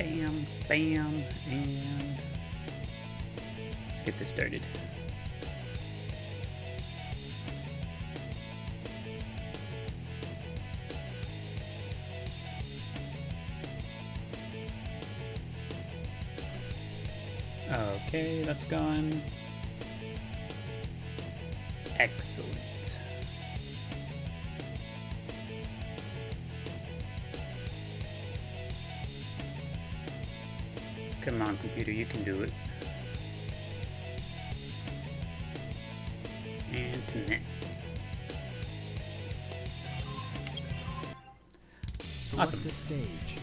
Bam, bam, and let's get this started. Okay, that's gone. Excellent. Come on, computer, you can do it. And connect. Awesome. Select a stage.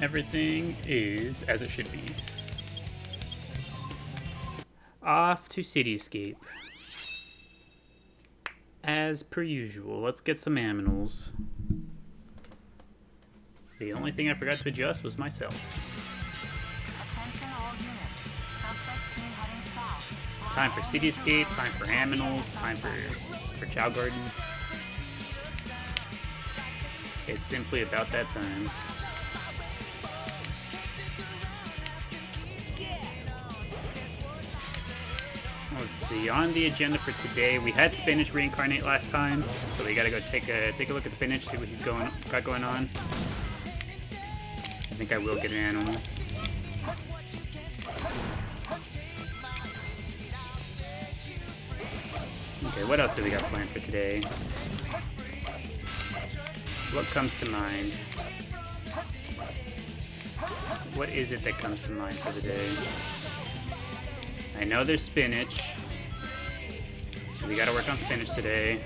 Everything is as it should be. Off to Cityscape. As per usual, let's get some aminals. The only thing I forgot to adjust was myself. Attention all units. Suspect seen heading south. Time for Cityscape, time for aminals, time for Chao Garden. It's simply about that time. Let's see, on the agenda for today, we had Spinach reincarnate last time, so we gotta go take a look at Spinach, see what he's got going on. I think I will get an animal. Okay, what else do we got planned for today? What comes to mind? What is it that comes to mind for the day? I know there's Spinach, so we gotta work on Spinach today.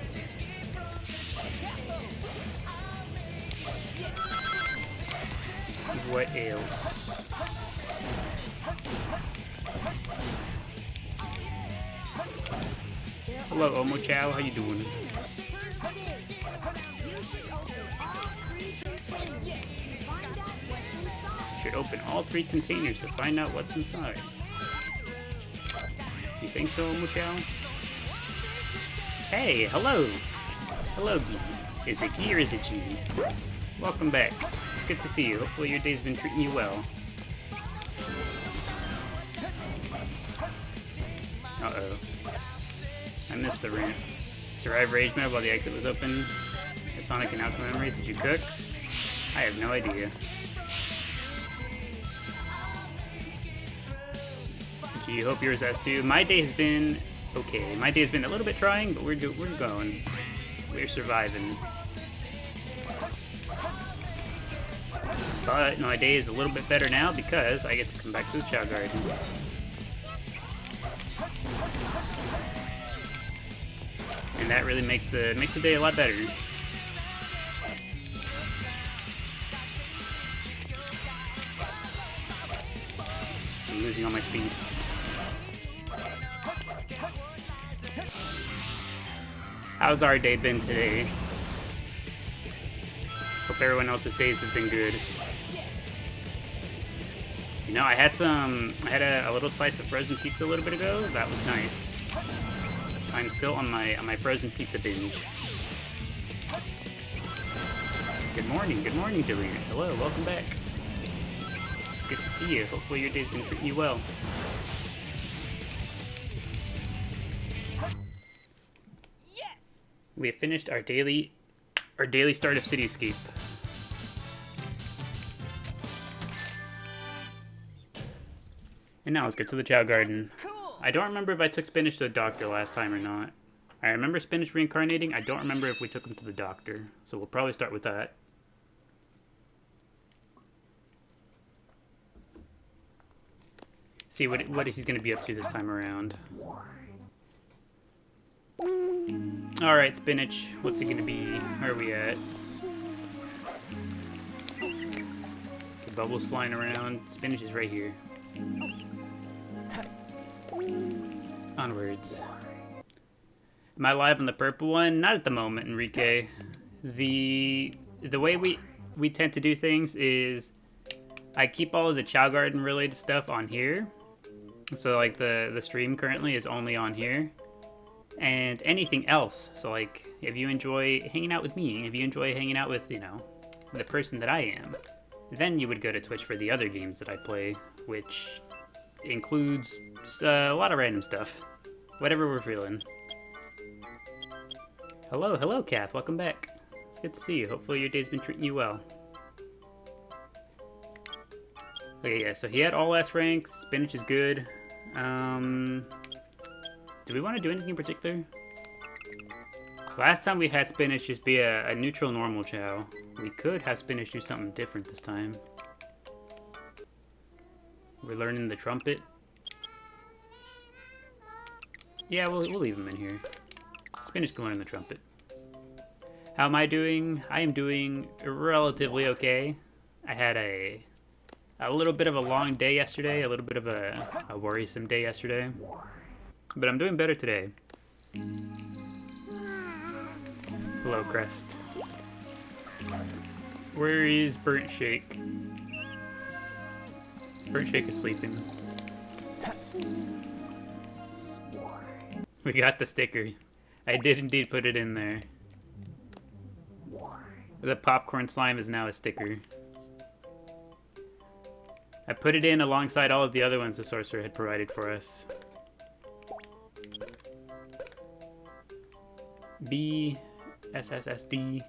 What else? Hello, Omo Chao, how you doing? Should open all 3 containers to find out what's inside. You think so, Omo Chao? Hey, hello! Hello, Gee. Is it Gee or is it G? Welcome back. It's good to see you. Hopefully your day's been treating you well. Uh-oh. I missed the rant. Survived rage mode while the exit was open. The Sonic and Alchemy memory. Did you cook? I have no idea. Gee, hope yours has too. My day has been okay. My day has been a little bit trying, but we're going. We're surviving. But my day is a little bit better now because I get to come back to the Chao Garden. And that really makes the day a lot better. I'm losing all my speed. How's our day been today? Hope everyone else's days has been good. You know, I had a little slice of frozen pizza a little bit ago. That was nice. I'm still on my frozen pizza binge. Good morning, Delina. Hello, welcome back. It's good to see you. Hopefully your day's been treating you well. Yes. We have finished our daily start of Cityscape. And now let's get to the Chao Garden. I don't remember if I took Spinach to the doctor last time or not. I remember Spinach reincarnating. I don't remember if we took him to the doctor. So we'll probably start with that. See what he's going to be up to this time around. Alright, Spinach. What's he going to be? Where are we at? The bubbles flying around. Spinach is right here. Onwards. Am I live on the purple one? Not at the moment, Enrique. The way we tend to do things is I keep all of the Chao Garden related stuff on here. So like the stream currently is only on here. And anything else. So like if you enjoy hanging out with me, if you enjoy hanging out with, you know, the person that I am, Then you would go to Twitch for the other games that I play, which includes a lot of random stuff. Whatever we're feeling. Hello, Kath. Welcome back. It's good to see you. Hopefully your day's been treating you well. Okay, yeah, so he had all S ranks. Spinach is good. Do we want to do anything in particular? Last time we had Spinach just be a neutral normal Chao. We could have Spinach do something different this time. We're learning the trumpet. Yeah, we'll leave him in here. Spinach can learn the trumpet. How am I doing? I am doing relatively okay. I had a little bit of a long day yesterday, a little bit of a worrisome day yesterday. But I'm doing better today. Hello, Crest. Where is Burnt Shake? Burnt Shake is sleeping. We got the sticker. I did indeed put it in there. The popcorn slime is now a sticker. I put it in alongside all of the other ones the sorcerer had provided for us. B, SSSD.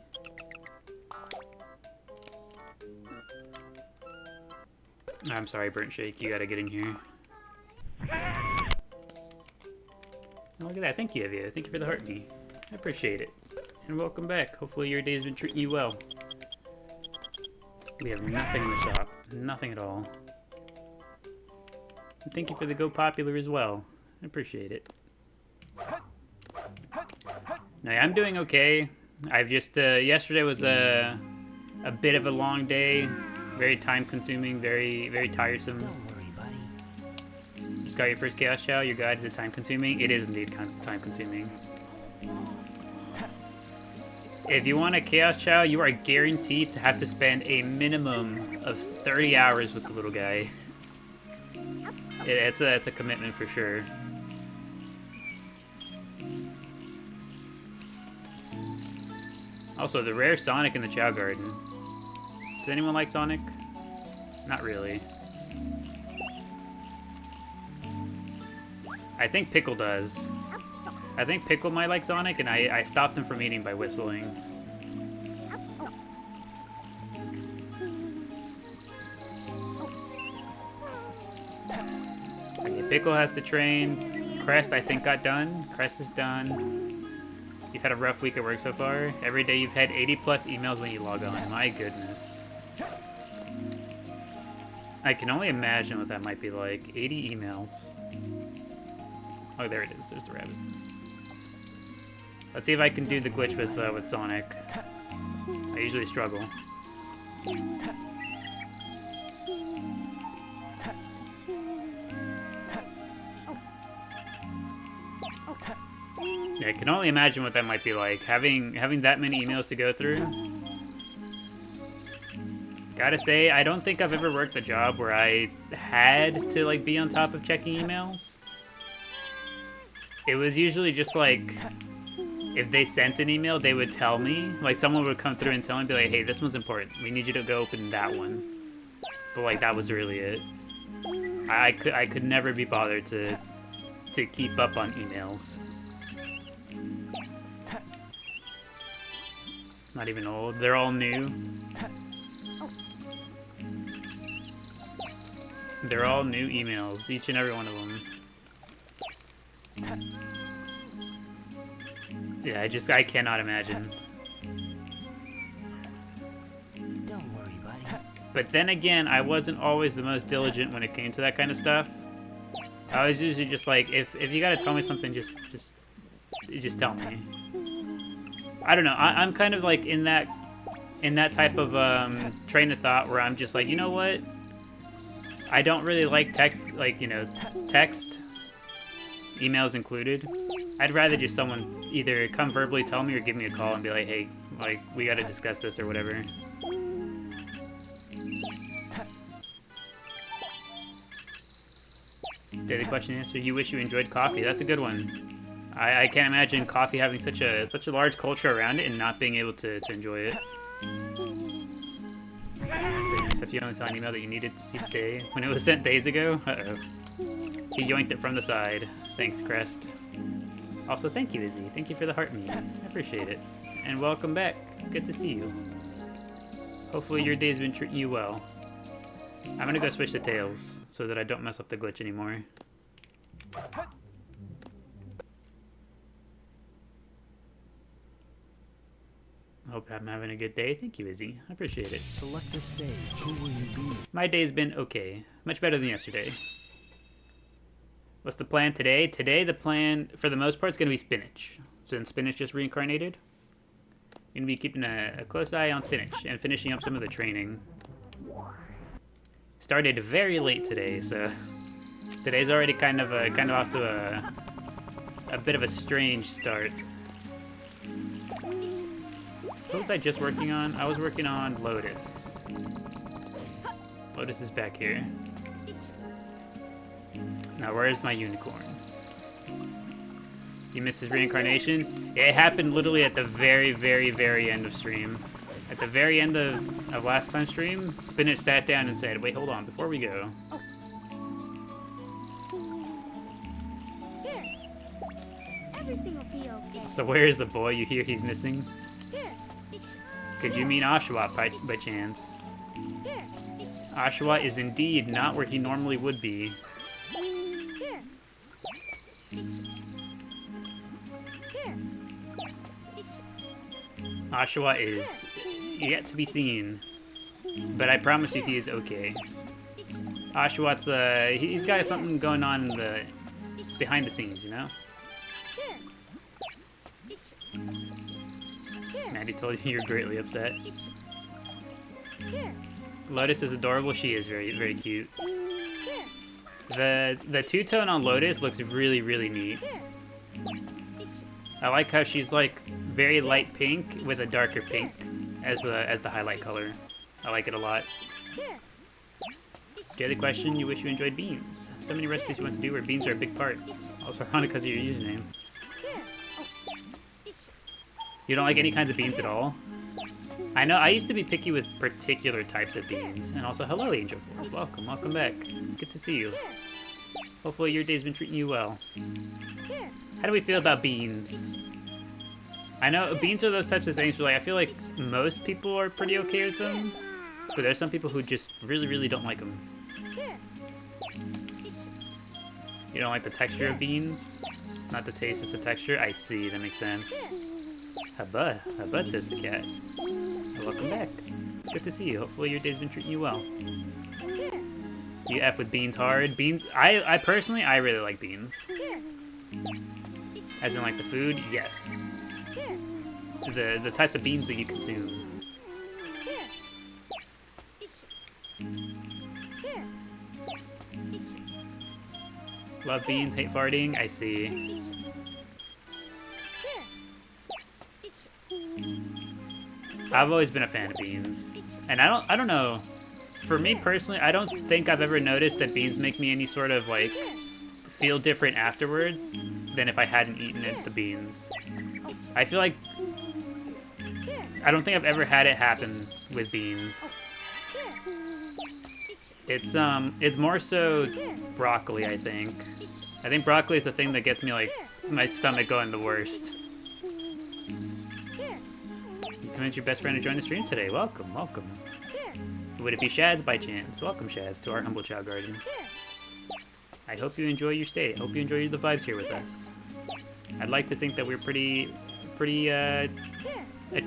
I'm sorry, Burnt Shake. You gotta get in here. Oh, look at that. Thank you, Evia. Thank you for the heart knee. I appreciate it. And welcome back. Hopefully your day's been treating you well. We have nothing in the shop. Nothing at all. And thank you for the Go Popular as well. I appreciate it. No, I'm doing okay. I've just, yesterday was a bit of a long day. Very time-consuming, very tiresome. Don't worry, buddy. Just got your first Chaos Chao. Your guide is it time-consuming? It is indeed time-consuming. If you want a Chaos Chao, you are guaranteed to have to spend a minimum of 30 hours with the little guy. It's a commitment for sure. Also, the rare Sonic in the Chao Garden. Does anyone like Sonic? Not really. I think Pickle does. I think Pickle might like Sonic, and I stopped him from eating by whistling. Okay, Pickle has to train. Crest, I think, got done. Crest is done. You've had a rough week at work so far. Every day you've had 80 plus emails when you log on. My goodness. I can only imagine what that might be like. 80 emails. Oh, there it is. There's the rabbit. Let's see if I can do the glitch with Sonic. I usually struggle. Yeah, I can only imagine what that might be like. Having that many emails to go through. Gotta say, I don't think I've ever worked a job where I had to like be on top of checking emails. It was usually just like, if they sent an email, they would tell me. Like, someone would come through and tell me, be like, hey, this one's important. We need you to go open that one. But, like, that was really it. I could never be bothered to keep up on emails. Not even old. They're all new. They're all new emails, each and every one of them. Yeah, I cannot imagine. Don't worry, buddy. But then again, I wasn't always the most diligent when it came to that kind of stuff. I was usually just like, if you gotta tell me something, just tell me. I don't know. I'm kind of like in that type of train of thought where I'm just like, you know what? I don't really like text, like, you know, text, emails included. I'd rather just someone either come verbally tell me or give me a call and be like, hey, like, we gotta discuss this or whatever. Daily question answer, you wish you enjoyed coffee. That's a good one. I can't imagine coffee having such a large culture around it and not being able to enjoy it. except you only saw an email that you needed to see today when it was sent days ago. Uh-oh. He yoinked it from the side. Thanks, Crest. Also, thank you, Izzy. Thank you for the heart meme. I appreciate it. And welcome back. It's good to see you. Hopefully your day's been treating you well. I'm gonna go switch to Tails so that I don't mess up the glitch anymore. Hope I'm having a good day. Thank you, Izzy. I appreciate it. Select the stage. Who will you be? My day's been okay. Much better than yesterday. What's the plan today? Today, the plan, for the most part, is going to be Spinach. Since Spinach just reincarnated, I'm going to be keeping a close eye on Spinach and finishing up some of the training. Started very late today, so today's already kind of off to a bit of a strange start. What was I just working on? I was working on Lotus. Lotus is back here. Now, where's my unicorn? You missed his reincarnation? It happened literally at the very, very, very end of stream. At the very end of last time's stream, Spinach sat down and said, wait, hold on, before we go. Here. Everything will be okay. So where is the boy you hear he's missing? Here. Could you mean Oshawott by chance? Here. Oshawott is indeed not where he normally would be. Here. Here. Oshawott is yet to be seen, but I promise you he is okay. Oshawott's he's got something going on in the behind the scenes, you know. Maddie told you you're greatly upset. Lotus is adorable. She is very, very cute. The two-tone on Lotus looks really, really neat. I like how she's like very light pink with a darker pink as the highlight color. I like it a lot. The other question, you wish you enjoyed beans. So many recipes you want to do where beans are a big part. Also ironic because of your username. You don't like any kinds of beans at all? I know, I used to be picky with particular types of beans. And also, hello, Angel Force. Welcome, welcome back. It's good to see you. Hopefully your day's been treating you well. How do we feel about beans? I know beans are those types of things where, like, I feel like most people are pretty okay with them. But there's some people who just really, really don't like them. You don't like the texture of beans? Not the taste, it's the texture? I see, that makes sense. Haba Toast the Cat. Welcome back. It's good to see you. Hopefully your day's been treating you well. You F with beans hard. Beans, I personally, I really like beans. As in like the food, yes. The types of beans that you consume. Love beans, hate farting, I see. I've always been a fan of beans. And I don't know. For me personally, I don't think I've ever noticed that beans make me any sort of like feel different afterwards than if I hadn't eaten the beans. I feel like I don't think I've ever had it happen with beans. It's more so broccoli, I think. I think broccoli is the thing that gets me like my stomach going the worst. You convinced your best friend to join the stream today. Welcome, welcome. Would it be Shaz by chance? Welcome, Shaz, to our humble Chao garden. I hope you enjoy your stay. I hope you enjoy the vibes here with us. I'd like to think that we're pretty a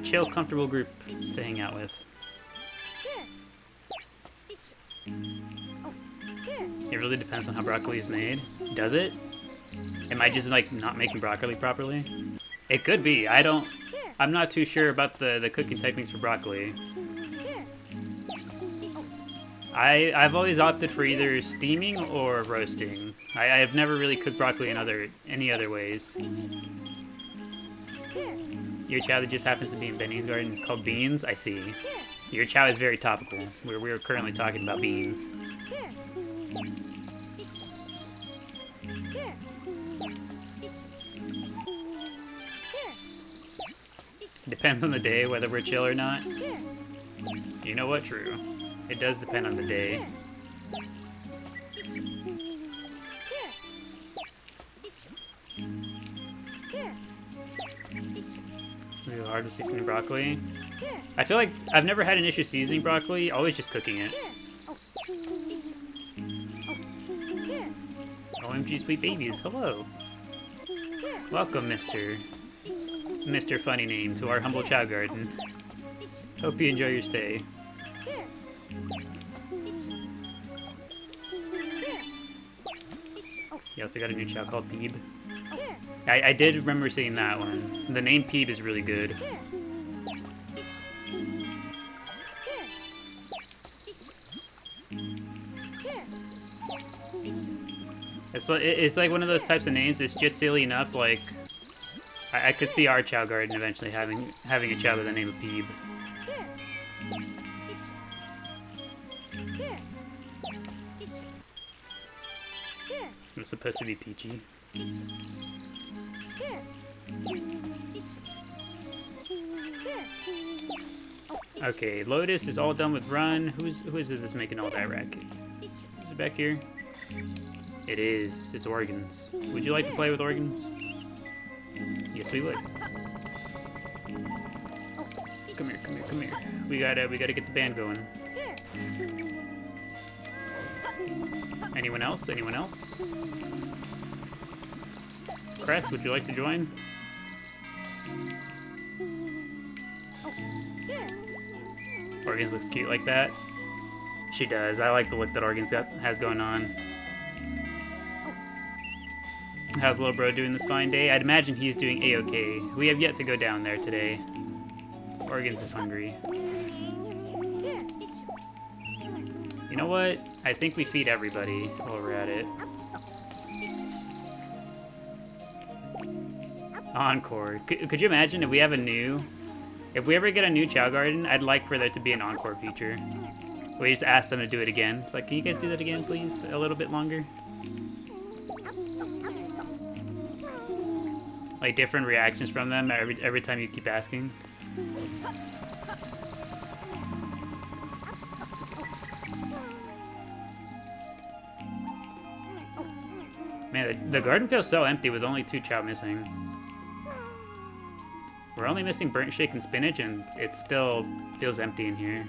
chill, comfortable group to hang out with. It really depends on how broccoli is made. Does it? Am I just like not making broccoli properly? It could be. I'm not too sure about the cooking techniques for broccoli. I've always opted for either steaming or roasting. I've never really cooked broccoli in any other ways. Your Chao that just happens to be in Benny's garden is called Beans? I see. Your Chao is very topical. We're currently talking about beans. Depends on the day whether we're chill or not. You know what? True. It does depend on the day. Ooh, hard to season broccoli. I feel like I've never had an issue seasoning broccoli, always just cooking it. OMG sweet babies, hello. Welcome, Mr. Funny Name, to our humble Chao garden. Hope you enjoy your stay. You also got a new Chao called Peeb. I did remember seeing that one. The name Peeb is really good. It's like one of those types of names. It's just silly enough. Like I could see our Chao garden eventually having a Chao with the name of Peeb. It was supposed to be Peachy. Okay, Lotus is all done with Run. Who is it that's making all that racket? Is it back here? It is. It's organs. Would you like to play with organs? Yes, we would. Come here, come here, come here. We gotta get the band going. Anyone else? Anyone else? Crest, would you like to join? Organs looks cute like that. She does. I like the look that Organs has going on. How's little bro doing this fine day? I'd imagine he's doing a-okay. We have yet to go down there today. Organs is hungry. You know what? I think we feed everybody while we're at it. Encore. Could you imagine if we have if we ever get a new Chao garden, I'd like for there to be an encore feature. We just ask them to do it again. It's like, can you guys do that again, please? A little bit longer? Like different reactions from them every time you keep asking. Man, the garden feels so empty with only 2 Chao missing. We're only missing burnt shake and spinach, and it still feels empty in here.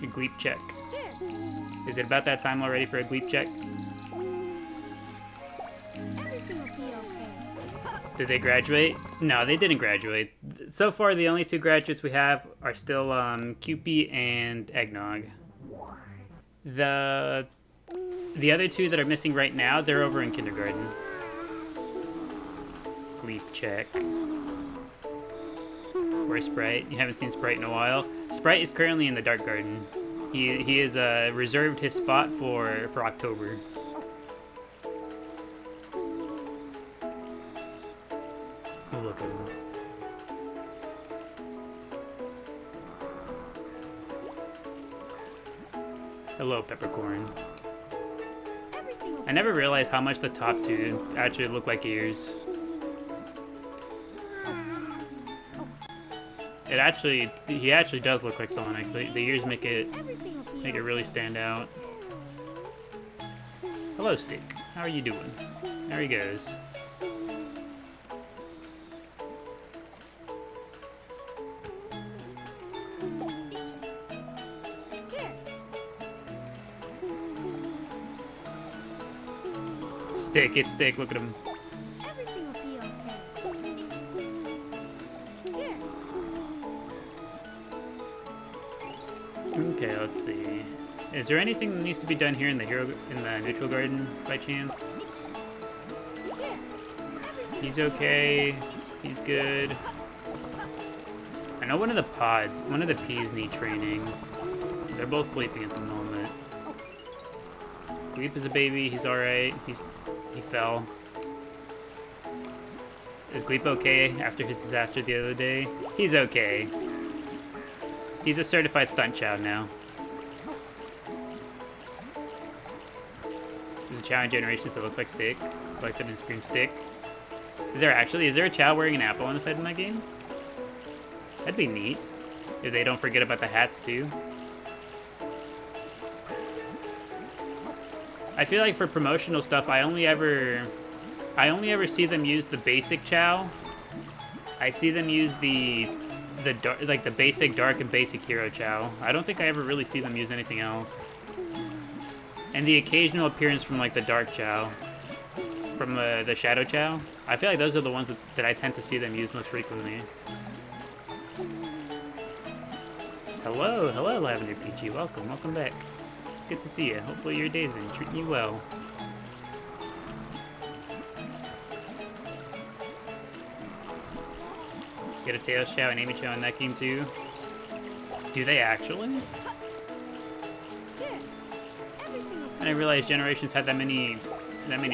A gleep check. Is it about that time already for a gleep check? Did they graduate? No, they didn't graduate. So far, the only 2 graduates we have are still Cupie and Eggnog. The other 2 that are missing right now, they're over in kindergarten. Gleep check. Where's Sprite? You haven't seen Sprite in a while. Sprite is currently in the dark garden. He has reserved his spot for October. Oh, look at him. Hello, Peppercorn. I never realized how much the top 2 actually look like ears. He actually does look like Sonic. The ears make it really stand out. Hello, Stick. How are you doing? There he goes. Stick, it's Stick. Look at him. Everything will be okay. Okay, let's see. Is there anything that needs to be done here in the neutral garden by chance? He's okay. He's good. I know one of the peas need training. They're both sleeping at the moment. Gleep is a baby. He's all right. He fell. Is Gleep okay after his disaster the other day? He's okay. He's a certified stunt Chao now. There's a Chao in Generations that looks like Stick. Collected and Scream Stick. Is there a Chao wearing an apple on his head in that game? That'd be neat. If they don't forget about the hats too. I feel like for promotional stuff, I only ever see them use the basic Chao. I see them use the dark, like the basic dark and basic hero Chao. I don't think I ever really see them use anything else. And the occasional appearance from like the dark Chao, from the shadow Chao. I feel like those are the ones that I tend to see them use most frequently. Hello, hello, Lavender Peachy. Welcome, welcome back. It's good to see you. Hopefully your day's been treating you well. Get a Tails Chao and Amy Chao in that game too. Do they actually? Here. Everything will I didn't realize Generations had that many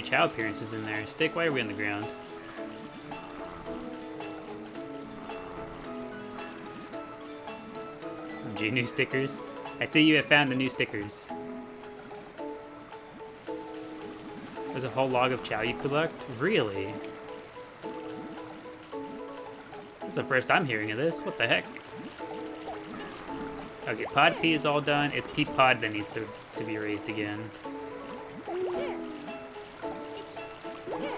Chao appearances in there. Stick, why are we on the ground? OMG, new stickers. I see you have found the new stickers. There's a whole log of Chao you collect? Really? This is the first I'm hearing of this. What the heck? Okay, Pod P is all done. It's P Pod that needs to be raised again. Here. Here.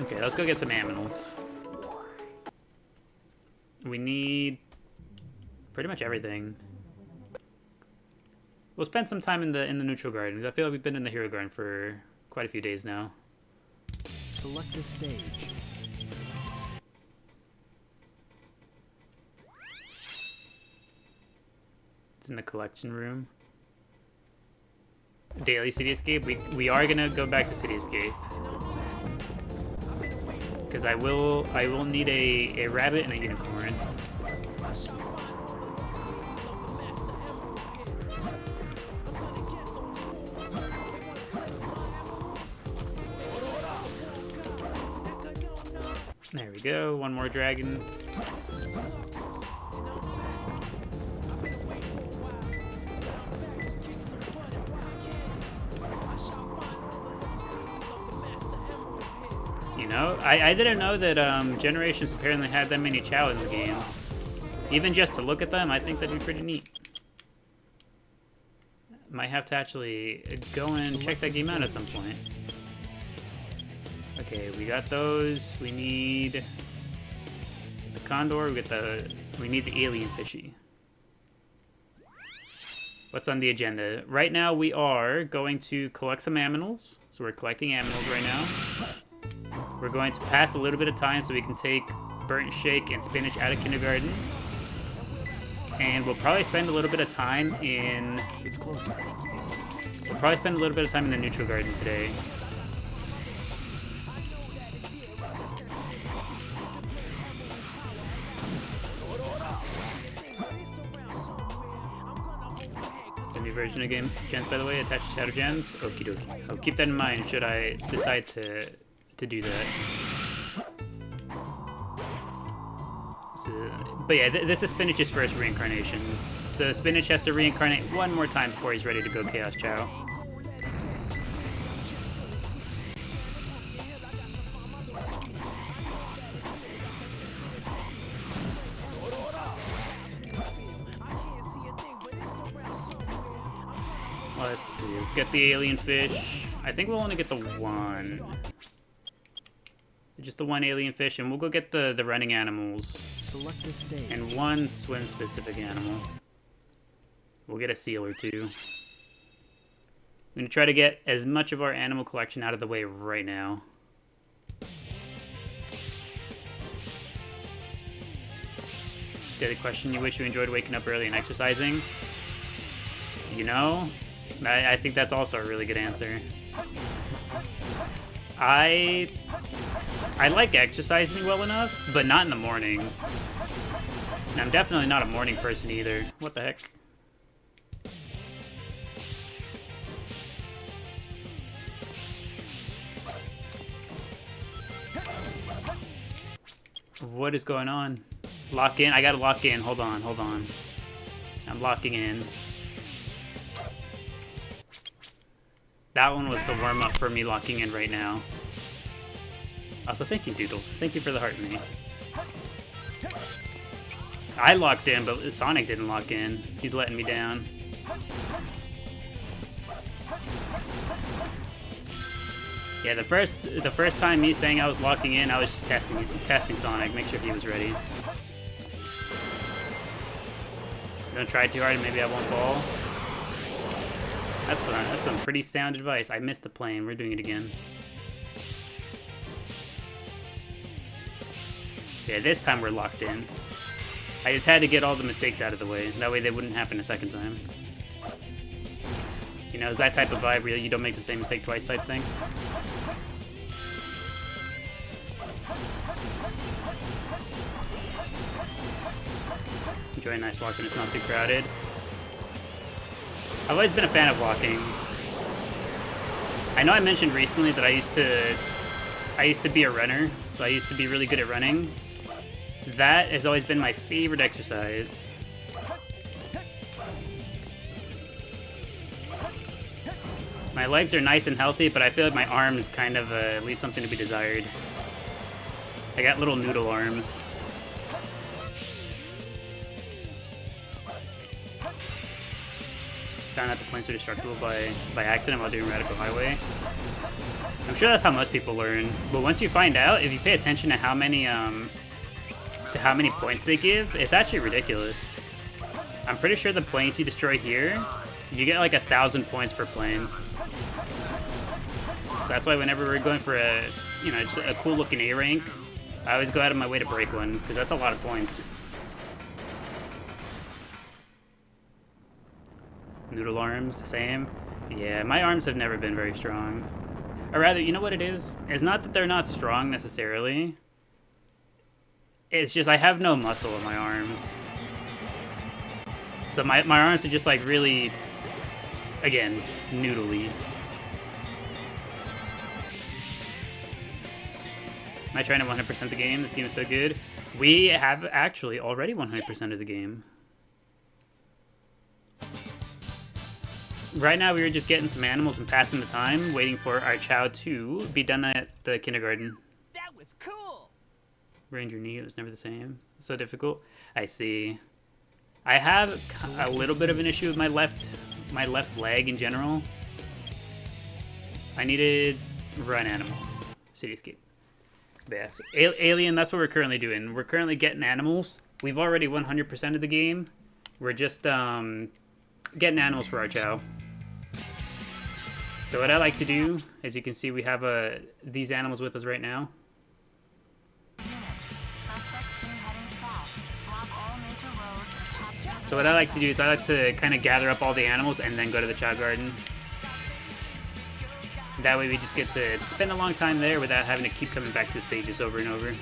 Okay, let's go get some aminals. We need pretty much everything. We'll spend some time in the neutral garden. I feel like we've been in the hero garden for quite a few days now. Select a stage. It's in the collection room. Daily City Escape. We are gonna go back to City Escape. Because I will need a rabbit and a unicorn. There we go, one more dragon. You know, I didn't know that Generations apparently had that many Chao in the game. Even just to look at them, I think that'd be pretty neat. Might have to actually go and check that game out at some point. Okay, we got those. We need the condor. We need the alien fishy. What's on the agenda? Right now we are going to collect some aminals. So we're collecting aminals right now. We're going to pass a little bit of time so we can take burnt shake and spinach out of kindergarten. And we'll probably spend a little bit of time in... It's closer. We'll probably spend a little bit of time in the neutral garden today. Version of game gens, by the way, attached to Shadow Gens. Okie dokie. I'll keep that in mind should I decide to do that. So, but yeah, this is Spinach's first reincarnation. So Spinach has to reincarnate one more time before he's ready to go Chaos Chao. Let's see, let's get the alien fish. I think we'll only get the one. Just the one alien fish, and we'll go get the running animals. Select a stage. And one swim-specific animal. We'll get a seal or two. I'm going to try to get as much of our animal collection out of the way right now. Daily question, you wish you enjoyed waking up early and exercising? You know, I think that's also a really good answer. I like exercising well enough, but not in the morning. And I'm definitely not a morning person either. What the heck? What is going on? Lock in? I gotta lock in. Hold on, hold on. I'm locking in. That one was the warm-up for me locking in right now. Also, thank you, Doodle. Thank you for the heart, me. I locked in, but Sonic didn't lock in. He's letting me down. Yeah, the first time me saying I was locking in, I was just testing Sonic, make sure he was ready. Don't try too hard and maybe I won't fall. That's some pretty sound advice. I missed the plane. We're doing it again. Yeah, this time we're locked in. I just had to get all the mistakes out of the way. That way they wouldn't happen a second time. You know, it's that type of vibe where you don't make the same mistake twice type thing. Enjoy a nice walk when it's not too crowded. I've always been a fan of walking. I know I mentioned recently that I used to be a runner, so I used to be really good at running. That has always been my favorite exercise. My legs are nice and healthy, but I feel like my arms kind of leave something to be desired. I got little noodle arms. Found out the planes are destructible by accident while doing Radical Highway. I'm sure that's how most people learn, but once you find out, if you pay attention to how many points they give, it's actually ridiculous. I'm pretty sure the planes you destroy here, you get like 1,000 points per plane. So that's why whenever we're going for a, you know, just a cool looking A rank, I always go out of my way to break one, because that's a lot of points. Noodle arms, same. Yeah, my arms have never been very strong. Or rather, you know what it is? It's not that they're not strong necessarily. It's just I have no muscle in my arms. So my arms are just like really, again, noodly. Am I trying to 100% the game? This game is so good. We have actually already 100% of the game. Right now we were just getting some animals and passing the time, waiting for our Chao to be done at the kindergarten. That was cool. Ranger knee, it was never the same. So difficult. I see. I have a little bit of an issue with my left leg in general. I needed run animal. Cityscape. But yes, Alien, that's what we're currently doing. We're currently getting animals. We've already 100% of the game. We're just getting animals for our Chao. So what I like to do, as you can see, we have these animals with us right now. So what I like to do is I like to kind of gather up all the animals and then go to the Chao Garden. That way we just get to spend a long time there without having to keep coming back to the stages over and over.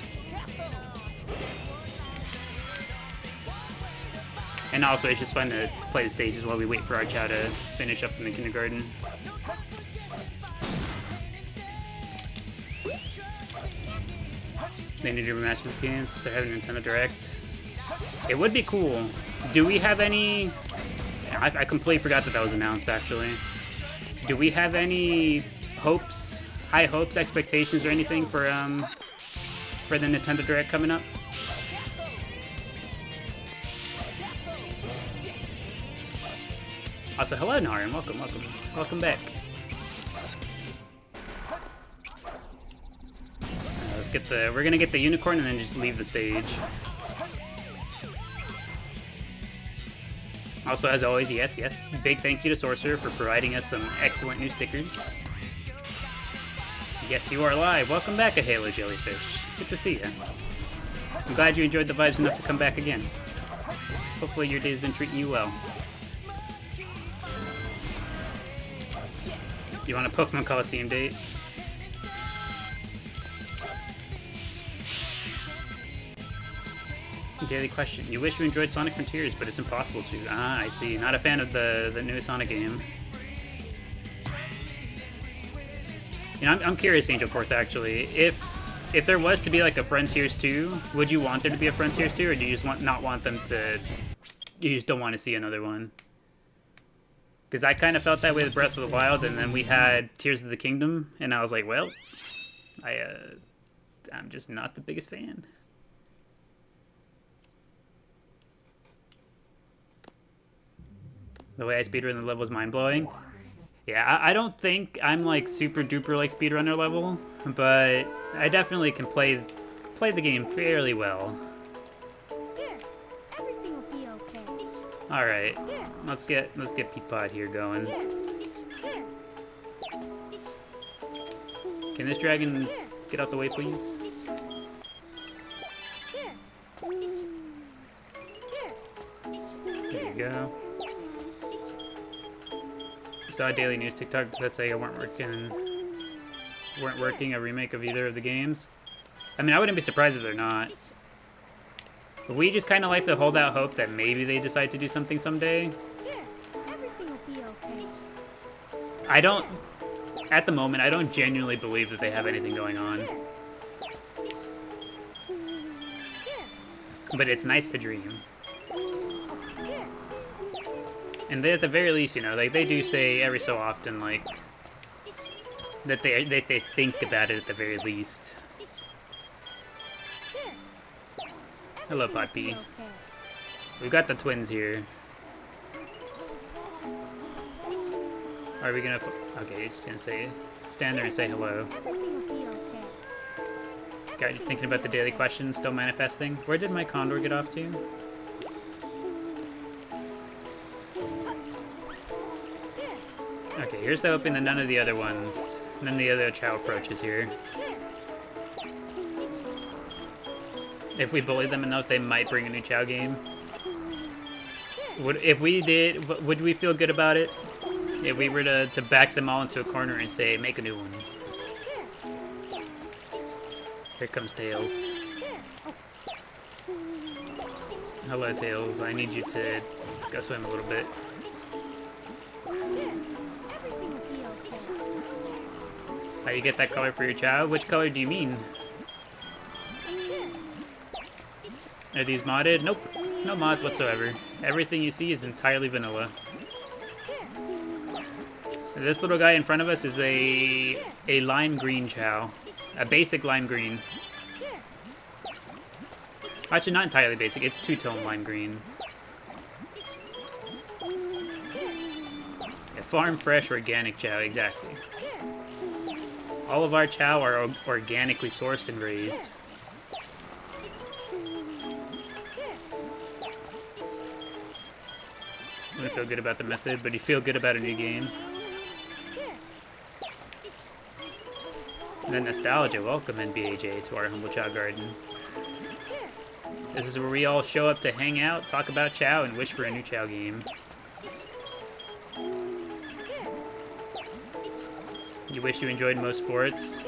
And also it's just fun to play the stages while we wait for our Chao to finish up in the kindergarten. They need to remaster this game since they're having a Nintendo Direct. It would be cool. Do we have any... I completely forgot that was announced, actually. Do we have any hopes, high hopes, expectations, or anything for the Nintendo Direct coming up? Also, hello, Narin. Welcome back. We're gonna get the unicorn and then just leave the stage. Also, as always, yes, big thank you to Sorcerer for providing us some excellent new stickers. Yes, you are live. Welcome back, a Halo Jellyfish. Good to see you. I'm glad you enjoyed the vibes enough to come back again. Hopefully your day's been treating you well. You want a Pokemon Coliseum date? Daily question. You wish you enjoyed Sonic Frontiers, but it's impossible to. Ah, I see. Not a fan of the newest Sonic game. You know, I'm curious, Angel Fourth, actually. If there was to be like a Frontiers 2, would you want there to be a Frontiers 2, or do you just not want them to... You just don't want to see another one? Because I kind of felt that way with Breath of the Wild, and then we had Tears of the Kingdom, and I was like, well, I'm just not the biggest fan. The way I speedrun the level is mind-blowing. Yeah, I don't think I'm like super duper like speedrunner level, but I definitely can play the game fairly well. There. Everything will be okay. All right, There. let's get Peapod here going. There. There. Can this dragon get out the way, please? There. There. There you go. Saw a daily news TikTok that say weren't working a remake of either of the games. I mean, I wouldn't be surprised if they're not. But we just kind of like to hold out hope that maybe they decide to do something someday. There. Everything will be okay. I don't, at the moment, I don't genuinely believe that they have anything going on. There. But it's nice to dream. There. And they, at the very least, you know, like they do say every so often, like that they think about it at the very least. There. Hello, Everything will Poppy. be okay. We've got the twins here. Are we gonna? Okay, just gonna say, stand there and say hello. Everything will be okay. Got you thinking about the daily questions, still manifesting. Where did my condor get off to? There. Okay, here's to hoping that none of the other ones, none of the other Chao approaches here. There. If we bully them enough, they might bring a new Chao game. If we did, would we feel good about it? If we were to back them all into a corner and say, make a new one. There. Here comes Tails. There. Hello, Tails. I need you to go swim a little bit. There. Everything will be okay. How you get that color for your Chao? Which color do you mean? There. Are these modded? Nope. No mods whatsoever. Everything you see is entirely vanilla. This little guy in front of us is a lime green Chao. A basic lime green. Actually, not entirely basic. It's two-tone lime green. A farm fresh organic Chao, exactly. All of our Chao are organically sourced and raised. I don't feel good about the method, but you feel good about a new game. And then nostalgia, welcome NBAJ to our humble Chao garden. This is where we all show up to hang out, talk about Chao, and wish for a new Chao game. You wish you enjoyed most sports?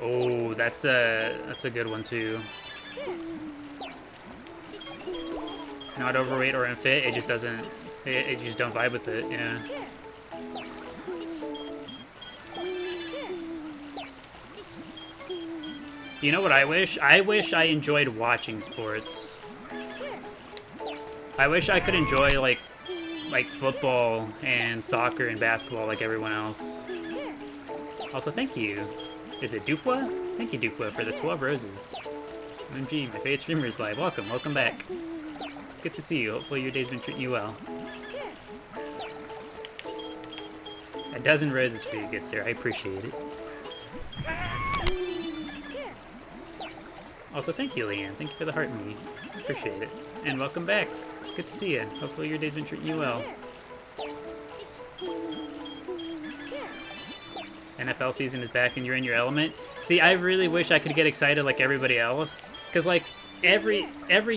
Oh, that's a good one too. Not overweight or unfit, it just doesn't, it just don't vibe with it, yeah. You know what I wish? I wish I enjoyed watching sports. I wish I could enjoy like football and soccer and basketball like everyone else. Also, thank you. Is it Dufwa? Thank you, Dufwa, for the 12 roses. OMG, my favorite streamer is live. Welcome, welcome back. It's good to see you. Hopefully your day's been treating you well. A dozen roses for you, good sir. I appreciate it. Also, thank you, Leanne. Thank you for the heart me. Appreciate it. And welcome back. It's good to see you. Hopefully your day's been treating you well. NFL season is back and you're in your element. See, I really wish I could get excited like everybody else. Because, like, every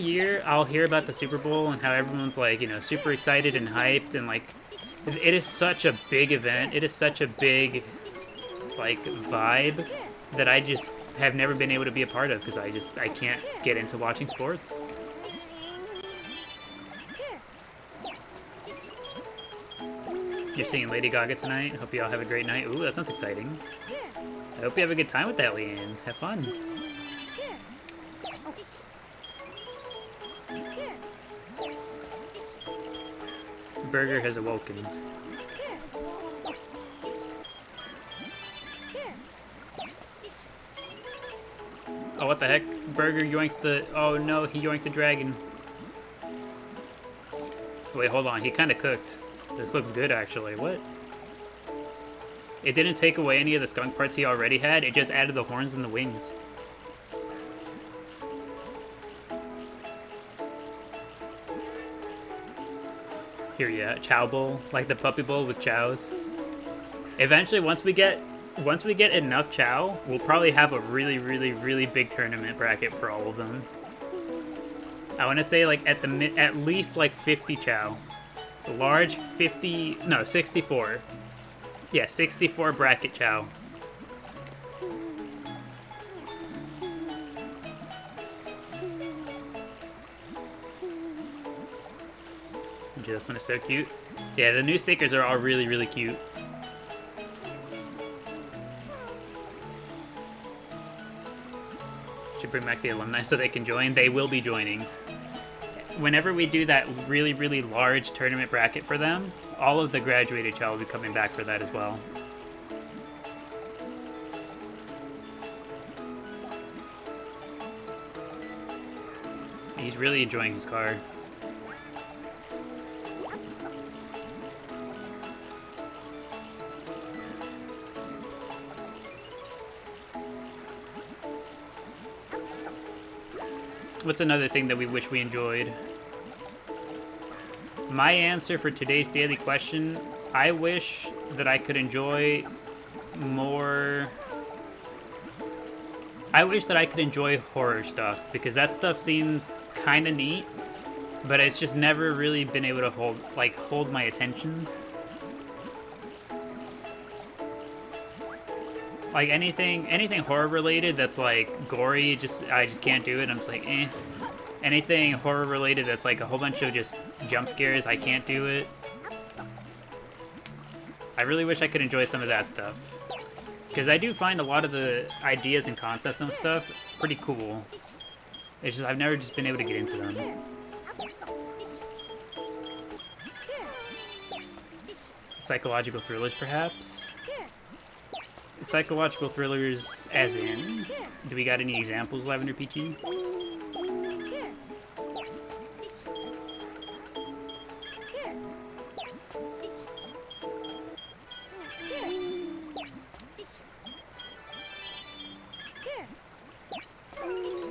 year I'll hear about the Super Bowl and how everyone's, like, you know, super excited and hyped. And, like, it is such a big event. It is such a big, like, vibe that I just have never been able to be a part of because I can't get into watching sports. You're seeing Lady Gaga tonight. Hope you all have a great night. Ooh, that sounds exciting. I hope you have a good time with that, Leanne. Have fun. Burger has awoken. Oh, what the heck? Burger yoinked the... Oh no, he yoinked the dragon. Wait, hold on. He kind of cooked. This looks good, actually. What? It didn't take away any of the skunk parts he already had. It just added the horns and the wings. Here, yeah, Chao Bowl, like the puppy bowl with chows. Eventually, once we get enough Chao, we'll probably have a really, really, really big tournament bracket for all of them. I want to say like at least like 50 Chao. Large 50, no, 64. Yeah, 64 bracket Chao. Dude, this one is so cute. Yeah, the new stickers are all really, really cute. Should bring back the alumni so they can join. They will be joining. Whenever we do that really, really large tournament bracket for them, all of the graduated Chao will be coming back for that as well. He's really enjoying his car. What's another thing that we wish we enjoyed? My answer for today's daily question, I wish that I could enjoy more... I wish that I could enjoy horror stuff, because that stuff seems kind of neat, but it's just never really been able to hold my attention. Like anything horror related that's like gory, I just can't do it. I'm just like, eh. Anything horror related that's like a whole bunch of just jump scares, I can't do it. I really wish I could enjoy some of that stuff. Because I do find a lot of the ideas and concepts and stuff pretty cool. It's just I've never just been able to get into them. Psychological thrillers, perhaps? Psychological thrillers as in? Do we got any examples, Lavender Peachy?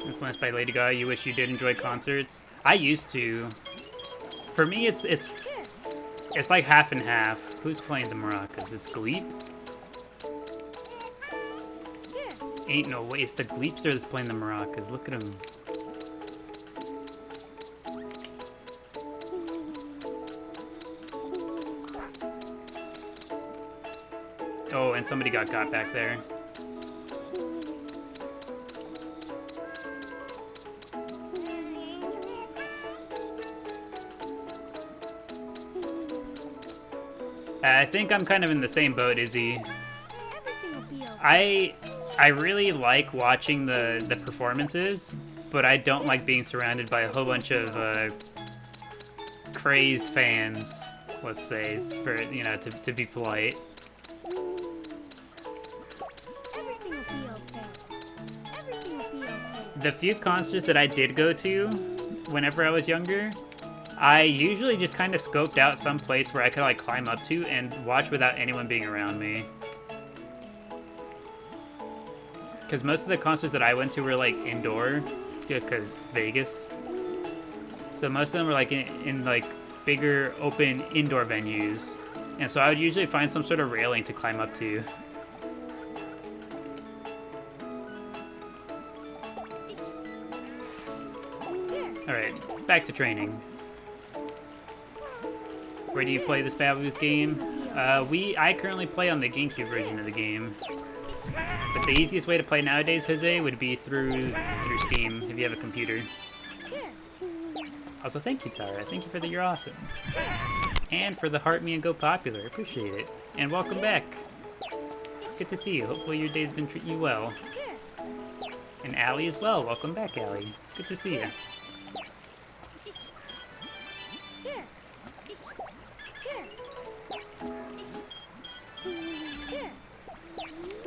Influenced by Lady Gaga, you wish you did enjoy concerts? I used to. For me, it's like half and half. Who's playing the maracas? It's Gleep? Ain't no way. It's the Gleepster that's playing the maracas. Look at him. Oh, and somebody got back there. I think I'm kind of in the same boat, Izzy. Everything will be okay. I really like watching the performances, but I don't like being surrounded by a whole bunch of crazed fans, let's say, for, you know, to be polite. Everything will be okay. Everything will be okay. The few concerts that I did go to whenever I was younger, I usually just kind of scoped out some place where I could like climb up to and watch without anyone being around me. Because most of the concerts that I went to were like indoor, because Vegas. So most of them were like in like bigger open indoor venues. And so I would usually find some sort of railing to climb up to. Alright, back to training. Where do you play this fabulous game? I currently play on the GameCube version of the game. But the easiest way to play nowadays, Jose, would be through Steam, if you have a computer. Also, thank you, Tara. Thank you for the you're awesome. And for the heart me and go popular. Appreciate it. And welcome back. It's good to see you. Hopefully your day's been treating you well. And Allie as well. Welcome back, Allie. Good to see you.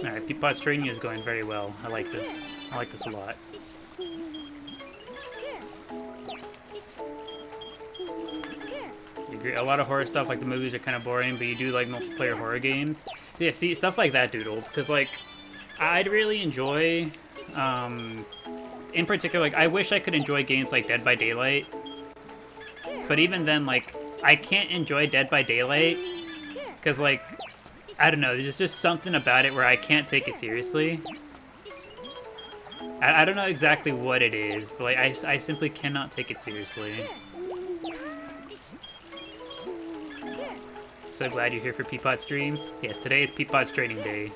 Alright, Peapod's training is going very well. I like this. I like this a lot. agree. A lot of horror stuff, like the movies are kind of boring, but you do like multiplayer horror games. So yeah, see, stuff like that, Doodled. Because, like, I'd really enjoy, in particular, like, I wish I could enjoy games like Dead by Daylight. But even then, like, I can't enjoy Dead by Daylight because, like, I don't know, there's just something about it where I can't take it seriously. I don't know exactly what it is, but, like, I simply cannot take it seriously. So glad you're here for Peapod's stream. Yes, today is Peapod's training day.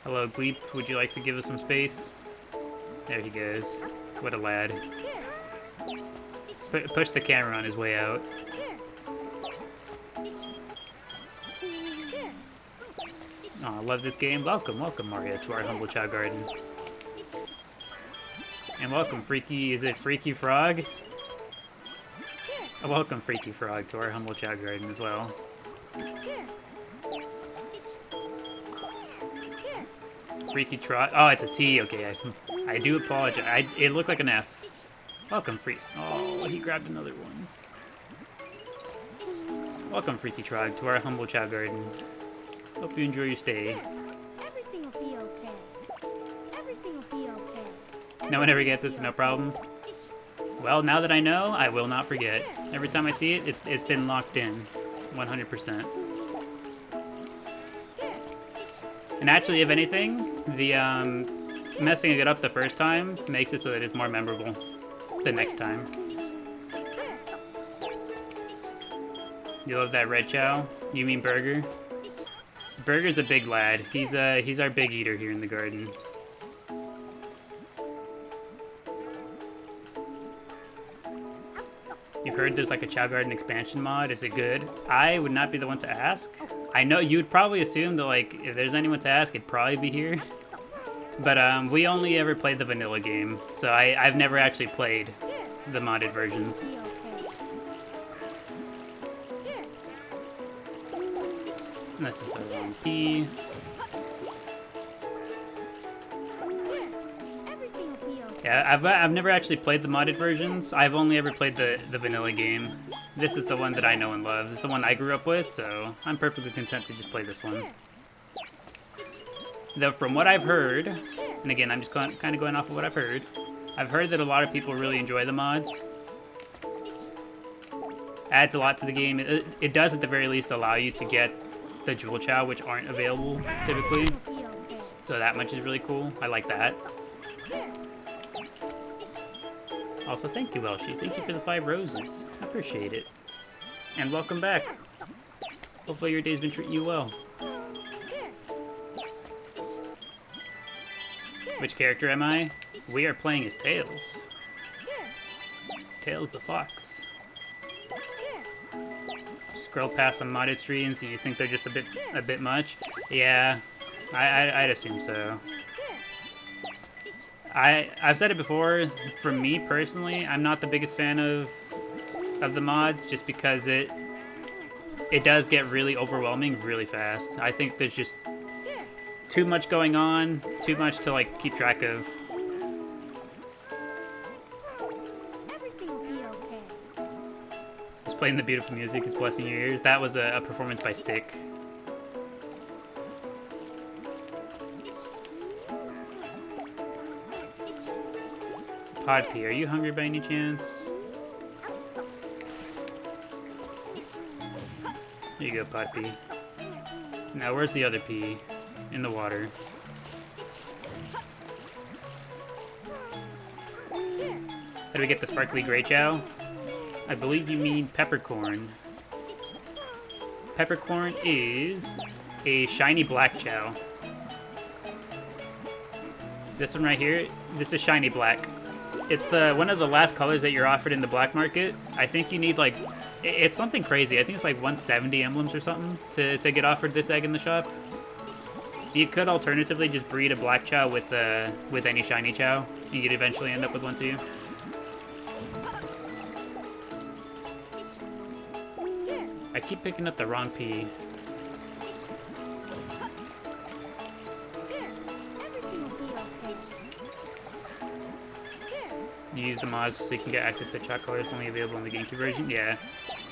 Hello, Gleep. Would you like to give us some space? There he goes. What a lad. Push the camera on his way out. Oh, I love this game. Welcome, welcome, Mario, to our humble Chao Garden. And welcome, Freaky. Is it Freaky Frog? Welcome, Freaky Frog, to our humble Chao Garden as well. Freaky Trot. Oh, it's a T. Okay, I do apologize. It looked like an F. Welcome, Freaky. Oh, he grabbed another one. Welcome, Freaky Trog, to our humble Chao Garden. Hope you enjoy your stay. Everything will be okay. Everything will be okay. No one ever gets this, no problem. Well, now that I know, I will not forget. Every time I see it, it's been locked in. 100%. And actually, if anything, the messing it up the first time makes it so that it's more memorable the next time. You love that red Chao? You mean Burger? Burger's a big lad. He's our big eater here in the garden. You've heard there's like a Chao Garden expansion mod. Is it good? I would not be the one to ask. I know you would probably assume that, like, if there's anyone to ask, it'd probably be here. But we only ever played the vanilla game, so I've never actually played the modded versions. And this is the wrong P. Yeah, I've never actually played the modded versions. I've only ever played the vanilla game. This is the one that I know and love. This is the one I grew up with, so I'm perfectly content to just play this one. Though from what I've heard, and again, I'm just kind of going off of what I've heard that a lot of people really enjoy the mods. Adds a lot to the game. It does at the very least allow you to get the Jewel Chao, which aren't available typically. So that much is really cool. I like that. Also, thank you, Elshie. Thank you for the 5 roses. I appreciate it. And welcome back. Hopefully your day's been treating you well. Which character am I? We are playing as Tails. Tails the Fox. Scroll past some modded streams and you think they're just a bit much? Yeah, I'd assume so. I've said it before, for me personally, I'm not the biggest fan of the mods just because it does get really overwhelming really fast. I think there's just too much going on, too much to like keep track of. Everything will be okay. Just playing the beautiful music, it's blessing your ears. That was a performance by Stick. Pod P, are you hungry by any chance? There you go, Pod P. Now, where's the other P? In the water. How do we get the sparkly gray Chao? I believe you mean peppercorn. Peppercorn is a shiny black Chao. This one right here, this is shiny black. It's one of the last colors that you're offered in the black market. I think you need like, it's something crazy. I think it's like 170 emblems or something to get offered this egg in the shop. You could alternatively just breed a black Chao with any shiny Chao. You could eventually end up with one too. I keep picking up the wrong P. Everything will be okay. You use the mods so you can get access to chalk colors only available in the GameCube version. Yeah.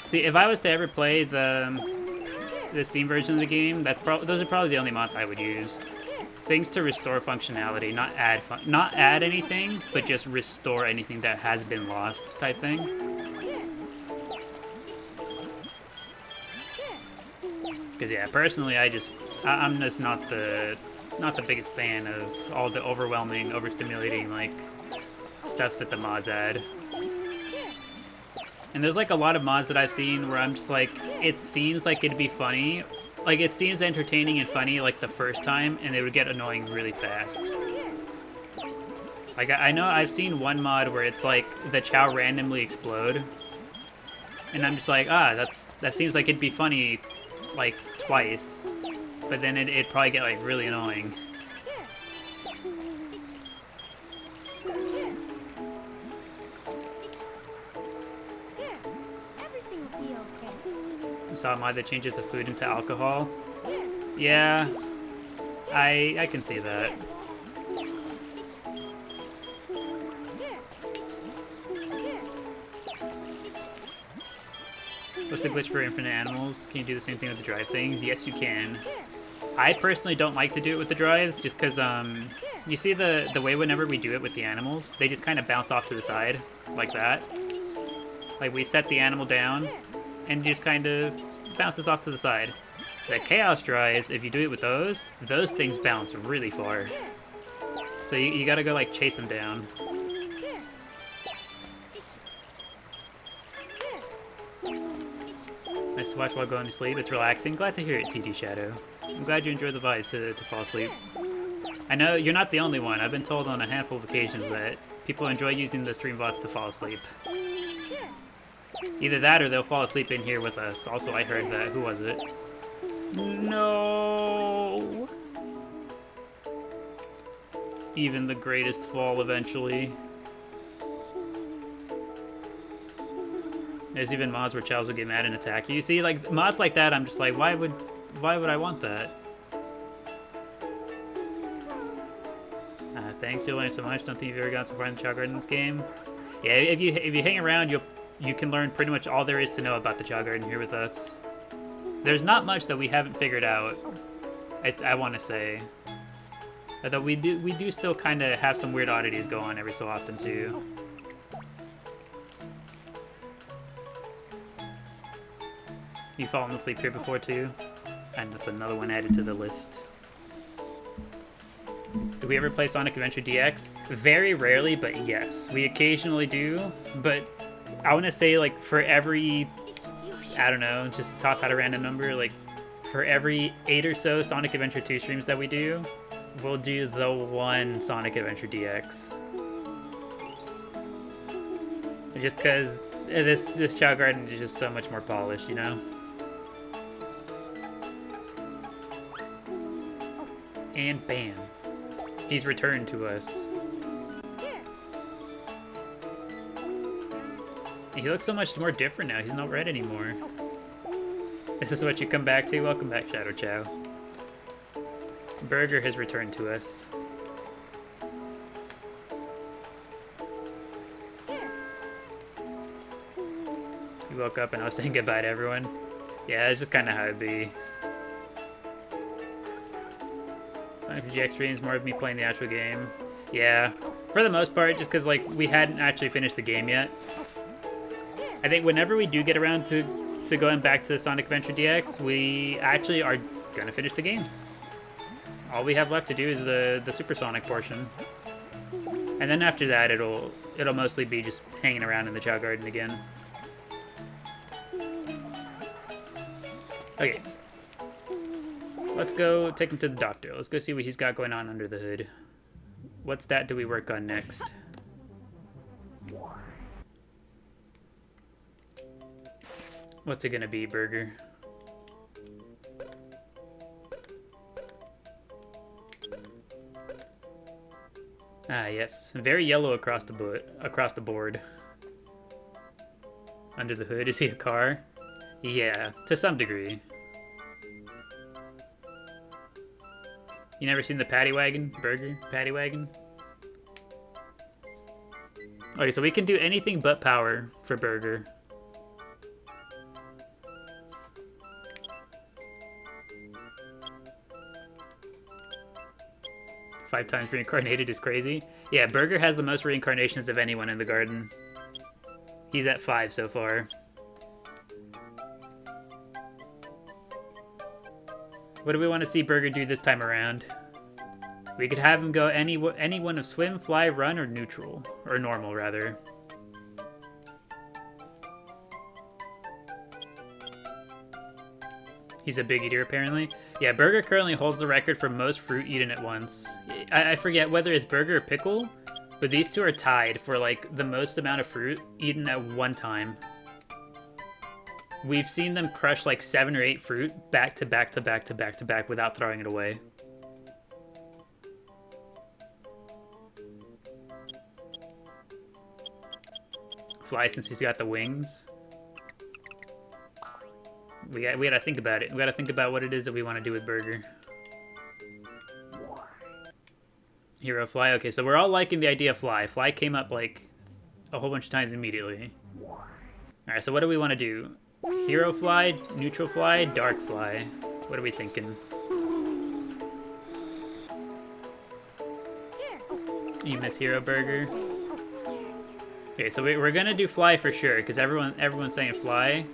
See, if I was to ever play the Steam version of the game, those are probably the only mods I would use. Things to restore functionality, not add anything, but just restore anything that has been lost, type thing. Because yeah, personally, I'm just not the biggest fan of all the overwhelming, overstimulating like stuff that the mods add. And there's like a lot of mods that I've seen where I'm just like, it seems like it'd be funny. Like, it seems entertaining and funny, like, the first time, and it would get annoying really fast. Like, I know I've seen one mod where it's, like, the Chao randomly explode. And I'm just like, that seems like it'd be funny, like, twice. But then it'd probably get, like, really annoying. Everything will be okay. Saw a mod that changes the food into alcohol. Yeah, I can see that. What's the glitch for infinite animals? Can you do the same thing with the drive things? Yes, you can. I personally don't like to do it with the drives, just because, you see the way whenever we do it with the animals, they just kind of bounce off to the side, like that. Like, we set the animal down, and it just kind of bounces off to the side. The Chaos drives, if you do it with those things bounce really far. So you gotta go, like, chase them down. Nice to watch while going to sleep. It's relaxing. Glad to hear it, TT Shadow. I'm glad you enjoy the vibes to fall asleep. I know you're not the only one. I've been told on a handful of occasions that people enjoy using the stream bots to fall asleep. Either that or they'll fall asleep in here with us. Also, I heard that. Who was it? No! Even the greatest fall eventually. There's even mods where Chaos will get mad and attack you. See, like, mods like that, I'm just like, why would I want that? Thanks, you'll learn so much. Don't think you've ever gotten so far in the Chao Garden in this game. Yeah, if you hang around, you can learn pretty much all there is to know about the Chao Garden here with us. There's not much that we haven't figured out, I want to say. Although we do still kind of have some weird oddities go on every so often, too. You've fallen asleep here before, too? And that's another one added to the list. Do we ever play Sonic Adventure DX? Very rarely, but yes. We occasionally do, but I want to say, like, for every, I don't know, just toss out a random number, like, for every 8 or so Sonic Adventure 2 streams that we do, we'll do the one Sonic Adventure DX. Just because this Chao Garden is just so much more polished, you know? And bam. He's returned to us. He looks so much more different now. He's not red anymore. This is what you come back to? Welcome back, Shadow Chow. Burger has returned to us. You woke up and I was saying goodbye to everyone. Yeah, it's just kind of how it'd be. Sonic GX streams more of me playing the actual game. Yeah, for the most part, just because like we hadn't actually finished the game yet. I think whenever we do get around to going back to Sonic Adventure DX, we actually are gonna finish the game. All we have left to do is the Supersonic portion, and then after that, it'll mostly be just hanging around in the Chao Garden again. Okay. Let's go take him to the doctor. Let's go see what he's got going on under the hood. What stat do we work on next? What's it gonna be, Burger? Ah, yes. Very yellow across the board. Under the hood, is he a car? Yeah, to some degree. You never seen the paddy wagon, Burger? Paddy wagon? Okay, so we can do anything but power for Burger. Five times reincarnated is crazy. Yeah, Burger has the most reincarnations of anyone in the garden. He's at 5 so far. What do we want to see Burger do this time around? We could have him go any one of swim, fly, run, or neutral. Or normal, rather. He's a big eater, apparently. Yeah, Burger currently holds the record for most fruit eaten at once. I forget whether it's Burger or Pickle, but these two are tied for, like, the most amount of fruit eaten at one time. We've seen them crush, like, 7 or 8 fruit back to back to back to back to back without throwing it away. Fly, since he's got the wings. We gotta think about it. We gotta think about what it is that we want to do with Burger. Hero Fly. Okay, so we're all liking the idea of Fly. Fly came up like a whole bunch of times immediately. Alright, so what do we want to do? Hero Fly, Neutral Fly, Dark Fly. What are we thinking? You miss Hero Burger? Okay, so we're gonna do Fly for sure, because everyone's saying Fly.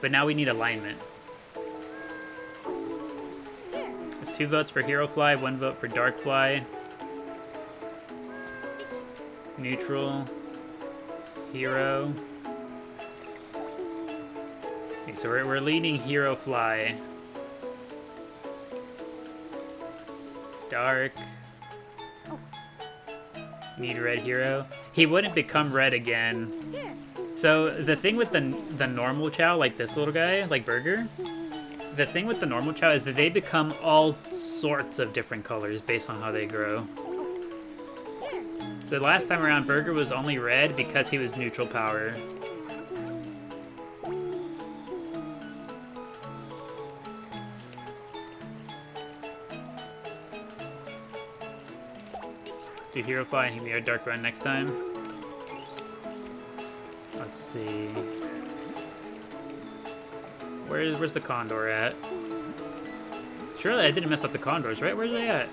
But now we need alignment. There's 2 votes for Hero Fly, 1 vote for Dark Fly. Neutral. Hero. Okay, so we're leading Hero Fly. Dark. Need Red Hero. He wouldn't become red again. So the thing with the normal Chao, like this little guy, like Burger, the thing with the normal Chao is that they become all sorts of different colors based on how they grow. So last time around, Burger was only red because he was neutral power. Do Hero Fly and he can be our Dark Run next time. Let's see. Where's the Condor at? Surely I didn't mess up the Condors, right? Where's they at?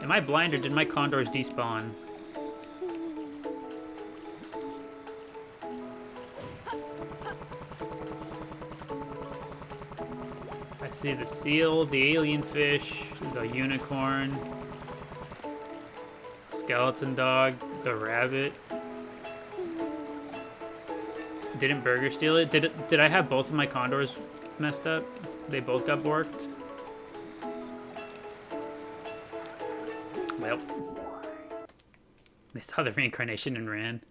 Am I blind or did my Condors despawn? I see the seal, the alien fish, the unicorn, skeleton dog, the rabbit. Didn't Burger steal it? Did I have both of my condors messed up? They both got borked? Well, they saw the reincarnation and ran.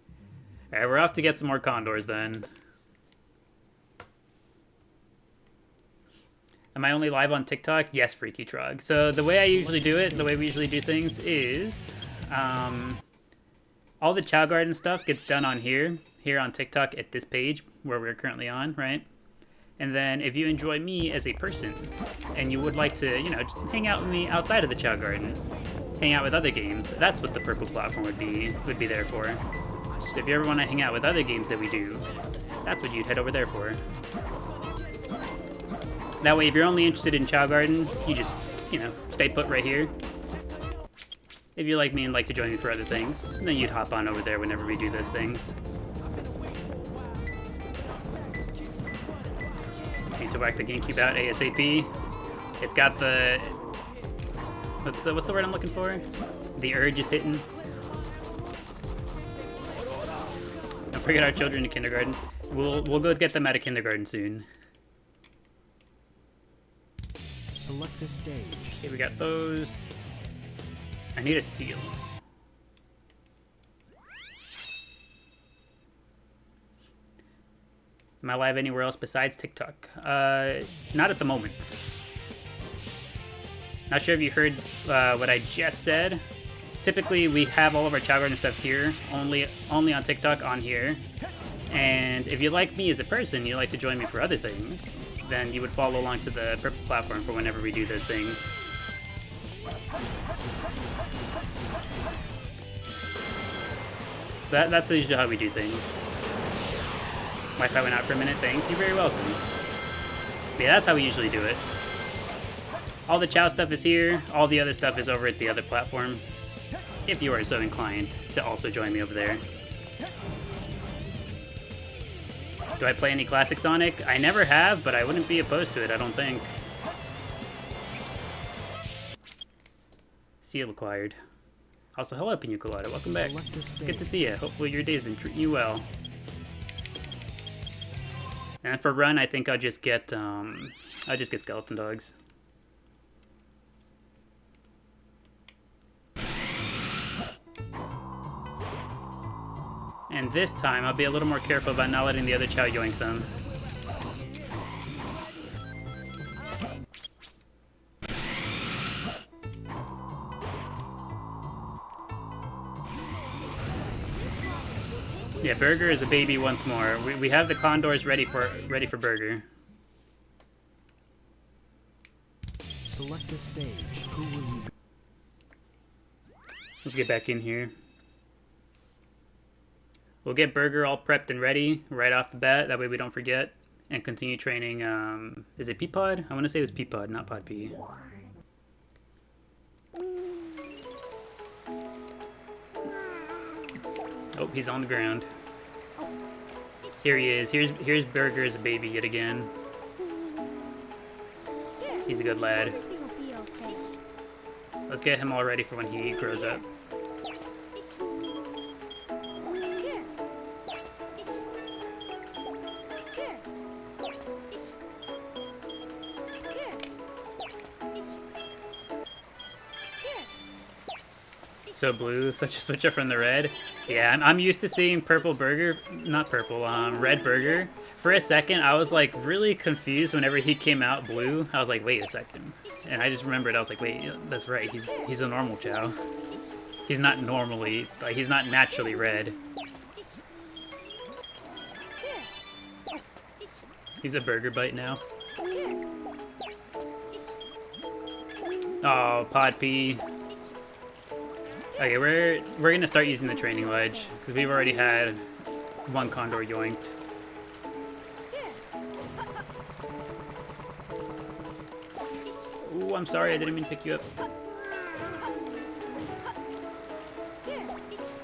Alright, we're off to get some more condors then. Am I only live on TikTok? Yes, Freaky Trog. So the way I usually do it, the way we usually do things is, all the Chao Garden stuff gets done on here on TikTok at this page where we're currently on, right? And then if you enjoy me as a person and you would like to, you know, just hang out with me outside of the Chao Garden, hang out with other games, that's what the purple platform would be there for. So if you ever want to hang out with other games that we do, that's what you'd head over there for. That way, if you're only interested in Chao Garden, you just, you know, stay put right here. If you're like me and like to join me for other things, then you'd hop on over there whenever we do those things. Need to whack the GameCube out ASAP. It's got the... What's the word I'm looking for? The urge is hitting. Don't forget our children in kindergarten. We'll go get them out of kindergarten soon. Select a stage. Okay, we got those. I need a seal. Am I live anywhere else besides TikTok? Not at the moment. Not sure if you heard what I just said. Typically, we have all of our Chao Garden stuff here, only on TikTok on here. And if you like me as a person, you like to join me for other things, then you would follow along to the purple platform for whenever we do those things. That's usually how we do things. Wi-Fi went out for a minute. Thanks. You're very welcome. But yeah, that's how we usually do it. All the Chao stuff is here. All the other stuff is over at the other platform. If you are so inclined to also join me over there. Do I play any classic Sonic? I never have, but I wouldn't be opposed to it, I don't think. Seal acquired. Also, hello, Pina Colada. Welcome back. It's good to see you. Hopefully your day's been treating you well. And for run, I think I'll just get skeleton dogs. And this time, I'll be a little more careful about not letting the other Chao yoink them. Yeah, Burger is a baby once more. We have the condors ready for Burger. Select a stage. Who will you be? Let's get back in here. We'll get Burger all prepped and ready right off the bat. That way we don't forget. And continue training, is it Peapod? I want to say it was Peapod, not Pod P. Oh, he's on the ground. Here he is. Here's Burger as a baby yet again. He's a good lad. Everything will be okay. Let's get him all ready for when he grows up. So blue, such a switch up from the red. Yeah, I'm used to seeing purple Burger, not purple, red Burger. For a second, I was like really confused whenever he came out blue. I was like, wait a second. And I just remembered, I was like, wait, that's right, he's a normal Chao. He's not normally, like, he's not naturally red. He's a Burger bite now. Oh, Pod P. Okay, we're gonna start using the training ledge because we've already had one condor yoinked. Ooh, I'm sorry, I didn't mean to pick you up.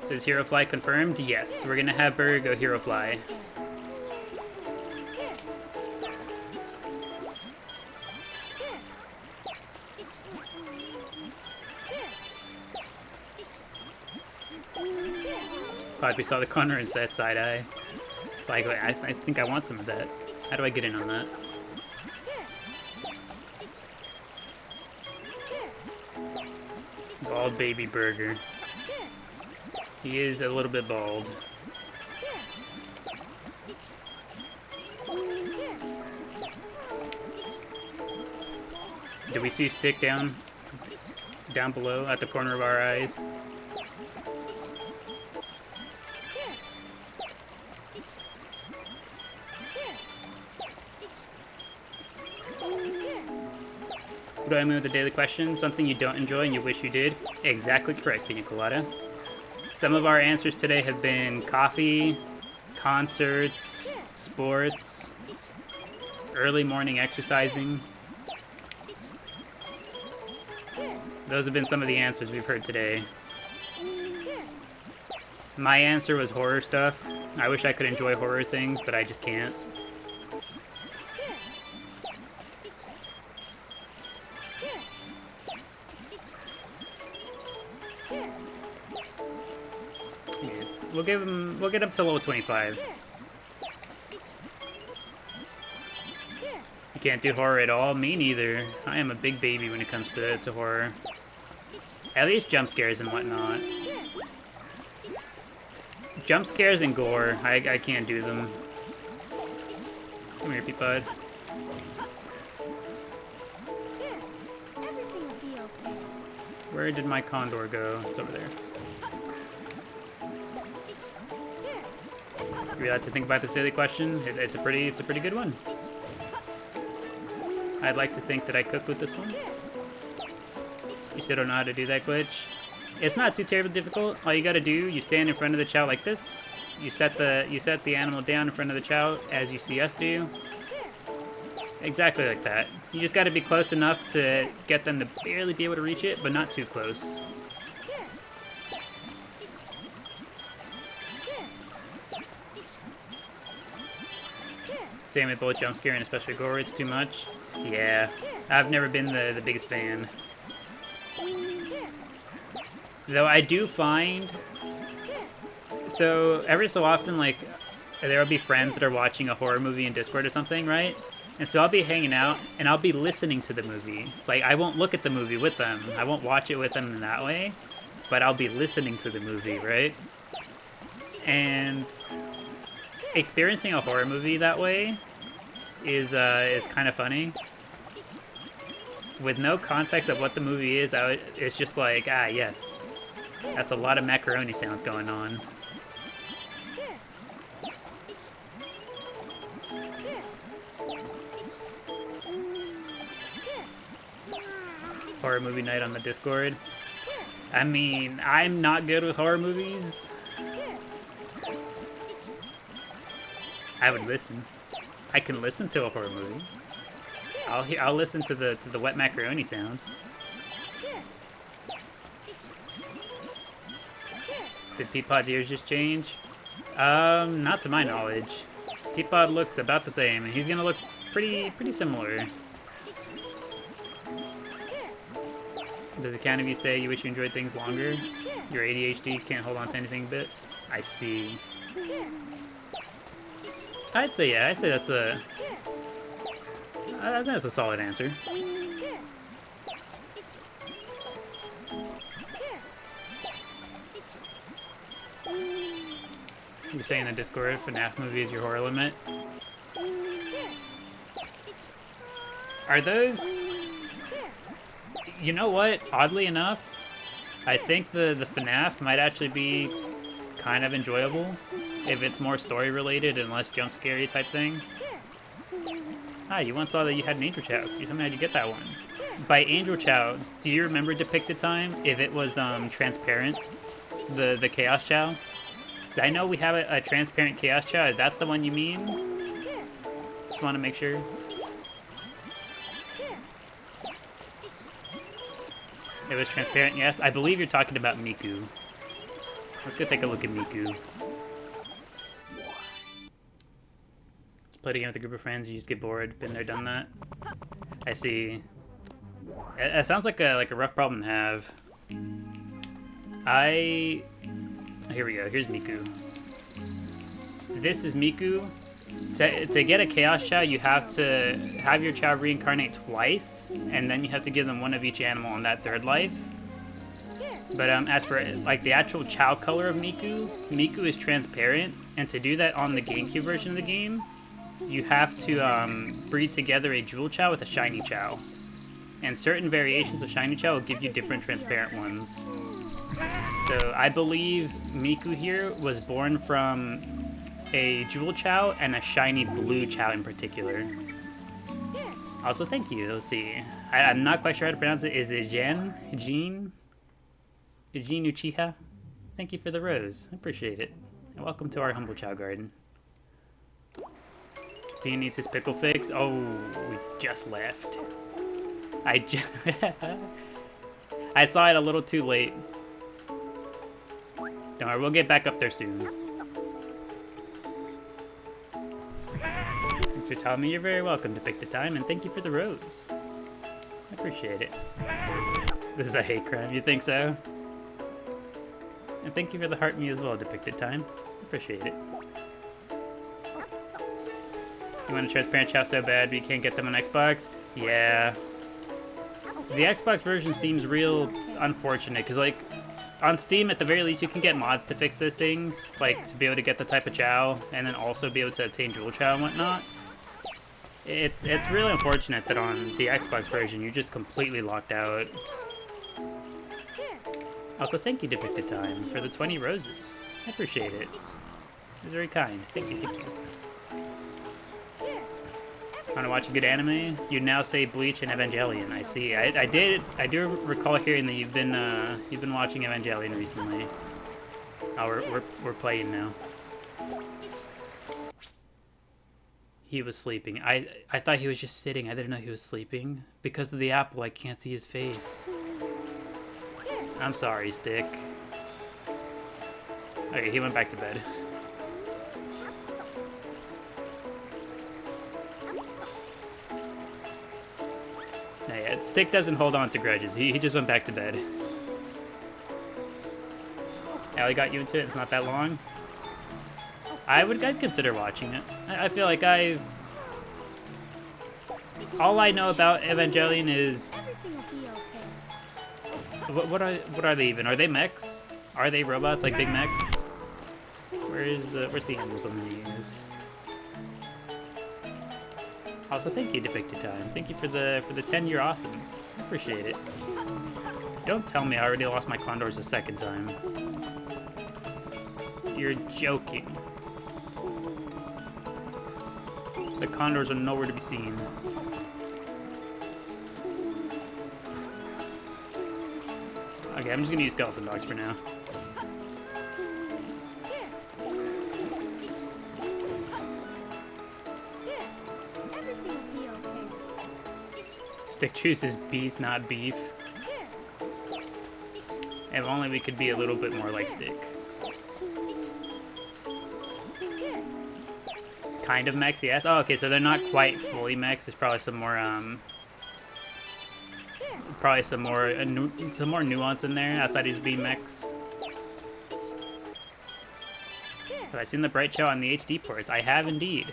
So is Hero Fly confirmed? Yes, we're gonna have Burger go Hero Fly. Probably saw the corner and said side eye. It's like, I think I want some of that. How do I get in on that? Bald baby Burger. He is a little bit bald. Do we see Stick down below at the corner of our eyes? Do I move the daily question? Something you don't enjoy and you wish you did? Exactly correct, Pina Colada. Some of our answers today have been coffee, concerts, sports, early morning exercising. Those have been some of the answers we've heard today. My answer was horror stuff. I wish I could enjoy horror things, but I just can't. We'll get up to level 25. You can't do horror at all? Me neither. I am a big baby when it comes to horror. At least jump scares and whatnot. Jump scares and gore, I can't do them. Come here, Peapod. Everything will be okay. Where did my condor go? It's over there. You have to think about this daily question. It's a pretty good one. I'd like to think that I cook with this one. You still don't know how to do that glitch? It's not too terribly difficult. All you gotta do, you stand in front of the Chao like this. You set the animal down in front of the Chao as you see us do. Exactly like that. You just gotta be close enough to get them to barely be able to reach it, but not too close. Same with both jump scare and especially gore, it's too much. Yeah, I've never been the biggest fan. Though I do find, so every so often, like, there will be friends that are watching a horror movie in Discord or something, right? And so I'll be hanging out, and I'll be listening to the movie. Like, I won't look at the movie with them. I won't watch it with them in that way, but I'll be listening to the movie, right? And experiencing a horror movie that way is kind of funny. With no context of what the movie is, it's just like, ah, yes. That's a lot of macaroni sounds going on. Horror movie night on the Discord. I mean, I'm not good with horror movies. I would listen. I can listen to a horror movie. I'll listen to the wet macaroni sounds. Did Peapod's ears just change? Not to my knowledge. Peapod looks about the same, and he's gonna look pretty similar. Does the count of you say you wish you enjoyed things longer? Your ADHD can't hold on to anything a bit? I see. I'd say yeah. I'd say that's a... I think that's a solid answer. You're saying in the Discord, FNAF movie is your horror limit? Are those... You know what? Oddly enough, I think the FNAF might actually be kind of enjoyable if it's more story related and less jump scary type thing. Ah, you once saw that you had an Angel Chao. You told me how'd you get that one? By Angel Chao, do you remember Depicted Time? If it was transparent, the Chaos Chao? I know we have a transparent Chaos Chao. If that's the one you mean, just want to make sure. It was transparent, yes. I believe you're talking about Miku. Let's go take a look at Miku. Let's play a game with a group of friends. You just get bored. Been there, done that. I see. It sounds like a rough problem to have. Here we go. Here's Miku. This is Miku. To get a Chaos Chao, you have to have your Chao reincarnate twice, and then you have to give them one of each animal on that third life. But as for like the actual Chao color of Miku, Miku is transparent, and to do that on the GameCube version of the game, you have to breed together a Jewel Chao with a Shiny Chao. And certain variations of Shiny Chao will give you different transparent ones. So I believe Miku here was born from a Jewel Chao and a shiny blue Chao in particular. Also, thank you. Let's see. I'm not quite sure how to pronounce it. Is it Jean Uchiha? Thank you for the rose. I appreciate it. And welcome to our humble Chao garden. Dean needs his pickle fix. Oh, we just left. I saw it a little too late. Don't worry, we'll get back up there soon. Thanks for telling me. You're very welcome to pick the time, and thank you for the rose. I appreciate it. This is a hate crime, you think so? And thank you for the heart me as well, depicted time. I appreciate it. You want a transparent Chao so bad, but you can't get them on Xbox? Yeah. The Xbox version seems real unfortunate, because, like, on Steam, at the very least, you can get mods to fix those things, like, to be able to get the type of Chao, and then also be able to obtain Jewel Chao and whatnot. It's really unfortunate that on the Xbox version, you're just completely locked out. Also, thank you, Depicted Time, for the 20 roses. I appreciate it. It's very kind. Thank you, thank you. Want to watch a good anime? You now say Bleach and Evangelion. I see. I do recall hearing that you've been watching Evangelion recently. Oh, we're playing now. He was sleeping. I thought he was just sitting. I didn't know he was sleeping. Because of the apple, I can't see his face. I'm sorry, Stick. Okay, he went back to bed. No, yeah, Stick doesn't hold on to grudges. He just went back to bed. Allie got you into it. It's not that long. I'd consider watching it. I feel like all I know about Evangelion is Everything will be okay. what are they even? Are they mechs? Are they robots like big mechs? Where's the animals I'm gonna use? Also, thank you, Depicted Time. Thank you for the 10-year awesomes. I appreciate it. Don't tell me I already lost my condors a second time. You're joking. The condors are nowhere to be seen. Okay, I'm just gonna use skeleton dogs for now. Everything will be okay. Stick chooses bees, not beef. If only we could be a little bit more like Stick. Kind of mechs, yes. Oh, okay, so they're not quite fully mechs. There's probably some more, some more nuance in there outside of just being mechs. Have I seen the Bright Chao on the HD ports? I have indeed.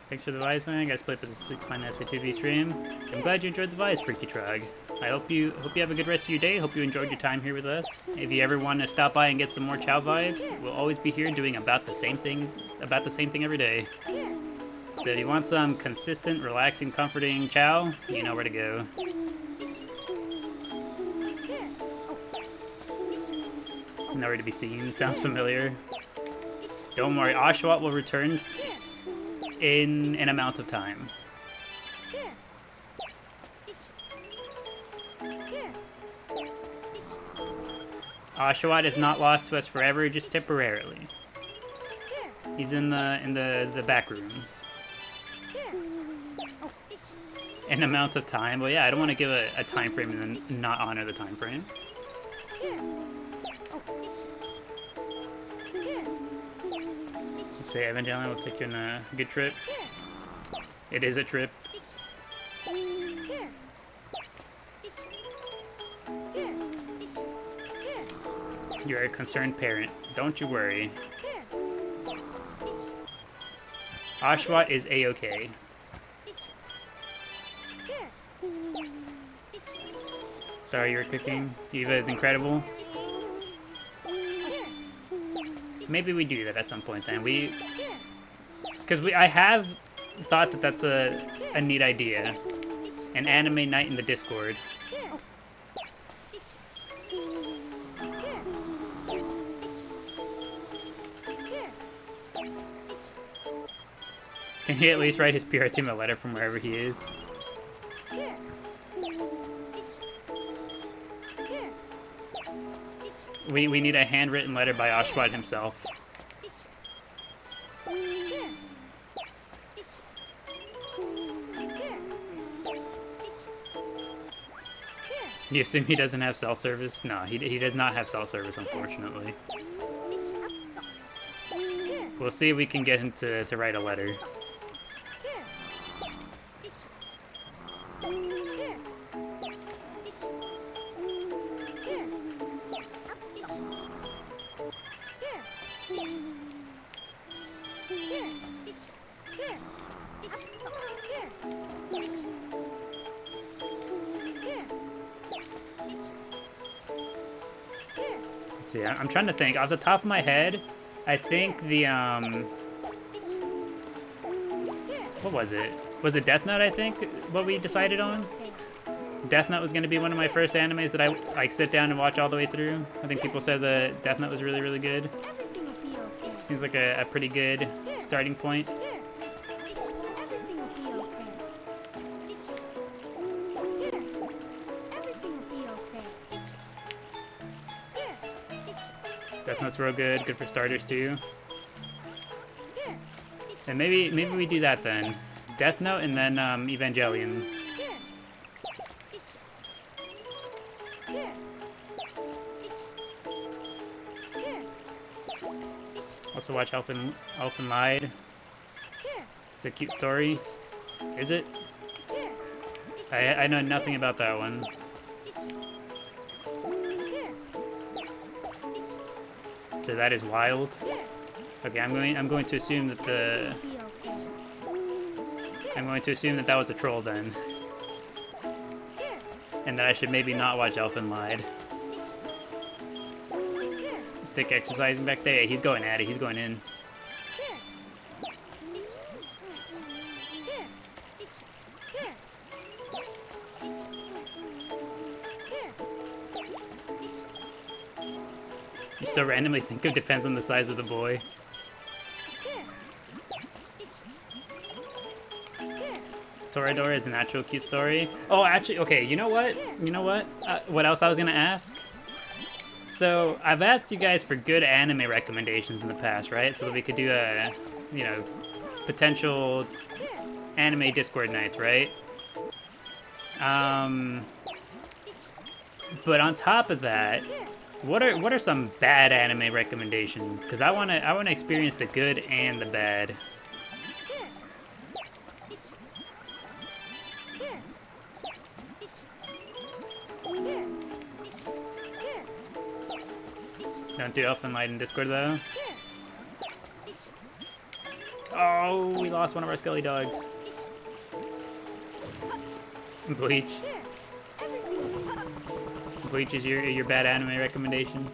Thanks for the advice, man. I gotta split for this week's fine SA2B stream. I'm glad you enjoyed the advice, Freaky Trog. I hope you have a good rest of your day. Hope you enjoyed your time here with us. If you ever want to stop by and get some more Chao vibes, we'll always be here doing about the same thing every day. So if you want some consistent, relaxing, comforting Chao, you know where to go. Nowhere to be seen. Sounds familiar. Don't worry, Oshawott will return in an amount of time. Oshawott is not lost to us forever, just temporarily. He's in the back rooms. An amount of time. Well, yeah, I don't want to give a time frame and then not honor the time frame. Say Evangelion will take you on a good trip. It is a trip. You're a concerned parent. Don't you worry. Oshawott is A-okay. Sorry, you're cooking. Eva is incredible. Maybe we do that at some point then. Because I have thought that that's a neat idea. An anime night in the Discord. Can he at least write his PR team a letter from wherever he is? We need a handwritten letter by Oshawott himself. You assume he doesn't have cell service? No, he does not have cell service, unfortunately. We'll see if we can get him to write a letter. Let's see, I'm trying to think. Off the top of my head, I think the, what was it? Was it Death Note, I think, what we decided on? Death Note was going to be one of my first animes that I like sit down and watch all the way through. I think people said the Death Note was really, really good. Everything will be okay. Seems like a pretty good starting point. Everything will be Death Note's real good. Good for starters too. Here. And maybe we do that then. Death Note and then Evangelion. Here. Here. Here. Also watch Elfen Lied. Here. It's a cute story. Is it? Here. I know nothing about that one. Here. So that is wild. Here. Okay, I'm going to assume that the Be okay. I'm going to assume that that was a troll then, Here. and that I should maybe not watch Elfen Lied. Here. Stick exercising back there. Yeah, he's going at it. He's going in. Here. Here. Here. Here. You still randomly think of depends on the size of the boy. Here. Here. Toradora is an actual cute story. Oh, actually, okay. You know what? You know what? What else I was gonna ask? So I've asked you guys for good anime recommendations in the past, right? So that we could do a, you know, potential anime Discord nights, right? But on top of that, what are some bad anime recommendations? Because I wanna experience the good and the bad. Don't do Elfen Light in Discord though. Oh, we lost one of our Skelly dogs. Bleach. Bleach is your bad anime recommendation.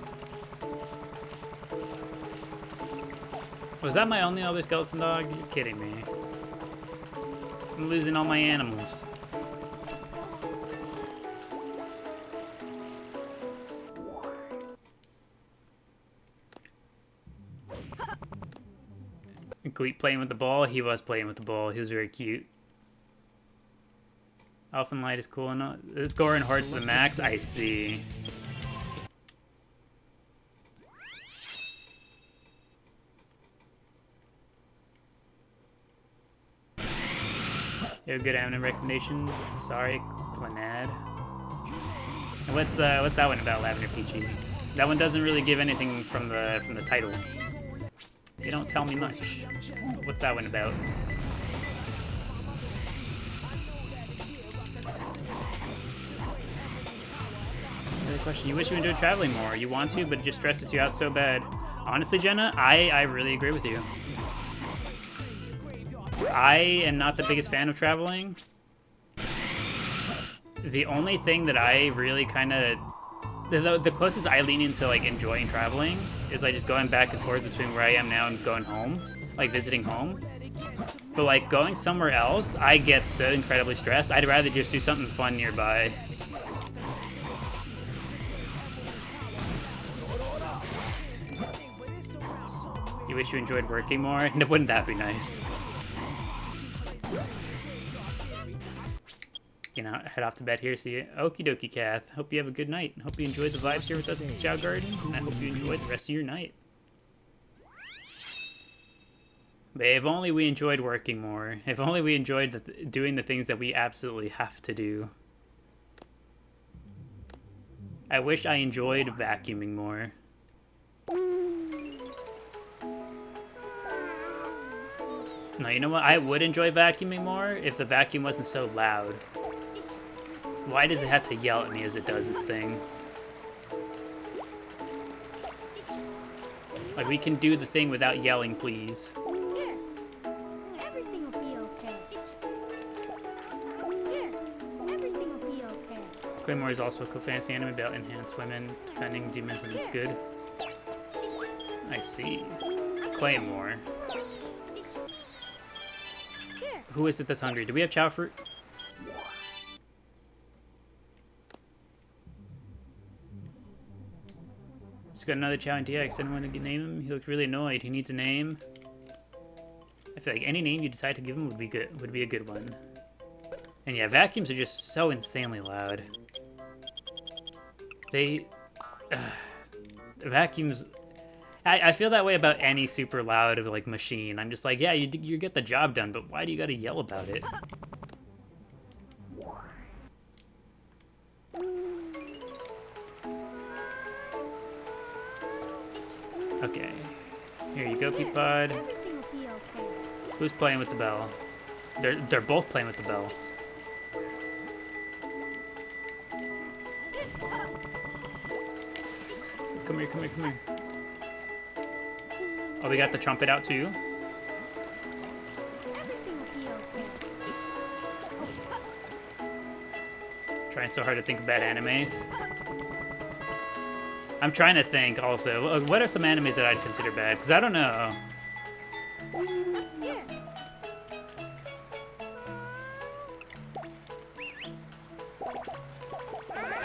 Was that my only other skeleton dog? You're kidding me. I'm losing all my animals. Gleep playing with the ball? He was playing with the ball. He was very cute. Elfen Light is cool enough. It's Goran hard to the max? I see. You have a good anime recommendation? Sorry, Clanad. What's that one about, Lavender Peachy? That one doesn't really give anything from the title. They don't tell me much. What's that one about? Another question. You wish you enjoyed traveling more. You want to, but it just stresses you out so bad. Honestly, Jenna, I really agree with you. I am not the biggest fan of traveling. The only thing that I really kind of... The closest I lean into, like, enjoying traveling is, like, just going back and forth between where I am now and going home. Like, visiting home. But, like, going somewhere else, I get so incredibly stressed. I'd rather just do something fun nearby. You wish you enjoyed working more? Wouldn't that be nice? You know, head off to bed here. See you. Okie dokie, Kath. Hope you have a good night. Hope you enjoyed the vibes here with us at the Chao Garden. And I hope you enjoyed the rest of your night. But if only we enjoyed working more. If only we enjoyed doing the things that we absolutely have to do. I wish I enjoyed vacuuming more. No, you know what? I would enjoy vacuuming more if the vacuum wasn't so loud. Why does it have to yell at me as it does its thing? Like, we can do the thing without yelling, please. Here. Everything will be okay. Here. Everything will be okay. Claymore is also a cool fantasy anime about enhanced women defending demons, and it's good. I see. Claymore. Who is it that's hungry? Do we have Chao fruit? Just got another Chao in DX. Anyone to name him? He looks really annoyed. He needs a name. I feel like any name you decide to give him would be good. Would be a good one. And yeah, vacuums are just so insanely loud. Vacuums. I feel that way about any super loud like machine. I'm just like, yeah, you get the job done, but why do you gotta yell about it? Okay. Here you go, Peapod. Everything will be okay. Who's playing with the bell? They're both playing with the bell. Come here, come here, come here. Oh, we got the trumpet out too. Everything will be okay. Trying so hard to think of bad animes. I'm trying to think also. What are some animes that I'd consider bad? Because I don't know. Here.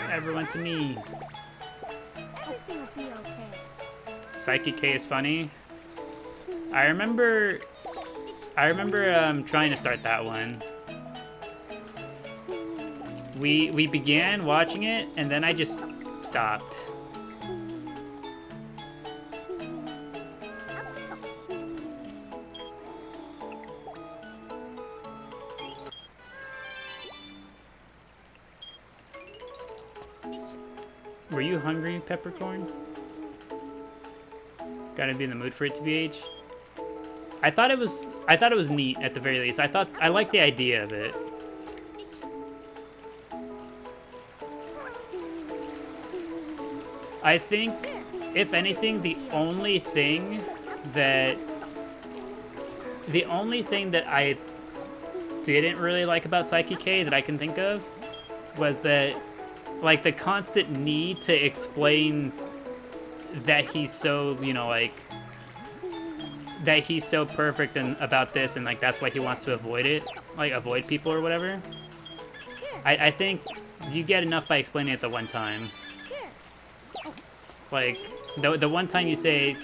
Everyone to me. Everything will be okay. Psyche K is funny. I remember trying to start that one. We began watching it and then I just stopped. Were you hungry, Peppercorn? Gotta be in the mood for it to be H. I thought it was neat at the very least. I liked the idea of it. I think, if anything, the only thing that I didn't really like about Psyche K that I can think of was that, like, the constant need to explain that he's so, you know, like, that he's so perfect and about this and, like, that's why he wants to avoid it, like, avoid people or whatever. I think you get enough by explaining it the one time. Like, the one time you say,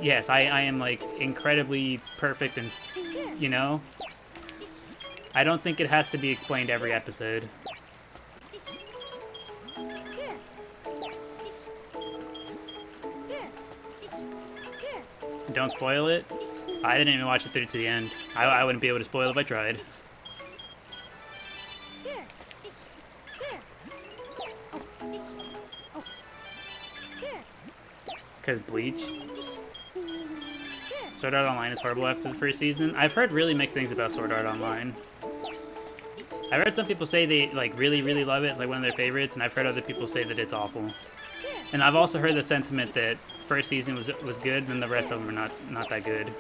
yes, I am, like, incredibly perfect and, you know, I don't think it has to be explained every episode. Don't spoil it. I didn't even watch it through to the end. I wouldn't be able to spoil it if I tried. Because Bleach. Sword Art Online is horrible after the first season. I've heard really mixed things about Sword Art Online. I've heard some people say they like really, really love it. It's like one of their favorites, and I've heard other people say that it's awful. And I've also heard the sentiment that first season was good, and the rest of them are not that good.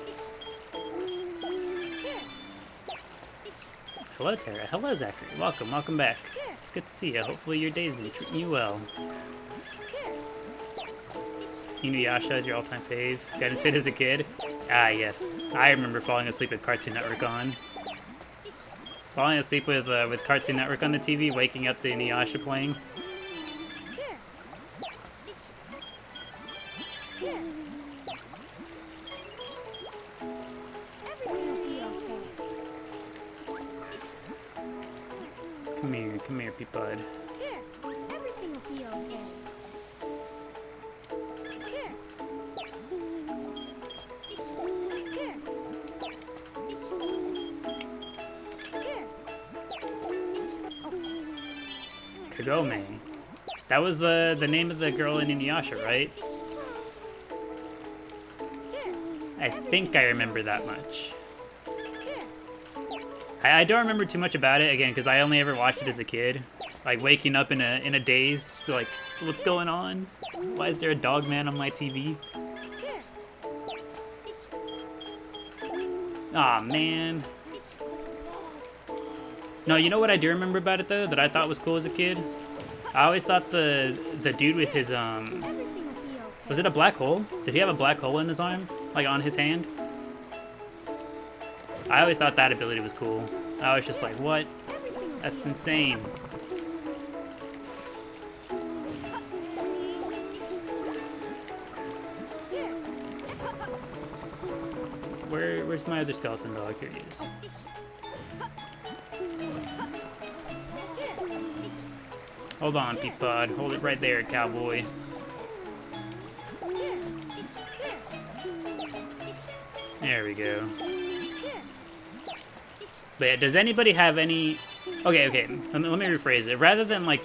Hello, Tara. Hello, Zachary. Welcome back. It's good to see you. Hopefully your day's been treating you well. Inuyasha is your all-time fave. Got into it as a kid? Ah, yes. I remember falling asleep with Cartoon Network on. Falling asleep with Cartoon Network on the TV, waking up to Inuyasha playing. Come here, Peapod. Here. Everything will be okay. Here. Here. Here. Kagome. That was the name of the girl in Inuyasha, right? I think I remember that much. I don't remember too much about it, again, because I only ever watched it as a kid. Like, waking up in a daze, just like, what's going on? Why is there a dog man on my TV? Aw, man. No, you know what I do remember about it, though, that I thought was cool as a kid? I always thought the dude with his, Everything will be okay. was it a black hole? Did he have a black hole in his arm? Like, on his hand? I always thought that ability was cool. I was just like, what? That's insane. Where's my other skeleton dog? Here he is. Hold on, Peapod. Hold it right there, cowboy. There we go. But yeah, does anybody have any... Okay. Let me rephrase it. Rather than, like,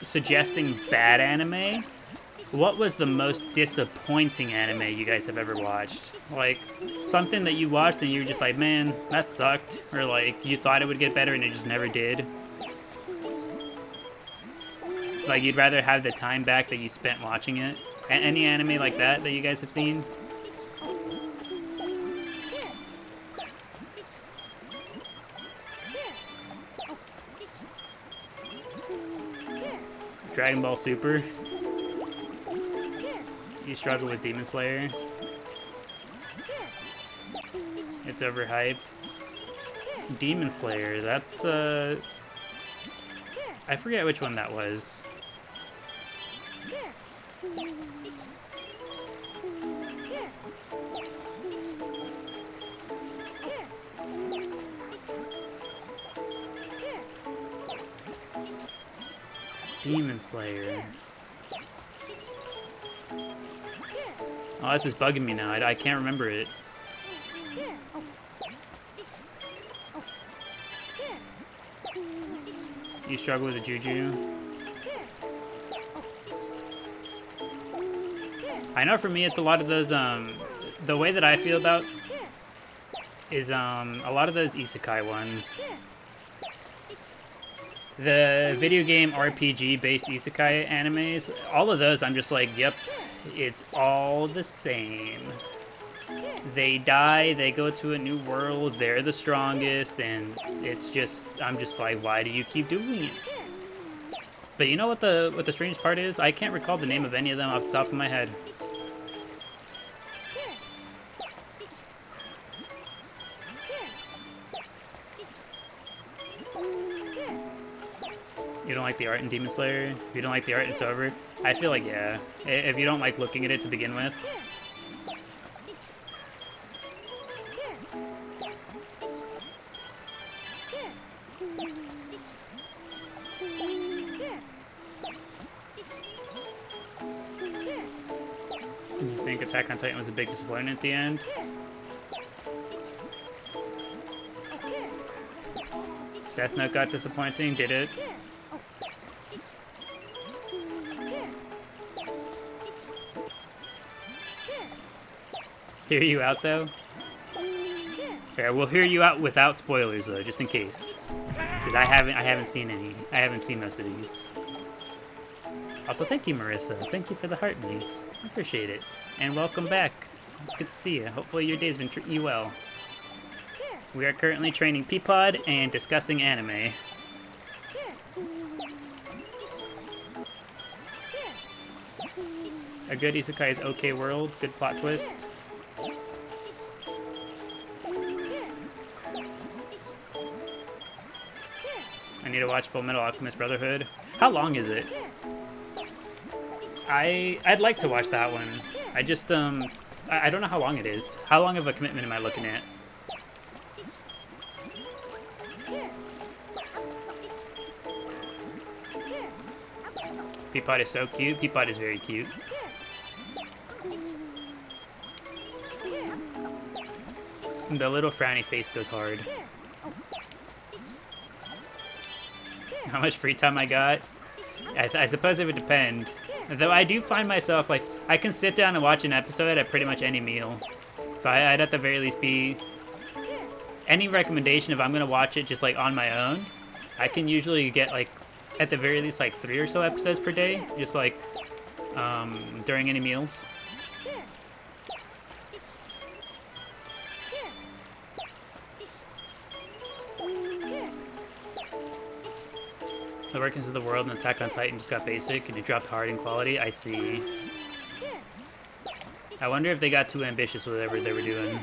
suggesting bad anime, what was the most disappointing anime you guys have ever watched? Like, something that you watched and you were just like, man, that sucked. Or, like, you thought it would get better and it just never did. Like, you'd rather have the time back that you spent watching it. Any anime like that you guys have seen? Dragon Ball Super? You struggle with Demon Slayer? It's overhyped. Demon Slayer, that's, I forget which one that was. Demon Slayer. Oh, this is bugging me now. I can't remember it. You struggle with the Juju? I know for me it's a lot of those, the way that I feel about is, a lot of those isekai ones. The video game RPG-based isekai animes, all of those I'm just like, yep, it's all the same. They die, they go to a new world, they're the strongest, and it's just, I'm just like, why do you keep doing it? But you know what the strange part is? I can't recall the name of any of them off the top of my head. You don't like the art in Demon Slayer? If you don't like the art, it's over? I feel like, yeah. If you don't like looking at it to begin with. You think Attack on Titan was a big disappointment at the end? Death Note got disappointing, did it? Hear you out though? Fair, we'll hear you out without spoilers though, just in case. Because I haven't seen any. I haven't seen most of these. Also, thank you, Marissa. Thank you for the heart me. I appreciate it. And welcome back. It's good to see you. Hopefully your day's been treating you well. We are currently training Peapod and discussing anime. A good isekai is OK World. Good plot twist. I need to watch Full Metal Alchemist Brotherhood. How long is it? I'd like to watch that one. I just, I don't know how long it is. How long of a commitment am I looking at? Peapod is so cute. Peapod is very cute. The little frowny face goes hard. How much free time I got? I suppose it would depend. Though I do find myself, like, I can sit down and watch an episode at pretty much any meal. So I'd at the very least be... Any recommendation, if I'm going to watch it just, like, on my own, I can usually get, like, at the very least, like, 3 or so episodes per day. Just, like, during any meals. The workings of the world and Attack on Titan just got basic and it dropped hard in quality. I see. I wonder if they got too ambitious with whatever they were doing.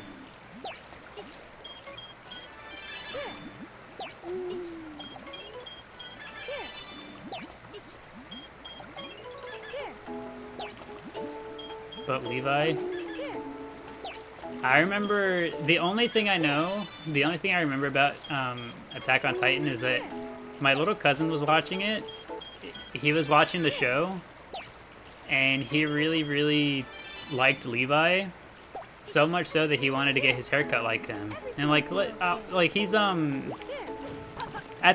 But Levi? I remember, the only thing I remember about Attack on Titan is that my little cousin was watching it. He was watching the show, and he really, really liked Levi. So much so that he wanted to get his haircut like him. And like he's at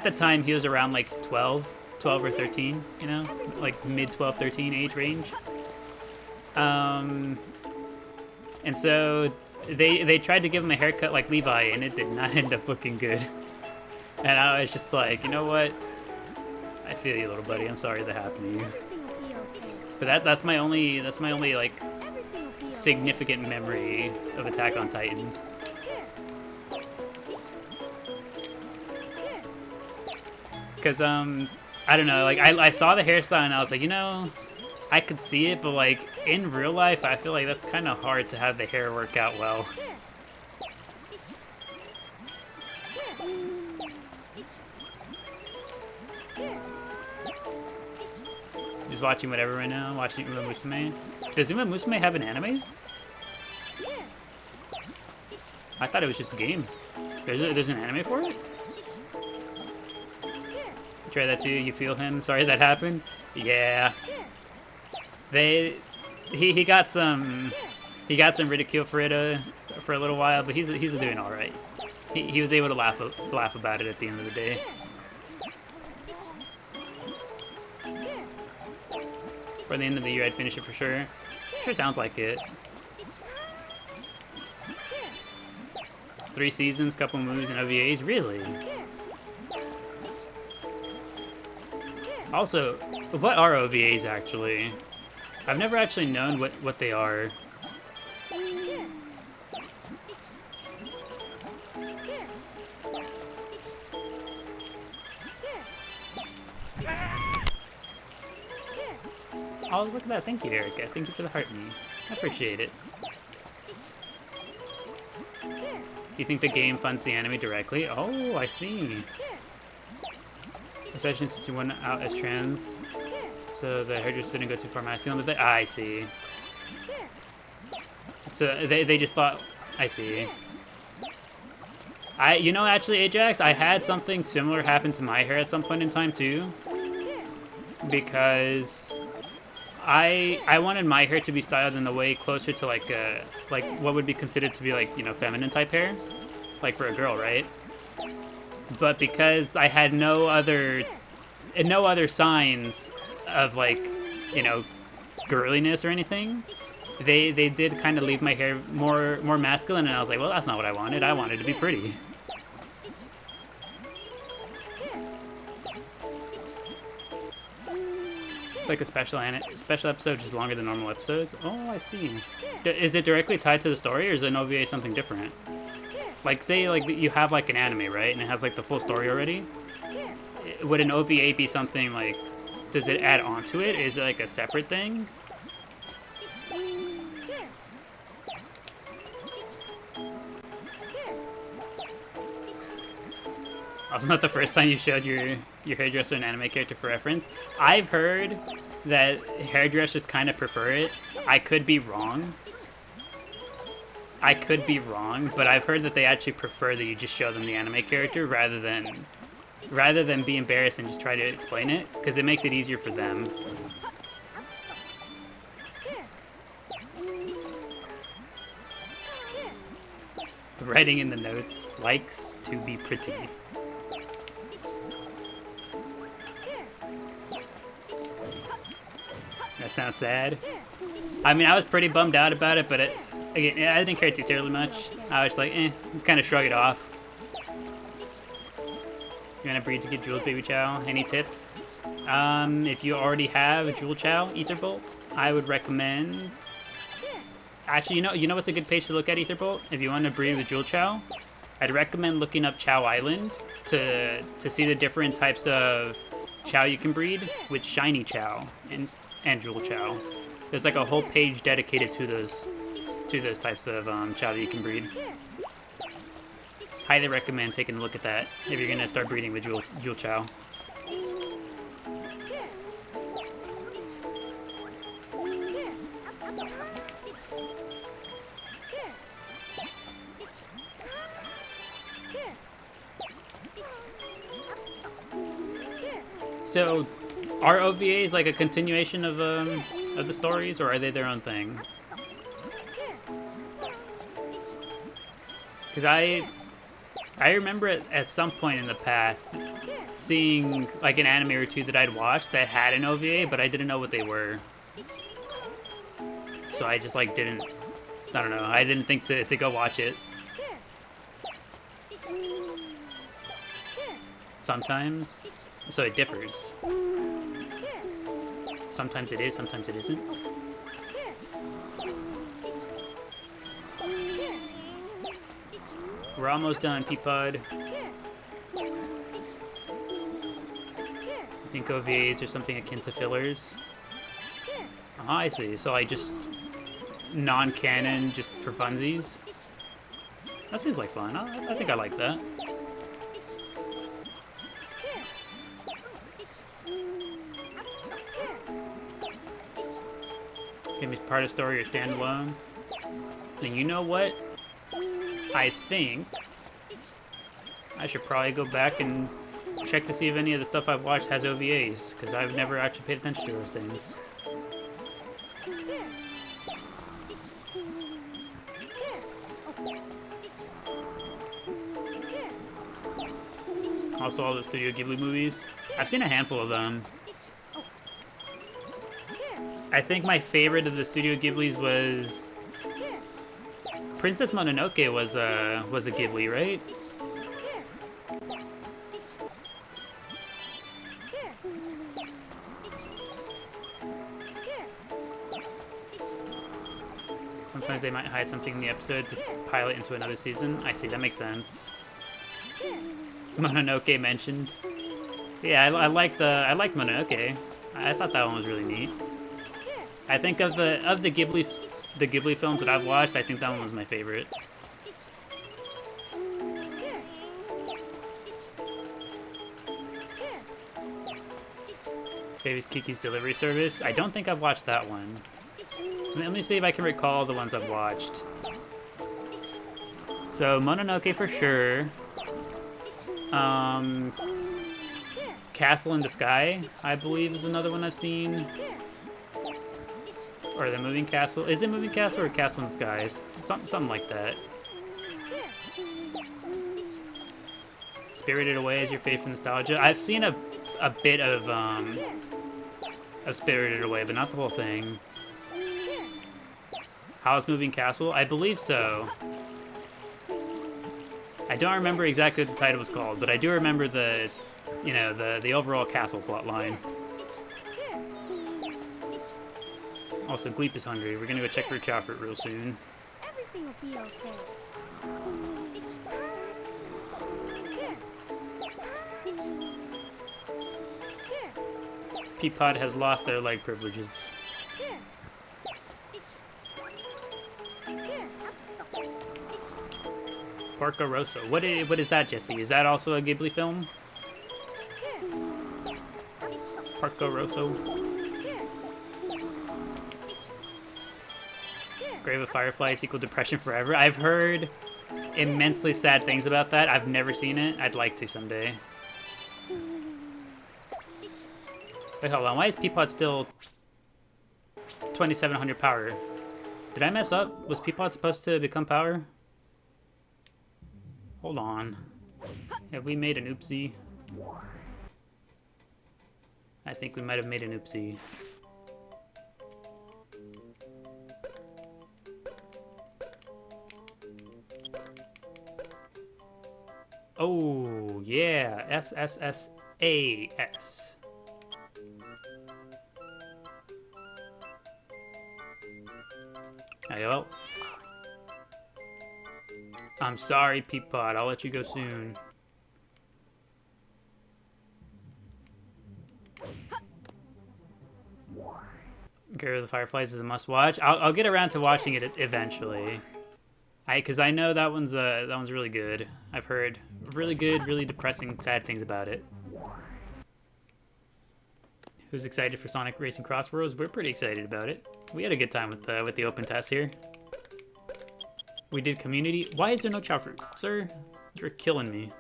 the time he was around like 12 or 13, you know, like mid 12, 13 age range. And so they tried to give him a haircut like Levi, and it did not end up looking good. And I was just like, you know what? I feel you, little buddy. I'm sorry that happened to you. Everything will be okay. But that's my only like Everything will be okay. significant memory of Attack on Titan. Cause I don't know, like I saw the hairstyle and I was like, you know, I could see it, but like in real life, I feel like that's kind of hard to have the hair work out well. Just watching whatever right now, watching Uma Musume. Does Uma Musume have an anime? I thought it was just a game. There's an anime for it? Try that too, you feel him? Sorry that happened? Yeah. He got some ridicule for it for a little while, but he's doing all right. He was able to laugh about it at the end of the day. For the end of the year, I'd finish it for sure. Sure sounds like it. 3 seasons, couple movies, and OVAs, really? Also, what are OVAs actually? I've never actually known what they are. Oh, look at that. Thank you, Erica. Thank you for the heart me. I appreciate it. You think the game funds the anime directly? Oh, I see. Especially since you went out as trans, so the hairdresser didn't go too far masculine. But I see. So they just thought, I see. You know, actually, Ajax, I had something similar happen to my hair at some point in time too, because I wanted my hair to be styled in a way closer to like what would be considered to be like, you know, feminine type hair, like for a girl, right? But because I had no other signs of like, you know, girliness or anything, they did kind of leave my hair more masculine, and I was like, well, that's not what I wanted. I wanted to be pretty. It's like a special episode, just longer than normal episodes. Oh, I see. Is it directly tied to the story, or is an OVA something different? Like, say, like, you have, like, an anime, right? And it has, like, the full story already? Would an OVA be something, like, does it add on to it? Is it, like, a separate thing? Also, not the first time you showed your hairdresser an anime character for reference. I've heard that hairdressers kind of prefer it. I could be wrong. But I've heard that they actually prefer that you just show them the anime character rather than be embarrassed and just try to explain it, because it makes it easier for them. Writing in the notes, likes to be pretty. That sounds sad. I mean, I was pretty bummed out about it, but again, I didn't care too terribly much. I was like, just kind of shrug it off. You want to breed to get Jules Baby Chow? Any tips? If you already have Jewel Chow Etherbolt, I would recommend... Actually, you know what's a good page to look at, Etherbolt? If you want to breed with Jewel Chow, I'd recommend looking up Chao Island to see the different types of Chow you can breed with Shiny Chow and Jewel Chow. There's like a whole page dedicated to those types of Chow that you can breed. Highly recommend taking a look at that if you're gonna start breeding with Jewel Chow. So, are OVAs like a continuation of the stories, or are they their own thing? Because I remember at some point in the past seeing like an anime or two that I'd watched that had an OVA, but I didn't know what they were. So I just like didn't, I don't know, I didn't think to go watch it. Sometimes, so it differs. Sometimes it is, sometimes it isn't. We're almost done, Peapod. I think OVAs are something akin to fillers. Oh, I see. So I just non-canon just for funsies. That seems like fun. I think I like that. Give me part of story or standalone. And you know what? I think I should probably go back and check to see if any of the stuff I've watched has OVAs, because I've never actually paid attention to those things. Also, all the Studio Ghibli movies. I've seen a handful of them. I think my favorite of the Studio Ghiblis was Princess Mononoke was a Ghibli, right? Sometimes they might hide something in the episode to pilot into another season. I see, that makes sense. Mononoke mentioned. Yeah, I like Mononoke. I thought that one was really neat. I think of the Ghibli films that I've watched, I think that one was my favorite. Favorite's Kiki's Delivery Service. I don't think I've watched that one. Let me see if I can recall the ones I've watched. So Mononoke for sure. Castle in the Sky, I believe, is another one I've seen. Or the Moving Castle. Is it Moving Castle or Castle in the Sky? Something like that. Spirited Away is your favorite nostalgia. I've seen a bit of Spirited Away, but not the whole thing. How's Moving Castle? I believe so. I don't remember exactly what the title was called, but I do remember the overall castle plot line. Also, Gleep is hungry. We're gonna go check for Chao fruit real soon. Everything will be okay. Peapod has lost their leg privileges. Porco Rosso. What is that, Jesse? Is that also a Ghibli film? Porco Rosso. Grave of Fireflies equal Depression Forever. I've heard immensely sad things about that. I've never seen it. I'd like to someday. Wait, hold on. Why is Peapod still 2700 power? Did I mess up? Was Peapod supposed to become power? Hold on. Have we made an oopsie? I think we might have made an oopsie. Oh, yeah. SSSAS. Hey, well. I'm sorry, Peapod. I'll let you go soon. Grave of the Fireflies is a must-watch. I'll get around to watching it eventually. Because I know that one's really good. I've heard really good, really depressing, sad things about it. Who's excited for Sonic Racing Crossroads? We're pretty excited about it. We had a good time with the open test here. We did community. Why is there no Chao fruit, sir? You're killing me.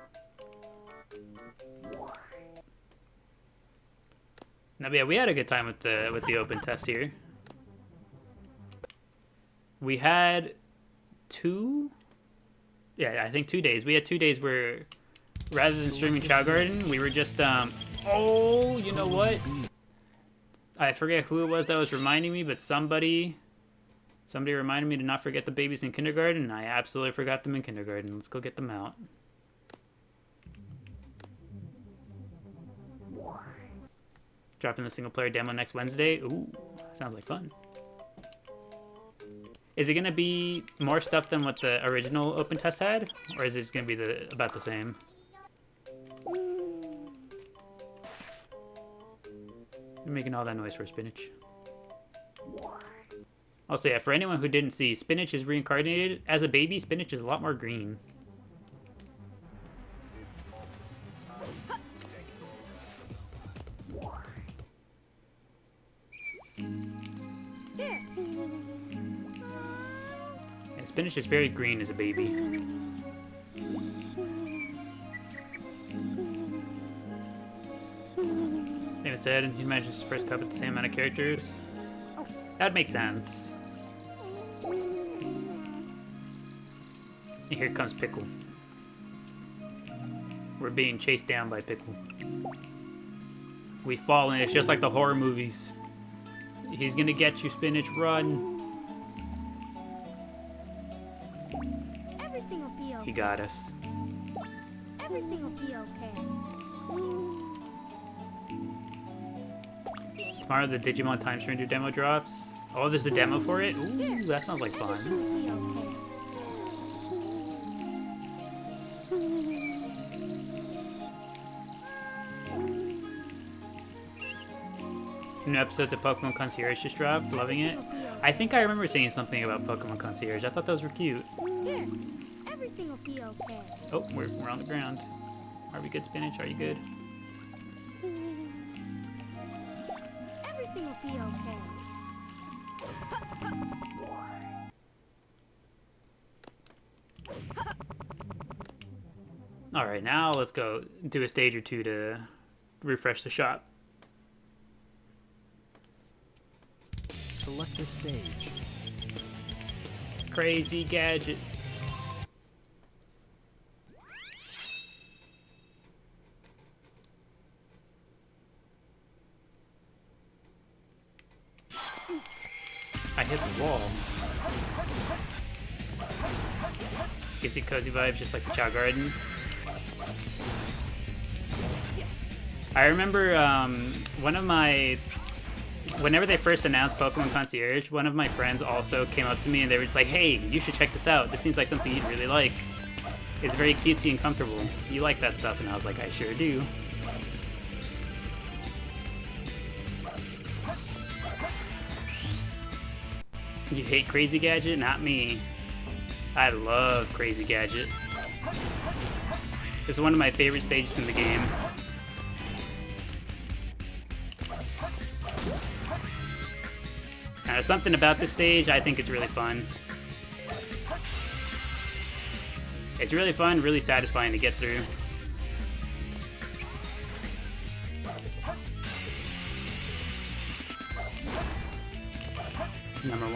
Now, yeah, we had a good time with the open test here. We had two Yeah, I think 2 days. We had 2 days where, rather than streaming Chao Garden, we were just, oh, you know what? I forget who it was that was reminding me, but somebody reminded me to not forget the babies in kindergarten, and I absolutely forgot them in kindergarten. Let's go get them out. Dropping the single-player demo next Wednesday. Ooh, sounds like fun. Is it gonna be more stuff than what the original open test had, or is it just gonna be about the same? You're making all that noise for spinach. Also, yeah, for anyone who didn't see, spinach is reincarnated. As a baby, spinach is a lot more green. Here. Yeah, spinach is very green as a baby. Like I said, he mentions his first cup with the same amount of characters. That makes sense. And here comes Pickle. We're being chased down by Pickle. We fall and it's just like the horror movies. He's gonna get you, Spinach, run. Everything will be okay. He got us. Everything will be okay. Tomorrow the Digimon Time Stranger demo drops. Oh, there's a demo for it? Ooh, Here. that sounds like fun. Everything will be okay. New episodes of Pokemon Concierge just dropped. Loving it. I think I remember saying something about Pokemon Concierge. I thought those were cute. Here. Everything will be okay. Oh, we're on the ground. Are we good, Spinach? Are you good? Everything will be okay. Alright, now let's go do a stage or two to refresh the shop. Select a stage. Crazy gadget. I hit the wall. Gives you cozy vibes just like the Chao Garden. I remember whenever they first announced Pokemon Concierge, one of my friends also came up to me and they were just like, hey, you should check this out. This seems like something you'd really like. It's very cutesy and comfortable. You like that stuff? And I was like, I sure do. You hate Crazy Gadget? Not me. I love Crazy Gadget. It's one of my favorite stages in the game. Now, there's something about this stage, I think it's really fun. It's really fun, really satisfying to get through. Number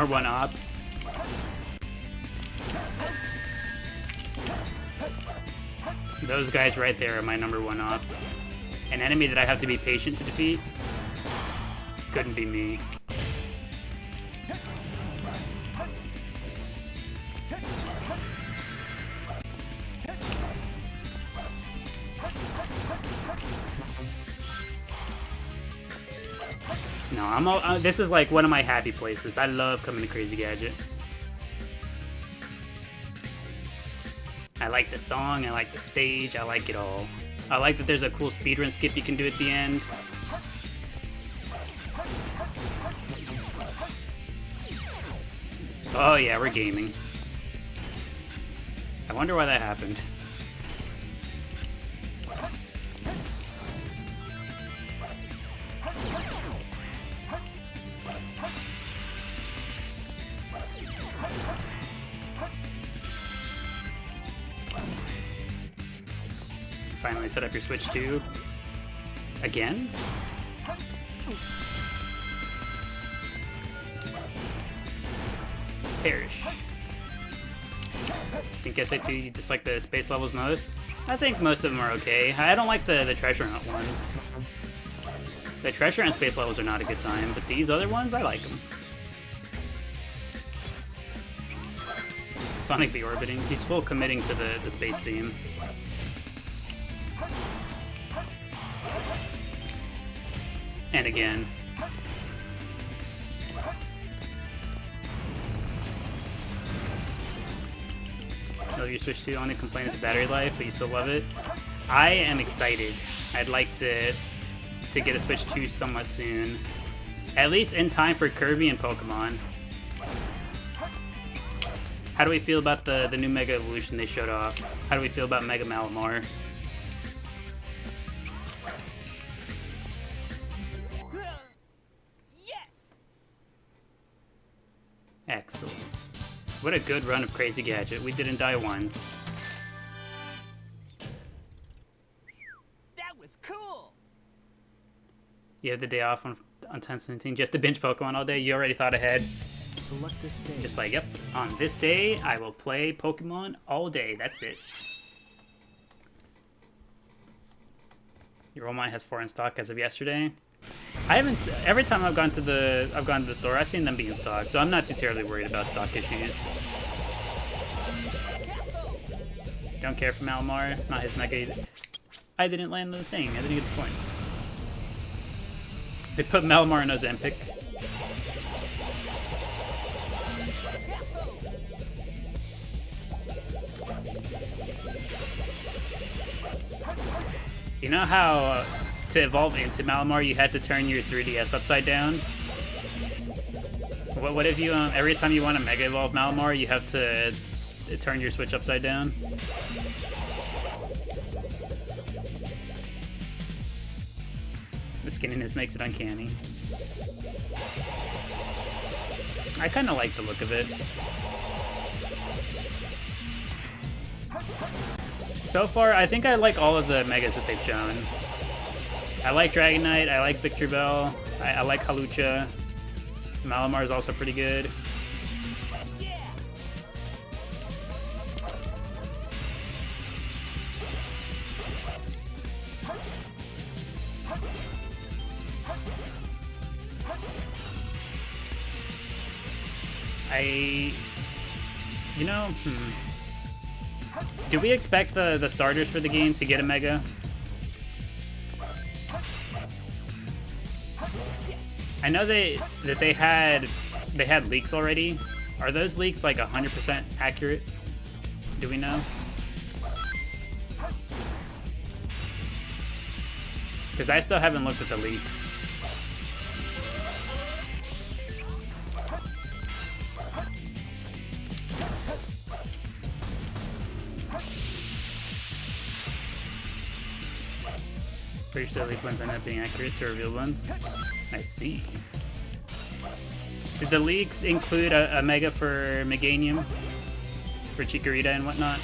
one op. Those guys right there are my number one op. An enemy that I have to be patient to defeat. Couldn't be me. No, this is like one of my happy places. I love coming to Crazy Gadget. I like the song, I like the stage, I like it all. I like that there's a cool speedrun skip you can do at the end. Oh yeah, we're gaming. I wonder why that happened. Finally set up your Switch 2. Again? Perish. I think SA2, you just like the space levels most? I think most of them are okay. I don't like the treasure hunt ones. The treasure hunt space levels are not a good time, but these other ones, I like them. Sonic be orbiting. He's full committing to the space theme. And again. Oh, you switch to only complain is battery life, but you still love it. I am excited. I'd like to get a Switch 2 somewhat soon. At least in time for Kirby and Pokemon. How do we feel about the new Mega Evolution they showed off? How do we feel about Mega Malamar? Yes! Excellent. What a good run of Crazy Gadget. We didn't die once. That was cool! You have the day off on 10/17 just to binge Pokemon all day? You already thought ahead. Select a stage. Just like, yep, on this day, I will play Pokemon all day. That's it. Your Romine has 4 in stock as of yesterday. I haven't. Every time I've gone to the store, I've seen them be in stock, so I'm not too terribly worried about stock issues. Don't care for Malamar, not his Mega either. I didn't land the thing. I didn't get the points. They put Malamar in Ozempic. You know how to evolve into Malamar, you had to turn your 3DS upside down? What if you, every time you want to Mega Evolve Malamar, you have to turn your Switch upside down? The skinniness makes it uncanny. I kind of like the look of it. So far, I think I like all of the Megas that they've shown. I like Dragonite, I like Victreebel, I like Halucha. Malamar is also pretty good. You know, do we expect the starters for the game to get a Mega? I know that they had leaks already. Are those leaks like 100% accurate? Do we know? Because I still haven't looked at the leaks. Pretty sure leak ones end up being accurate to revealed ones. I see. Did the leaks include a Mega for Meganium? For Chikorita and whatnot?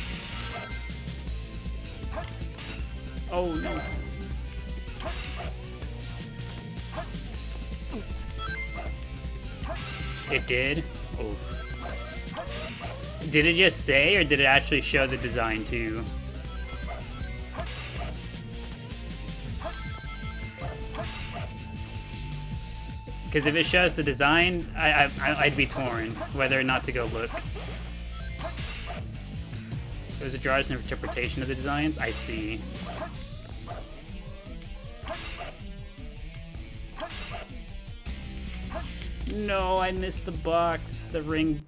Oh no. It did? Oh. Did it just say, or did it actually show the design too? Because if it shows the design, I'd be torn whether or not to go look. It was a draw's interpretation of the designs? I see. No, I missed the box. The ring.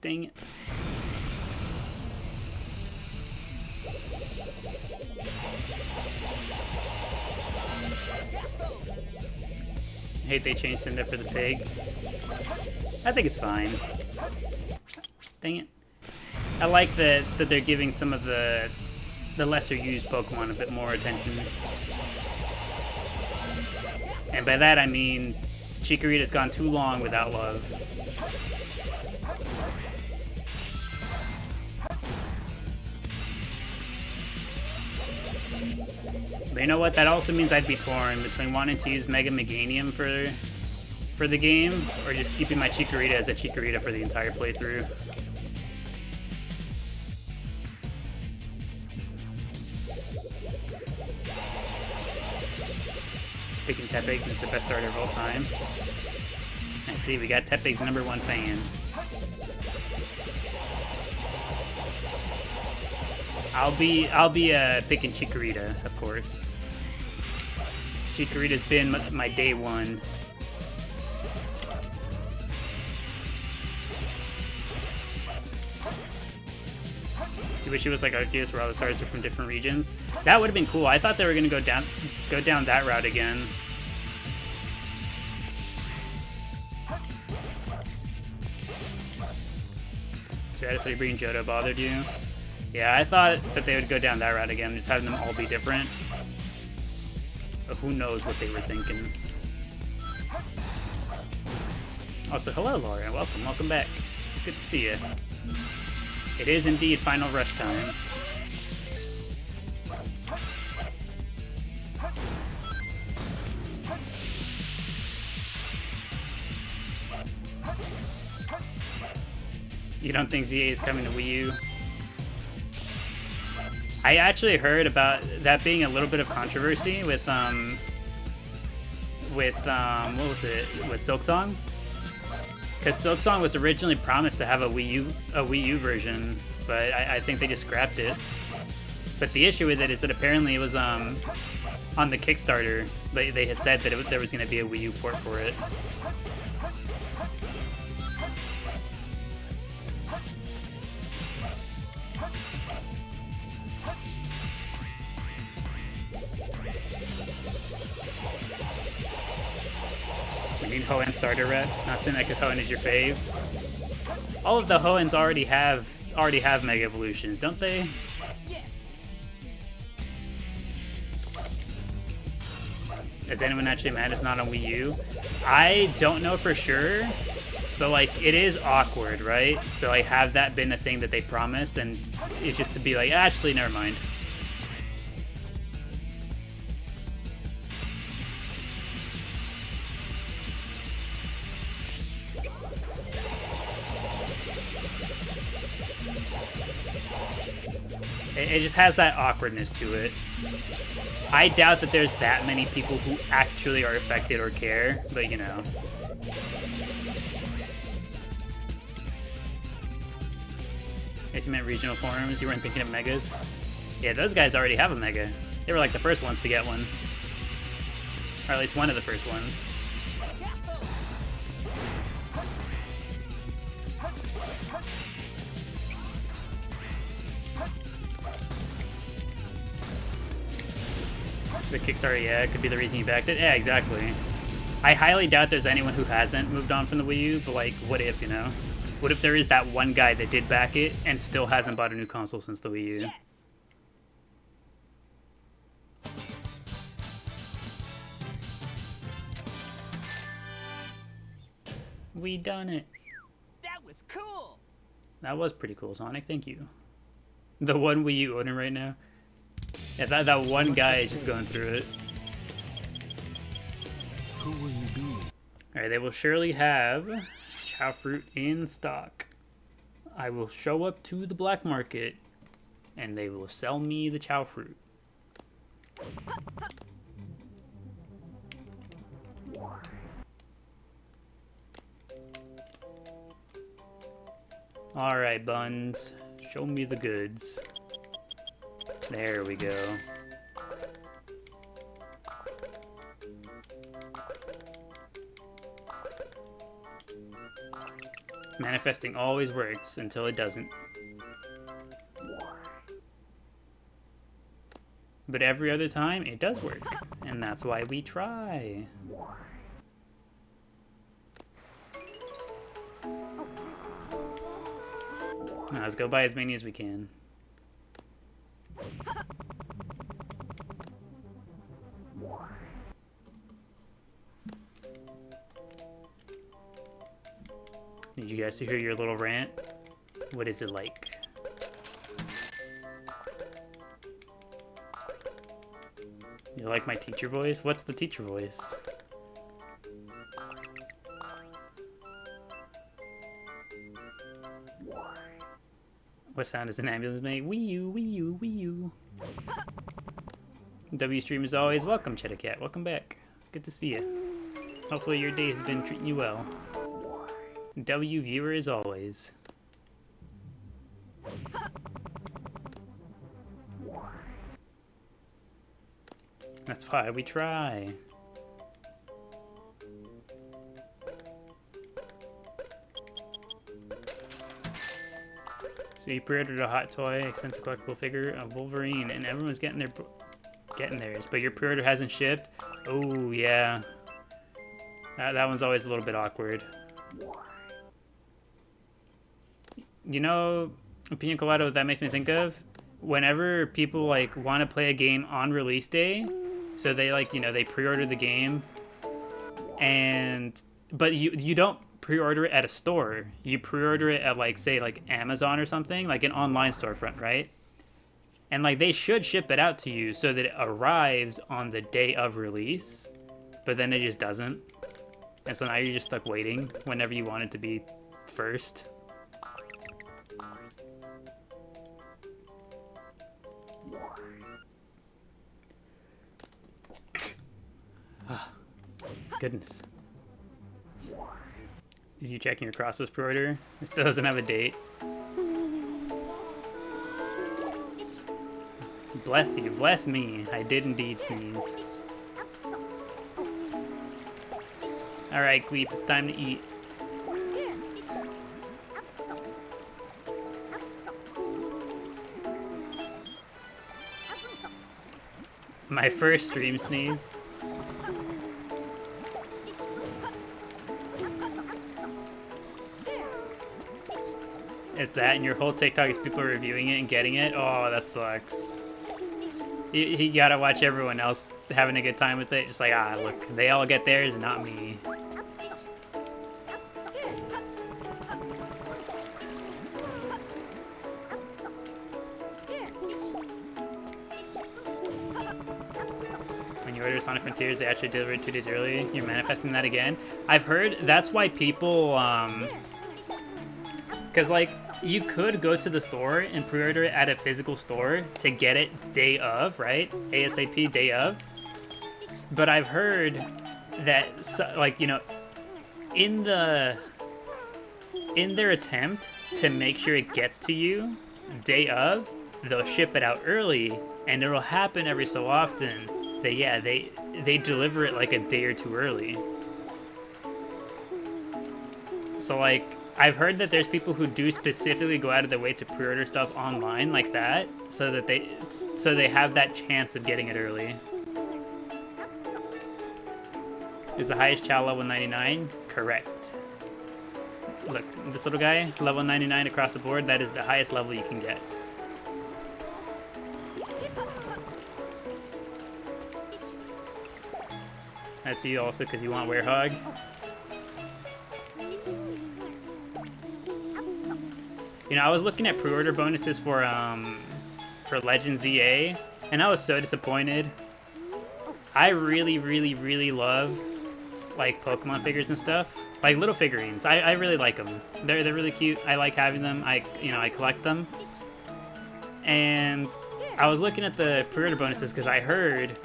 Dang it. I hate they changed Cinder for the pig. I think it's fine. Dang it. I like that they're giving some of the lesser used Pokemon a bit more attention. And by that I mean Chikorita's gone too long without love. But you know what? That also means I'd be torn between wanting to use Mega Meganium for the game, or just keeping my Chikorita as a Chikorita for the entire playthrough. picking Tepig as the best starter of all time. I see, we got Tepig's #1 fan. I'll be picking Chikorita, of course. Chikorita's been my day one. You wish it was like Arceus where all the stars are from different regions. That would have been cool. I thought they were gonna go down that route again. So SA2B and Johto bothered you? Yeah, I thought that they would go down that route again, just having them all be different. But who knows what they were thinking. Also, hello Laura, welcome back. Good to see you. It is indeed final rush time. You don't think ZA is coming to Wii U? I actually heard about that being a little bit of controversy with what was it, with Silksong? Because Silksong was originally promised to have a Wii U version, but I think they just scrapped it. But the issue with it is that apparently it was on the Kickstarter. They had said that there was going to be a Wii U port for it. We need Hoenn starter rep. Not saying that because Hoenn is your fave. All of the Hoenns already have Mega Evolutions, don't they? Yes. Is anyone actually mad it's not on Wii U? I don't know for sure, but like it is awkward, right? So like, have that been a thing that they promised, and it's just to be like, actually, never mind. It just has that awkwardness to it. I doubt that there's that many people who actually are affected or care, but you know. I guess you meant regional forums, you weren't thinking of megas? Yeah, those guys already have a mega. They were like the first ones to get one. Or at least one of the first ones. The Kickstarter, yeah, it could be the reason you backed it. Yeah, exactly. I highly doubt there's anyone who hasn't moved on from the Wii U, but like, what if, you know? What if there is that one guy that did back it and still hasn't bought a new console since the Wii U? Yes. We done it. That was cool. That was pretty cool, Sonic. Thank you. The one Wii U owner right now. Yeah, that one guy is just going through it. Who will you be? Alright, they will surely have Chao fruit in stock. I will show up to the black market and they will sell me the Chao fruit. Alright, Buns. Show me the goods. There we go. Manifesting always works until it doesn't. But every other time, it does work. And that's why we try. Now, let's go buy as many as we can. Need you guys to hear your little rant? What is it like? You like my teacher voice? What's the teacher voice? What sound does an ambulance make? Wee you, wee you, wee you. W stream as always. Welcome, Cheddar Cat. Welcome back. Good to see you. Hopefully your day has been treating you well. W viewer as always. That's why we try. So you pre-ordered a hot toy, expensive collectible figure of Wolverine, and everyone's getting theirs, but your pre-order hasn't shipped. Oh yeah, that one's always a little bit awkward. You know, Pina Colada, what that makes me think of? Whenever people like want to play a game on release day, so they like, you know, they pre-order the game, but you don't pre-order it at a store. You pre-order it at like, say, like Amazon or something, like an online storefront, right? And like they should ship it out to you so that it arrives on the day of release, but then it just doesn't. And so now you're just stuck waiting whenever you want it to be first. Goodness. Is you checking your Crossos pre-order? It still doesn't have a date. Bless you, bless me. I did indeed sneeze. Alright, Gleep, it's time to eat. My first stream sneeze. It's that, and your whole TikTok is people reviewing it and getting it. Oh, that sucks. You gotta watch everyone else having a good time with it. Just like, ah, look, they all get theirs, not me. When you order Sonic Frontiers, they actually deliver it 2 days early. You're manifesting that again. I've heard that's why people, because like, you could go to the store and pre-order it at a physical store to get it day of, right? ASAP, day of. But I've heard that, like, you know, in their attempt to make sure it gets to you day of, they'll ship it out early, and it'll happen every so often that, yeah, they deliver it like a day or two early. So, like, I've heard that there's people who do specifically go out of their way to pre-order stuff online like that, so they have that chance of getting it early. Is the highest Chao level 99? Correct. Look, this little guy, level 99 across the board, that is the highest level you can get. That's you also because you want Werehog. You know, I was looking at pre-order bonuses for Legends EA, and I was so disappointed. I really, really, really love like Pokemon figures and stuff, like little figurines. I really like them. They're really cute. I like having them. I collect them. And I was looking at the pre-order bonuses because I heard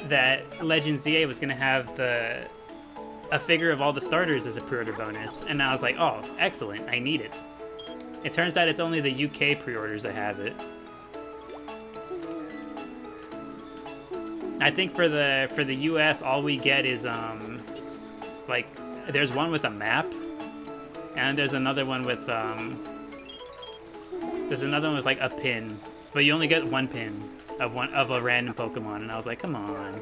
that Legends EA was gonna have a figure of all the starters as a pre-order bonus, and I was like, oh, excellent! I need it. It turns out it's only the UK pre-orders that have it. I think for the US, all we get is like, there's one with a map, and there's another one with like a pin, but you only get one pin of a random Pokemon, and I was like, come on.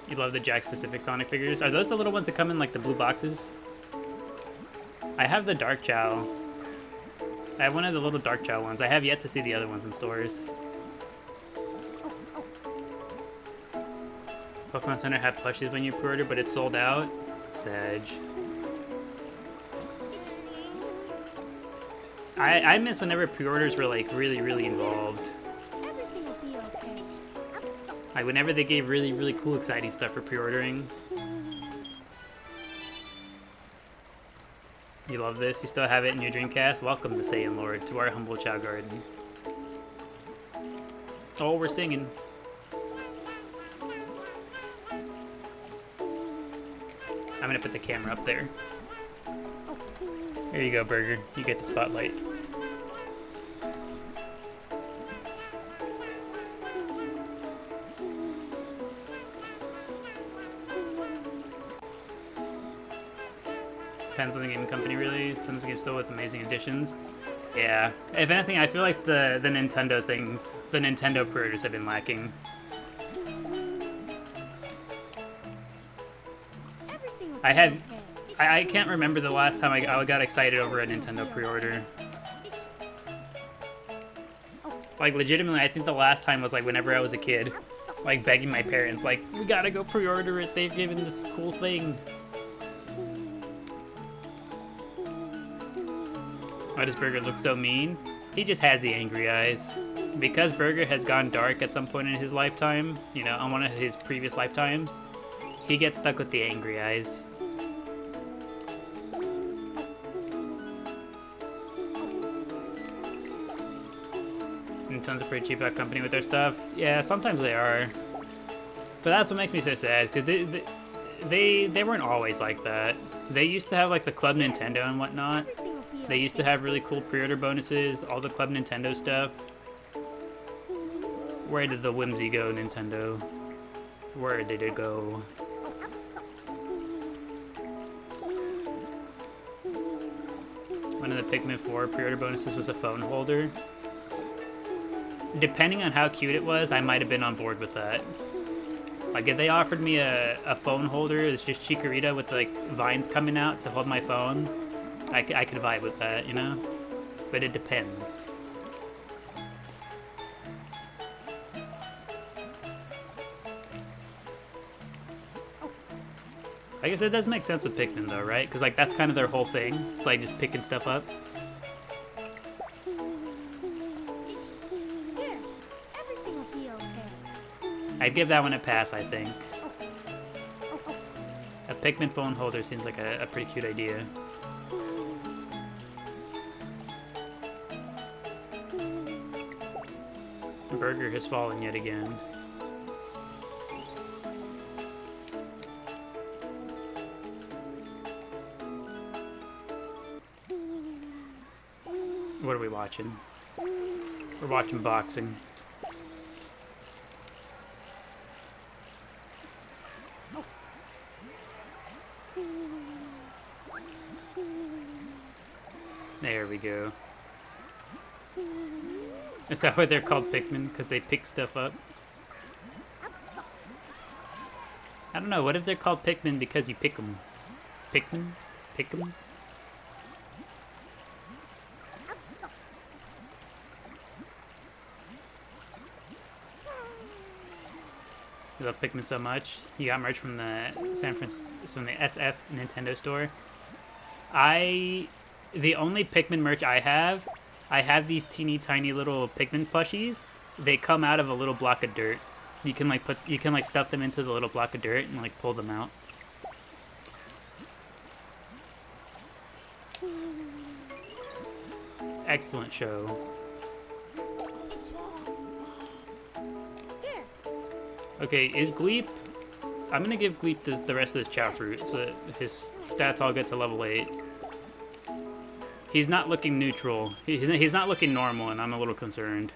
You love the Jack-specific Sonic figures. Are those the little ones that come in like the blue boxes? I have the Dark Chao. I have one of the little Dark Chao ones. I have yet to see the other ones in stores. Pokemon Center had plushies when you pre-order, but it's sold out. Sag. I miss whenever pre-orders were like really, really involved. Everything will be okay. Like whenever they gave really, really cool, exciting stuff for pre-ordering. You love this? You still have it in your Dreamcast? Welcome to Saiyan Lord, to our humble Chao Garden. Oh, we're singing. I'm gonna put the camera up there. There you go, Burger. You get the spotlight. Depends on the game company, really. Some games still with amazing additions. Yeah. If anything, I feel like the Nintendo things, the Nintendo pre-orders have been lacking. I can't remember the last time I got excited over a Nintendo pre-order. Like, legitimately, I think the last time was, like, whenever I was a kid. Like, begging my parents, like, we gotta go pre-order it, they've given this cool thing. Why does Burger look so mean? He just has the angry eyes. Because Burger has gone dark at some point in his lifetime, you know, on one of his previous lifetimes, he gets stuck with the angry eyes. Nintendo's a pretty cheap out company with their stuff. Yeah, sometimes they are. But that's what makes me so sad, because they weren't always like that. They used to have, like, the Club Nintendo and whatnot. They used to have really cool pre-order bonuses, all the Club Nintendo stuff. Where did the whimsy go, Nintendo? Where did it go? One of the Pikmin 4 pre-order bonuses was a phone holder. Depending on how cute it was, I might have been on board with that. Like, if they offered me a phone holder, it's just Chikorita with, like, vines coming out to hold my phone, I could vibe with that, you know? But it depends. I guess it does make sense with Pikmin, though, right? Because, like, that's kind of their whole thing. It's like just picking stuff up. I'd give that one a pass, I think. A Pikmin phone holder seems like a pretty cute idea. Burger has fallen yet again. What are we watching? We're watching boxing. There we go. Is that why they're called Pikmin? Because they pick stuff up? I don't know. What if they're called Pikmin because you pick them? Pikmin? Pick them? You love Pikmin so much. You got merch from the from the SF Nintendo store. The only Pikmin merch I have these teeny tiny little Pikmin plushies. They come out of a little block of dirt. You can like stuff them into the little block of dirt and like pull them out. Excellent show. Okay, is Gleep... I'm gonna give Gleep the rest of this Chao fruit so that his stats all get to level 8. He's not looking neutral. He's not looking normal, and I'm a little concerned.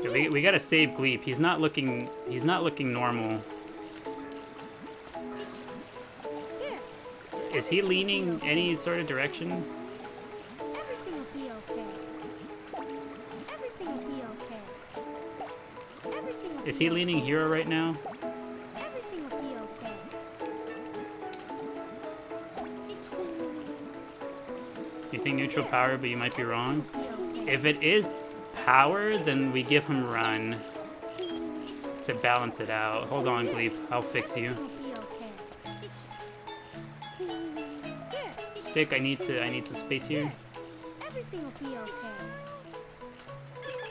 We gotta save Gleep. He's not looking normal. Is he leaning any sort of direction? Everything will be okay. Everything will be okay. Everything will Is he leaning hero right now? Everything will be okay. You think neutral power, but you might be wrong? Okay. If it is power, then we give him run to balance it out. Hold on, Gleep. I'll fix you. Everything will be okay. Stick, I need some space here. Everything will be okay.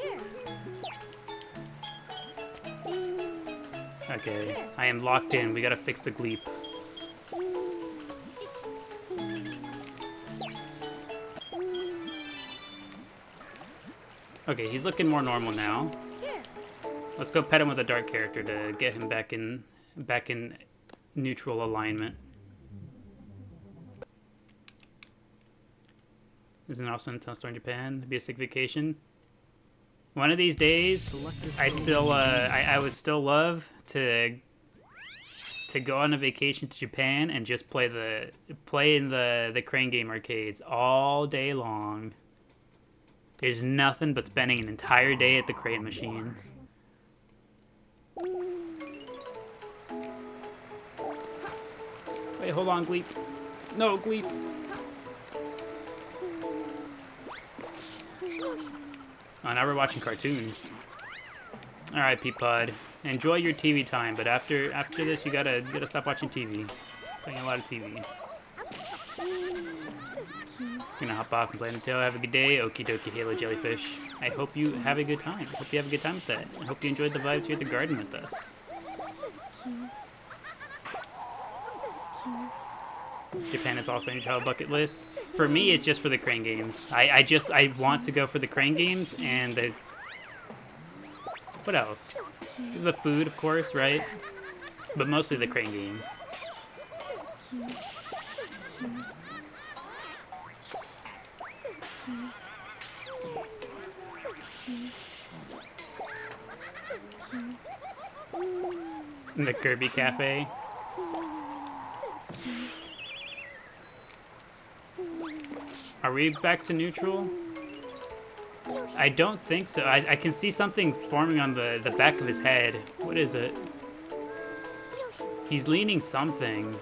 Here. Okay, I am locked in. We gotta fix the gleep. Okay, he's looking more normal now. Here. Let's go pet him with a dark character to get him back in neutral alignment. Is an awesome town in Japan. Be a sick vacation. One of these days, I would still love to go on a vacation to Japan and just play in the crane game arcades all day long. There's nothing but spending an entire day at the crane machines. Wait, hold on, Gleep. No, Gleep. Oh, now we're watching cartoons. Alright, Peapod. Enjoy your TV time, but after this you gotta stop watching TV. Playing a lot of TV. Gonna hop off and play until have a good day. Okie dokie, Halo Jellyfish. I hope you have a good time. I hope you have a good time with that. I hope you enjoyed the vibes here at the garden with us. Japan is also on your travel bucket list. For me, it's just for the crane games. I want to go for the crane games and the... What else? The food, of course, right? But mostly the crane games. In the Kirby Cafe. Are we back to neutral? I don't think so. I can see something forming on the back of his head. What is it? He's leaning something.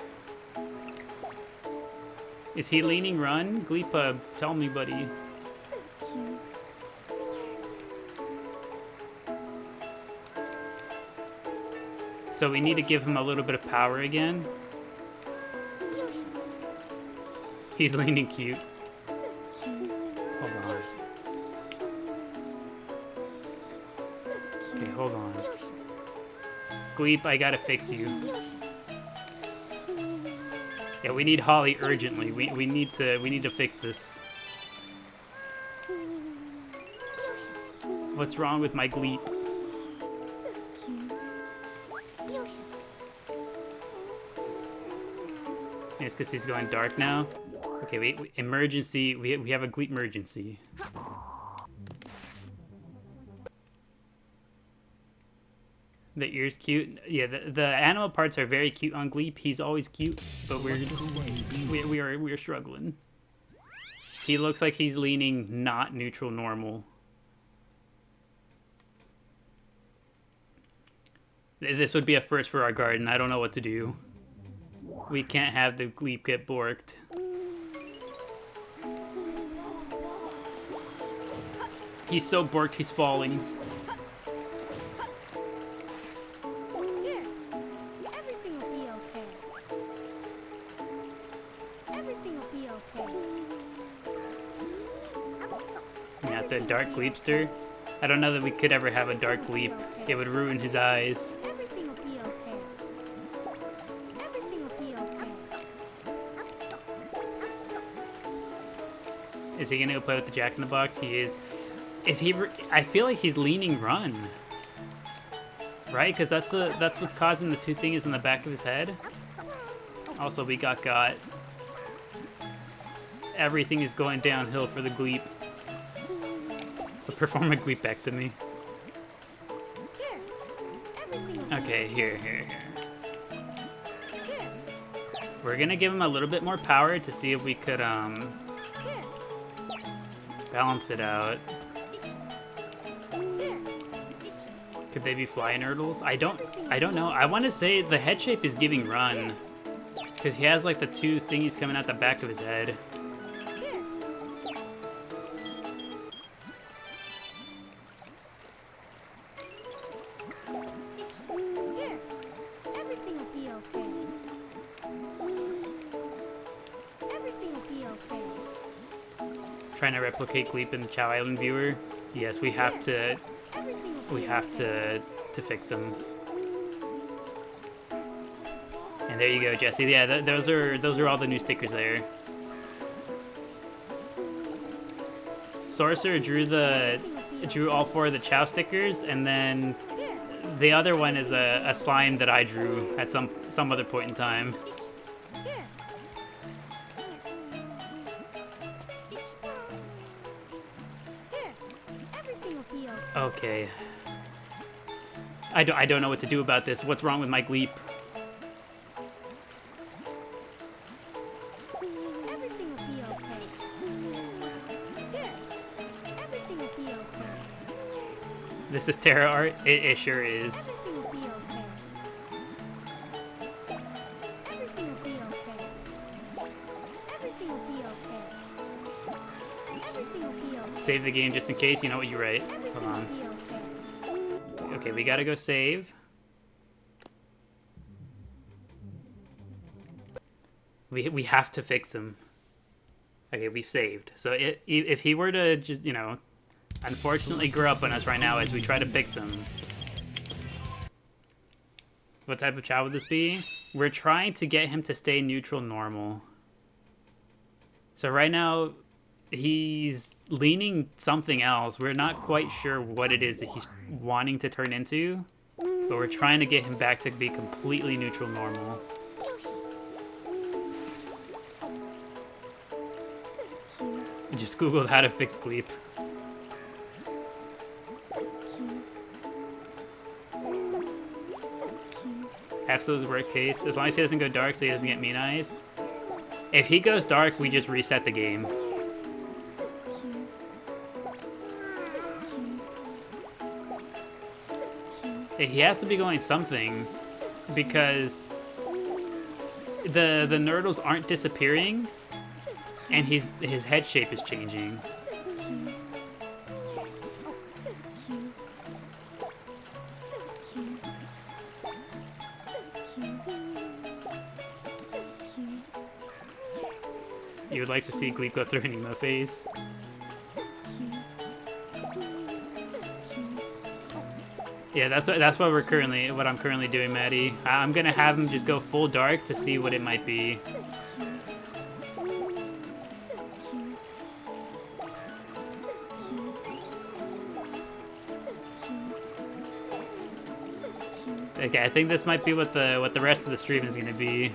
Is he leaning run? Gleepa, tell me, buddy. So we need to give him a little bit of power again. He's leaning cute. Hold on. Okay, hold on. Gleep, I gotta fix you. Yeah, we need Holly urgently. We need to fix this. What's wrong with my Gleep? It's because he's going dark now. Okay, wait, emergency. We have a Gleep emergency. The ear's cute. Yeah, the animal parts are very cute on Gleep. He's always cute, but we are struggling. He looks like he's leaning not neutral normal. This would be a first for our garden. I don't know what to do. We can't have the Gleep get borked. He's so borked, he's falling. Here. Everything will be okay. Everything will be okay. Yeah, the dark Gleepster. I don't know that we could ever have a dark Gleep. It would ruin his eyes. Everything will be okay. Everything will be okay. Is he gonna go play with the Jack-in-the-Box? He is. Is he? I feel like he's leaning run. Right? Because that's what's causing the two things in the back of his head. Also, we got. Everything is going downhill for the Gleep. So perform a Gleepectomy. Here. Everything will be Okay, here. Here. We're gonna give him a little bit more power to see if we could Here. balance it out. Here. Could they be flying hurdles? I don't know. I want to say the head shape is giving run. Because he has like the two thingies coming out the back of his head. Here. Here. Everything will be okay. Everything will be okay. Trying to replicate Gleep in the Chao Island viewer. Yes, we have to. Everything will We be have okay. to fix them. And there you go, Jesse. Yeah, those are all the new stickers there. Sorcerer drew all 4 of the Chao stickers, and then Here. the other one is a slime that I drew at some other point in time. Here. Here. Everything will be okay. Okay. I don't know what to do about this. What's wrong with my Gleep? Everything will be okay. Here. Everything will be okay. This is Terra art? It sure is. Everything will be okay. Everything will be okay. Everything will be okay. Everything will be okay. Save the game just in case. You know what, you're right. Everything Hold will on. be okay. Okay, we gotta go save. We have to fix him. Okay, we've saved. So if he were to just, you know, unfortunately grow up on us right now as we try to fix him. What type of Chao would this be? We're trying to get him to stay neutral normal. So right now, he's leaning something else. We're not quite sure what it is that he's wanting to turn into, but we're trying to get him back to be completely neutral normal. I just googled how to fix Gleep. Absolute worst case, as long as he doesn't go dark so he doesn't get mean eyes. If he goes dark, we just reset the game. He has to be going something, because the nurdles aren't disappearing, and his head shape is changing. You would like to see Gleep go through an emo phase? Yeah, that's what I'm currently doing, Maddie. I'm gonna have him just go full dark to see what it might be. Okay, I think this might be what the rest of the stream is gonna be.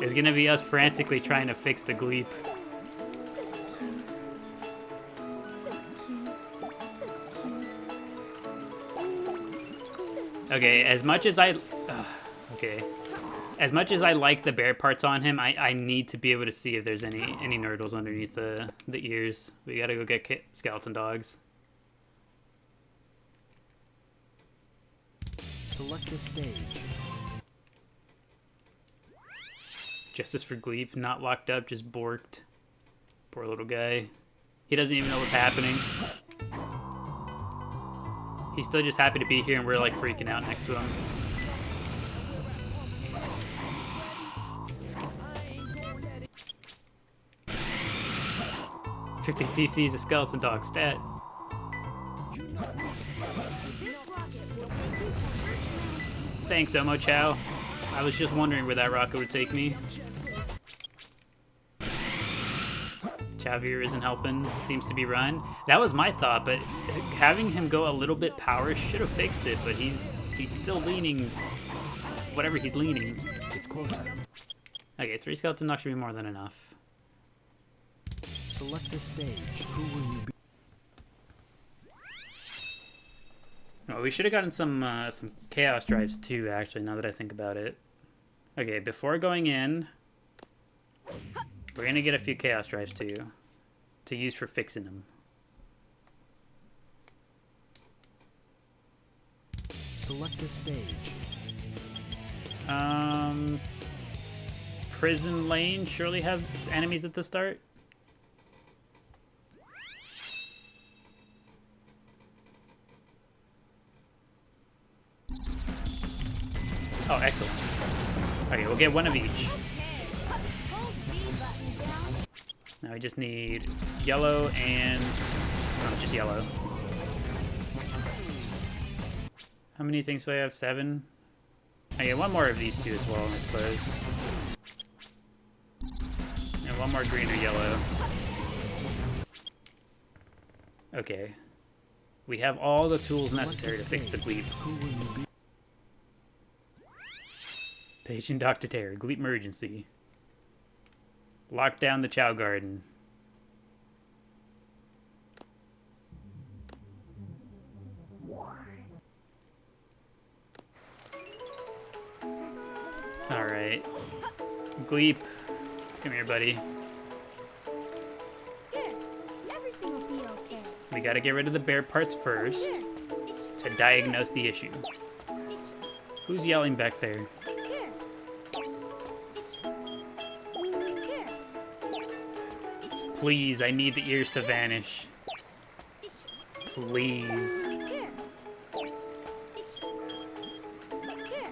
Is gonna be us frantically trying to fix the Gleep. Okay, as much as I like the bear parts on him, I need to be able to see if there's any nurdles underneath the ears. We gotta go get skeleton dogs. Select a stage. Justice for Gleep, not locked up, just borked. Poor little guy. He doesn't even know what's happening. He's still just happy to be here, and we're like freaking out next to him. $50 CC is a skeleton dog stat. Thanks, Omo Chao. I was just wondering where that rocket would take me. Chavier isn't helping. Seems to be run. That was my thought, but having him go a little bit power should have fixed it, but he's still leaning whatever he's leaning. It's closer. Okay, 3 skeleton knocks should be more than enough. Select a stage. Who will you be? Oh, we should have gotten some chaos drives too, actually, now that I think about it. Okay, before going in, we're gonna get a few chaos drives too, to use for fixing them. Select a stage. Prison Lane surely has enemies at the start. Oh, excellent. Okay, we'll get one of each. Now we just need yellow and... no, just yellow. How many things do I have? 7? I get one more of these two as well, I suppose. And one more green or yellow. Okay. We have all the tools necessary to fix the gleep. Patient Dr. Terror, gleep emergency. Lock down the Chao Garden. Alright. Gleep. Come here, buddy. Here, everything will be okay. We gotta get rid of the bare parts first Here, to diagnose the issue. Who's yelling back there? here. Here, Please, I need the ears to vanish. Please. here. Here.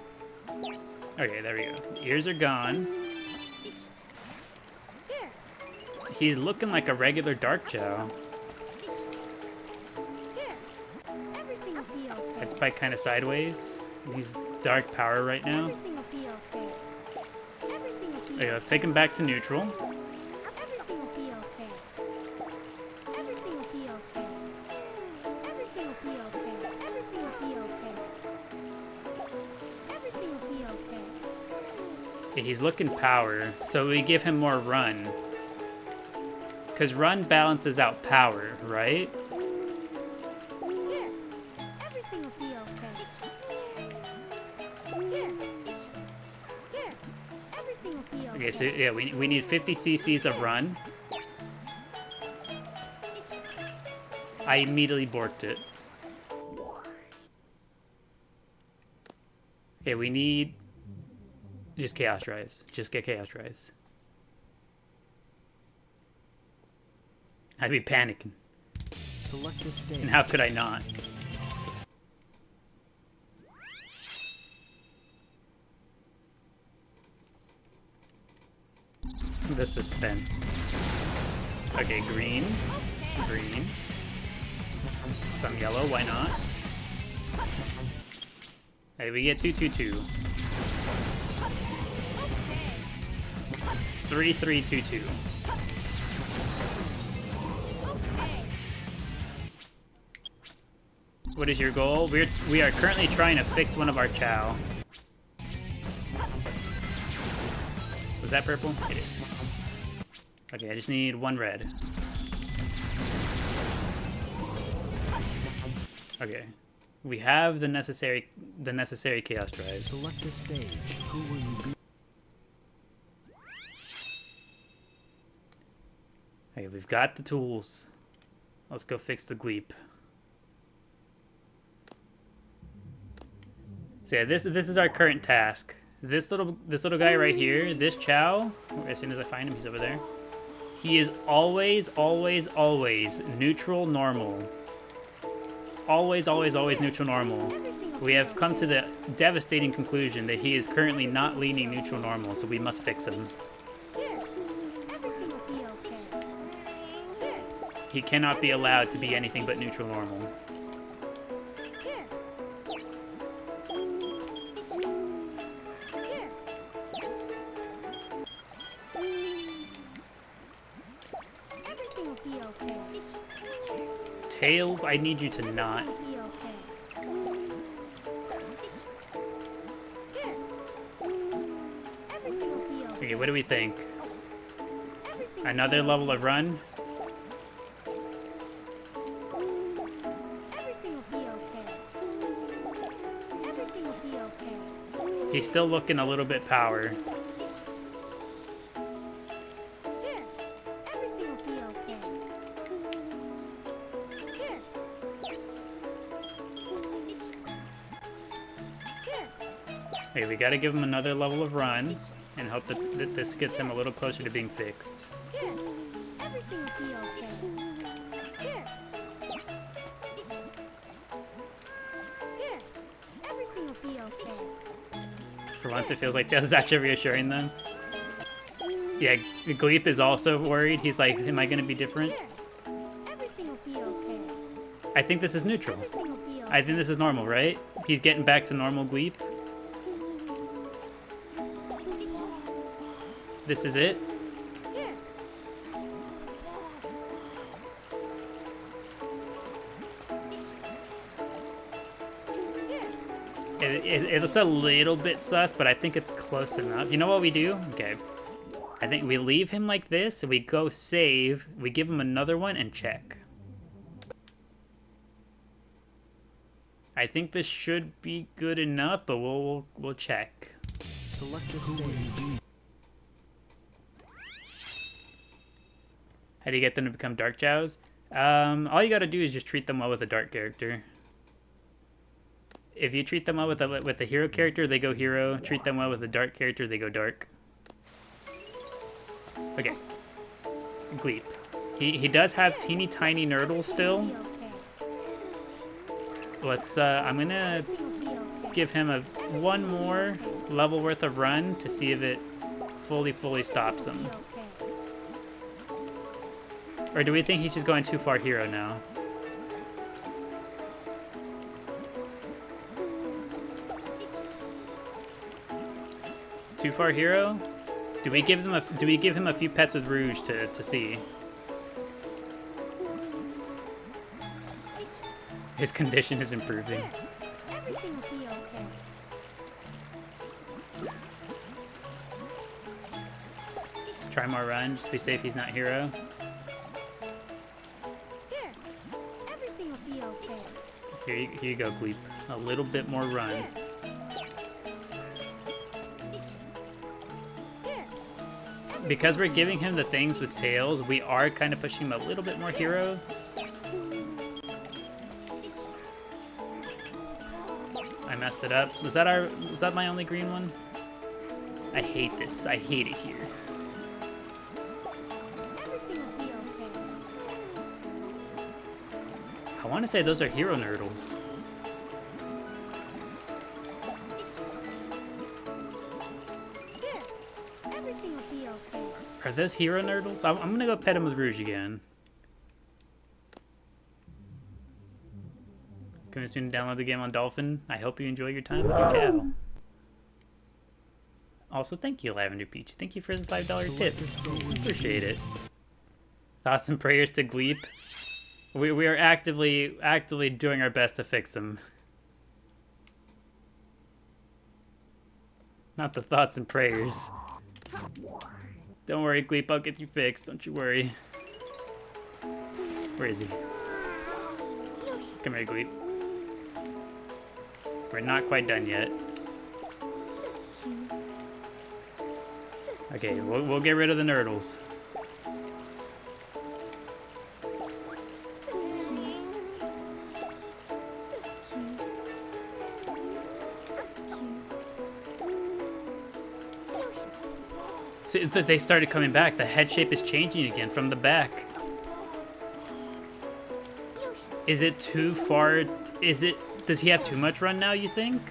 Okay, there we go. The ears are gone. Here, He's looking like a regular dark Chao. here. Everything will be okay. That's by kind of sideways. He's dark power right now. Everything will be okay. Everything will be Okay, okay. let's take him back to neutral. Everything will be okay. Everything will be okay. Everything will be okay. Everything will be okay. Everything will be okay. Okay, he's looking power, so we give him more run. Because run balances out power, right? Here. Everything will be okay. Here. Here. Everything will be okay. Okay, so yeah, we need 50 cc's of run. I immediately borked it. Okay, we need just chaos drives. Just get chaos drives. I'd be panicking. Select a stage. And how could I not? The suspense. Okay, green. Green. Some yellow, why not? Hey, we get 222. 3322. What is your goal? We are currently trying to fix one of our Chao. Was that purple? It is. Okay, I just need one red. Okay. We have the necessary chaos drives. Select a stage. Who will you be? Okay, we've got the tools. Let's go fix the gleep. So yeah, this is our current task. This little guy right here, this Chao, as soon as I find him, he's over there. He is always neutral normal. Always neutral normal. We have come to the devastating conclusion that he is currently not leaning neutral normal, so we must fix him. Here. Everything will be okay. Here. He cannot be allowed to be anything but neutral normal. Here. Here. Everything will be okay. Tails, I need you to not. Everything will be okay. Here. Everything will be okay. Okay, what do we think? Everything will Another be level of run? Everything will be okay. Everything will be okay. He's still looking a little bit power. Here. Everything will be okay. Here. Here. Okay, we gotta give him another level of run and hope that this gets him a little closer to being fixed. Here. Everything will be okay. Here. Here. Everything will be okay. For once, it feels like Tails is actually reassuring them. Here. Yeah, Gleep is also worried. He's like, am I gonna be different? There. Everything will be okay. I think this is neutral. Everything will be okay. I think this is normal, right? He's getting back to normal Gleep. This is it? Here. Here. It looks a little bit sus, but I think it's close enough. You know what we do? Okay. I think we leave him like this, and we go save, we give him another one, and check. I think this should be good enough, but we'll check. Select a stage. How do you get them to become dark Chows? All you gotta do is just treat them well with a dark character. If you treat them well with a hero character, they go hero. Treat them well with a dark character, they go dark. Okay. Gleep. He does have teeny tiny nurdles still. Everything will be okay. Let's I'm gonna Everything will be okay. give him one more level worth of run to see if it fully stops Everything him. will be okay. Or do we think he's just going too far hero now? Too far hero? Do we give him a few pets with Rouge to see? His condition is improving. Here. Everything will be okay. Try more run, just be safe he's not hero. Here. Everything will be okay. Here you go, Gleep. A little bit more run. Here. Here. Because we're giving him the things with tails, we are kind of pushing him a little bit more hero. I messed it up. Was that my only green one? I hate this. I hate it here. Everything will be okay. I want to say those are hero nurdles. Here. Everything will be okay. Are those hero nurdles? I'm gonna go pet him with Rouge again. Convince me to download the game on Dolphin. I hope you enjoy your time with your Chao. Also, thank you, Lavender Peach. Thank you for the $5 tip. Appreciate it. Thoughts and prayers to Gleep. We are actively doing our best to fix him. Not the thoughts and prayers. Don't worry, Gleep, I'll get you fixed. Don't you worry. Where is he? Come here, Gleep. We're not quite done yet. Okay, we'll get rid of the nurdles. So they started coming back. The head shape is changing again from the back. Is it too far? Does he have too much run now, you think?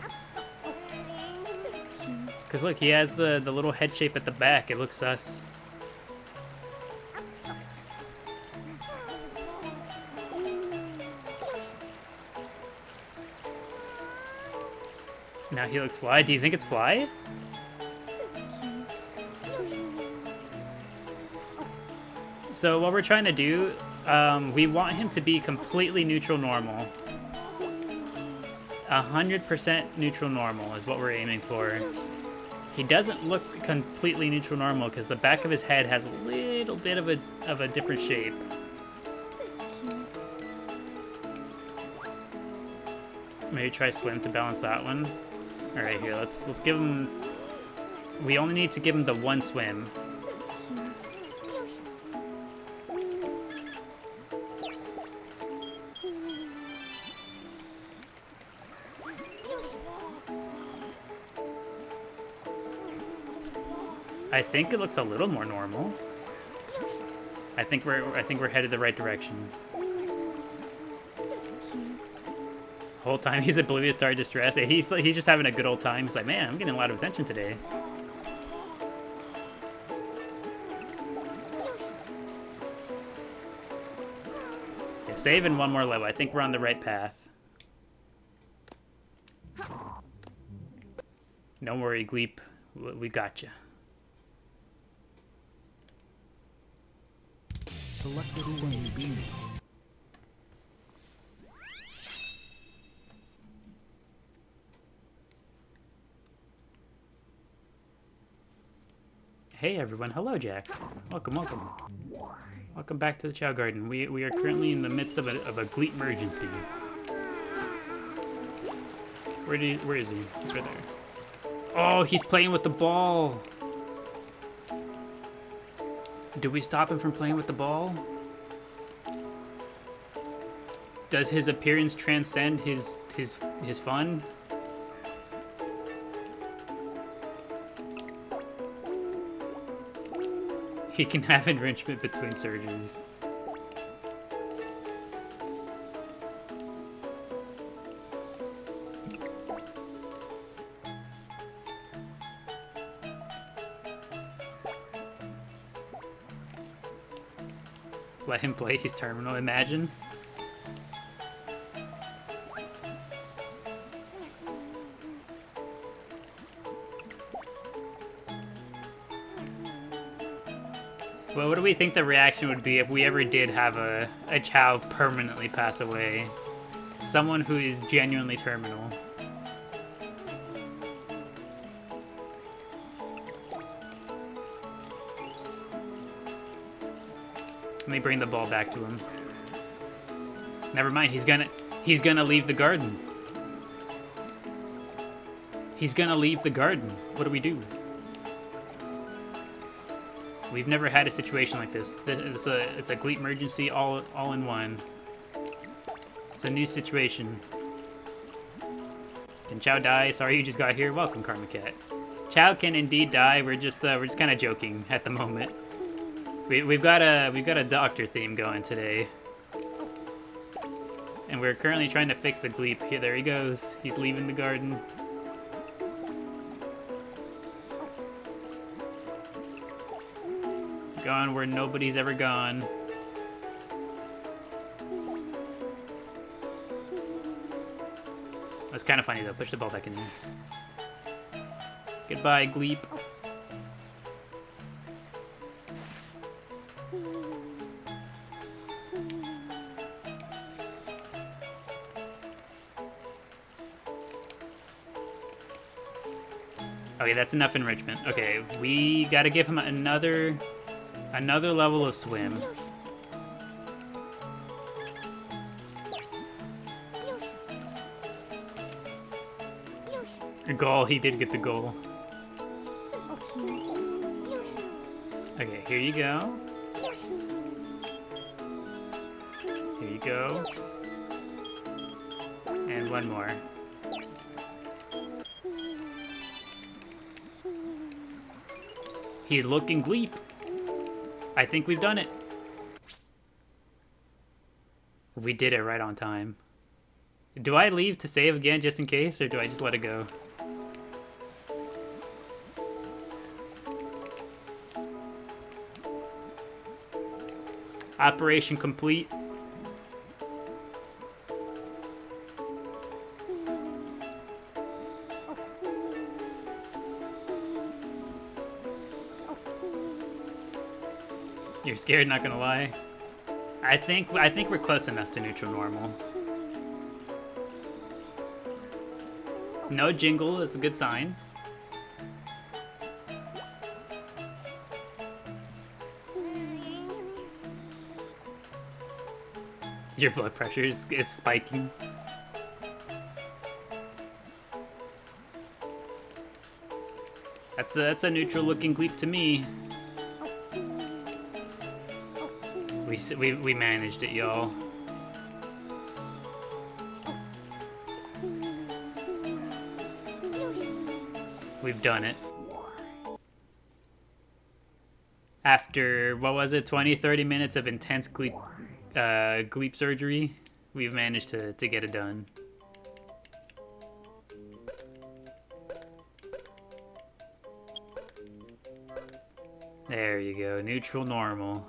Because look, he has the little head shape at the back. It looks sus. Now he looks fly. Do you think it's fly? So what we're trying to do, we want him to be completely neutral normal. 100% neutral normal is what we're aiming for. He doesn't look completely neutral normal because the back of his head has a little bit of a different shape. Maybe try swim to balance that one. All right, here let's give him. We only need to give him the one swim. I think it looks a little more normal. I think we're headed the right direction. Whole time he's oblivious to our distress. He's just having a good old time. He's like, man, I'm getting a lot of attention today. save in one more level. I think we're on the right path. Don't worry, Gleep. We got you. Select the stage. Hey everyone, hello Jack. Welcome, welcome. Welcome back to the Chao Garden. We are currently in the midst of a Gleep emergency. Where is he? He's right there. Oh, he's playing with the ball. Do we stop him from playing with the ball? Does his appearance transcend his fun? He can have enrichment between surgeries. Let him play his terminal, imagine. Well, what do we think the reaction would be if we ever did have a Chao permanently pass away? Someone who is genuinely terminal. Let me bring the ball back to him. Never mind, he's gonna leave the garden. He's gonna leave the garden. What do we do? We've never had a situation like this. It's a Gleep emergency all in one. It's a new situation. Can Chao die? Sorry you just got here. Welcome, Karma Cat. Chao can indeed die. We're just kind of joking at the moment. We've got a doctor theme going today, and we're currently trying to fix the Gleep. Here, there he goes. He's leaving the garden. Gone where nobody's ever gone. That's kind of funny though. Push the ball back in there. Goodbye, Gleep. Okay, that's enough enrichment. Okay, we gotta give him another level of swim. A goal, he did get the goal. Okay, here you go. Here you go. And one more. He's looking Gleep. I think we've done it. We did it right on time. Do I leave to save again just in case, or do I just let it go? Operation complete. You're scared, not gonna lie. I think we're close enough to neutral normal. No jingle, that's a good sign. Your blood pressure is spiking. That's a neutral looking Gleep to me. We managed it, y'all. We've done it. After, what was it, 20-30 minutes of intense Gleep surgery, we've managed to get it done. There you go, neutral normal.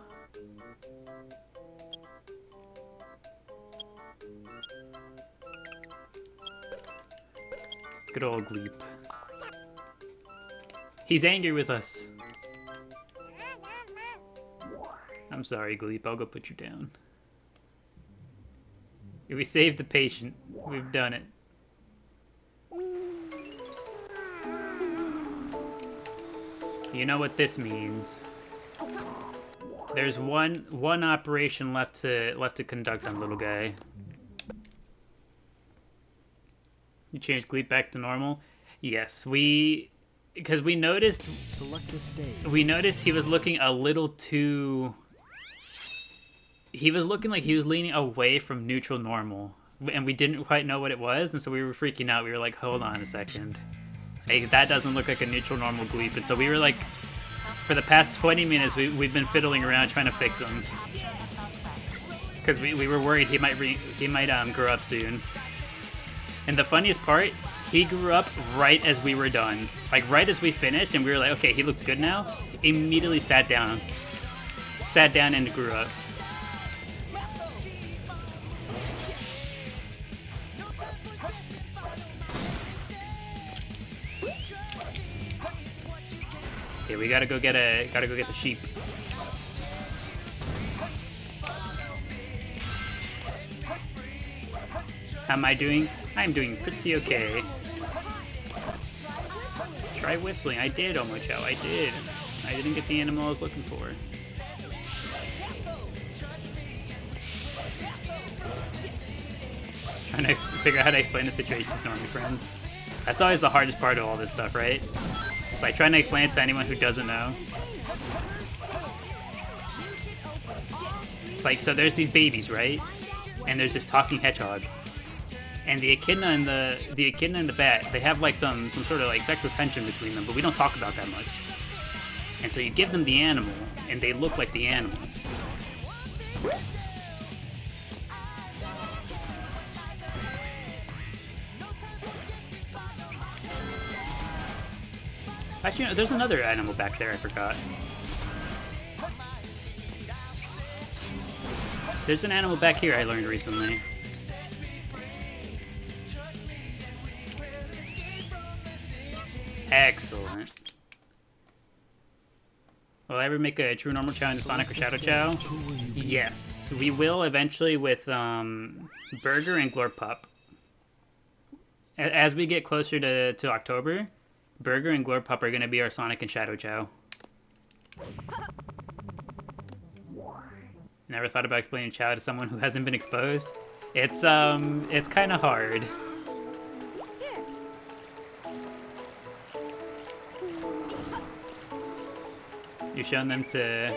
Good old Gleep. He's angry with us. I'm sorry, Gleep. I'll go put you down. We saved the patient. We've done it. You know what this means. There's one operation left to conduct on little guy. You changed Gleep back to normal? Yes, because we noticed Select a stage. we noticed he was looking a little too. He was looking like he was leaning away from neutral normal, and we didn't quite know what it was, and so we were freaking out. We were like, hold on a second. Hey, that doesn't look like a neutral normal Gleep. And so we were like, for the past 20 minutes, we've been fiddling around trying to fix him. Because we were worried he might grow up soon. And the funniest part, he grew up right as we were done. Like, right as we finished, and we were like, okay, he looks good now. Immediately sat down. Sat down and grew up. Okay, we gotta go get the sheep. How am I doing? I'm doing pretty okay. Try whistling. I did, Omo Chao. I did. I didn't get the animal I was looking for. Trying to figure out how to explain the situation to normal friends. That's always the hardest part of all this stuff, right? By trying to explain it to anyone who doesn't know. It's like, so there's these babies, right? And there's this talking hedgehog. And the echidna and the bat, they have like some sort of like sexual tension between them, but we don't talk about that much. And so you give them the animal, and they look like the animal. Actually, no, there's another animal back there I forgot. There's an animal back here I learned recently. Excellent. Will I ever make a true normal Chao into Sonic or Shadow Chao? Yes, we will eventually with Burger and Glorpop. As we get closer to October, Burger and Glorpop are going to be our Sonic and Shadow Chao. Never thought about explaining Chao to someone who hasn't been exposed? It's kind of hard. You've shown them to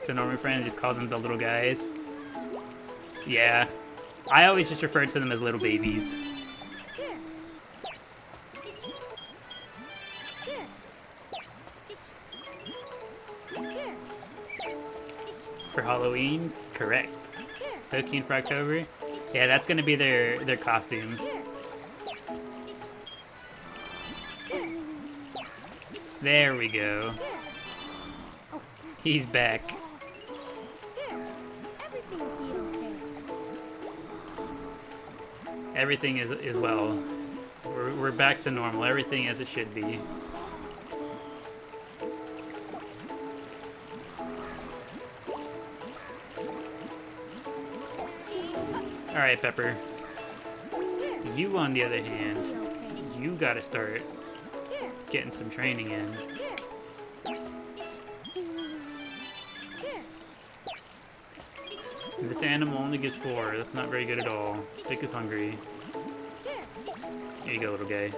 normal friends, just call them the little guys. Yeah. I always just referred to them as little babies. For Halloween? Correct. So keen for October? Yeah, that's gonna be their costumes. There we go. He's back. Everything will be okay. Everything is well. We're back to normal. Everything as it should be. Alright, Pepper. You, on the other hand, you gotta start getting some training in. This animal only gives 4. That's not very good at all. Stick is hungry. Here you go, little guy.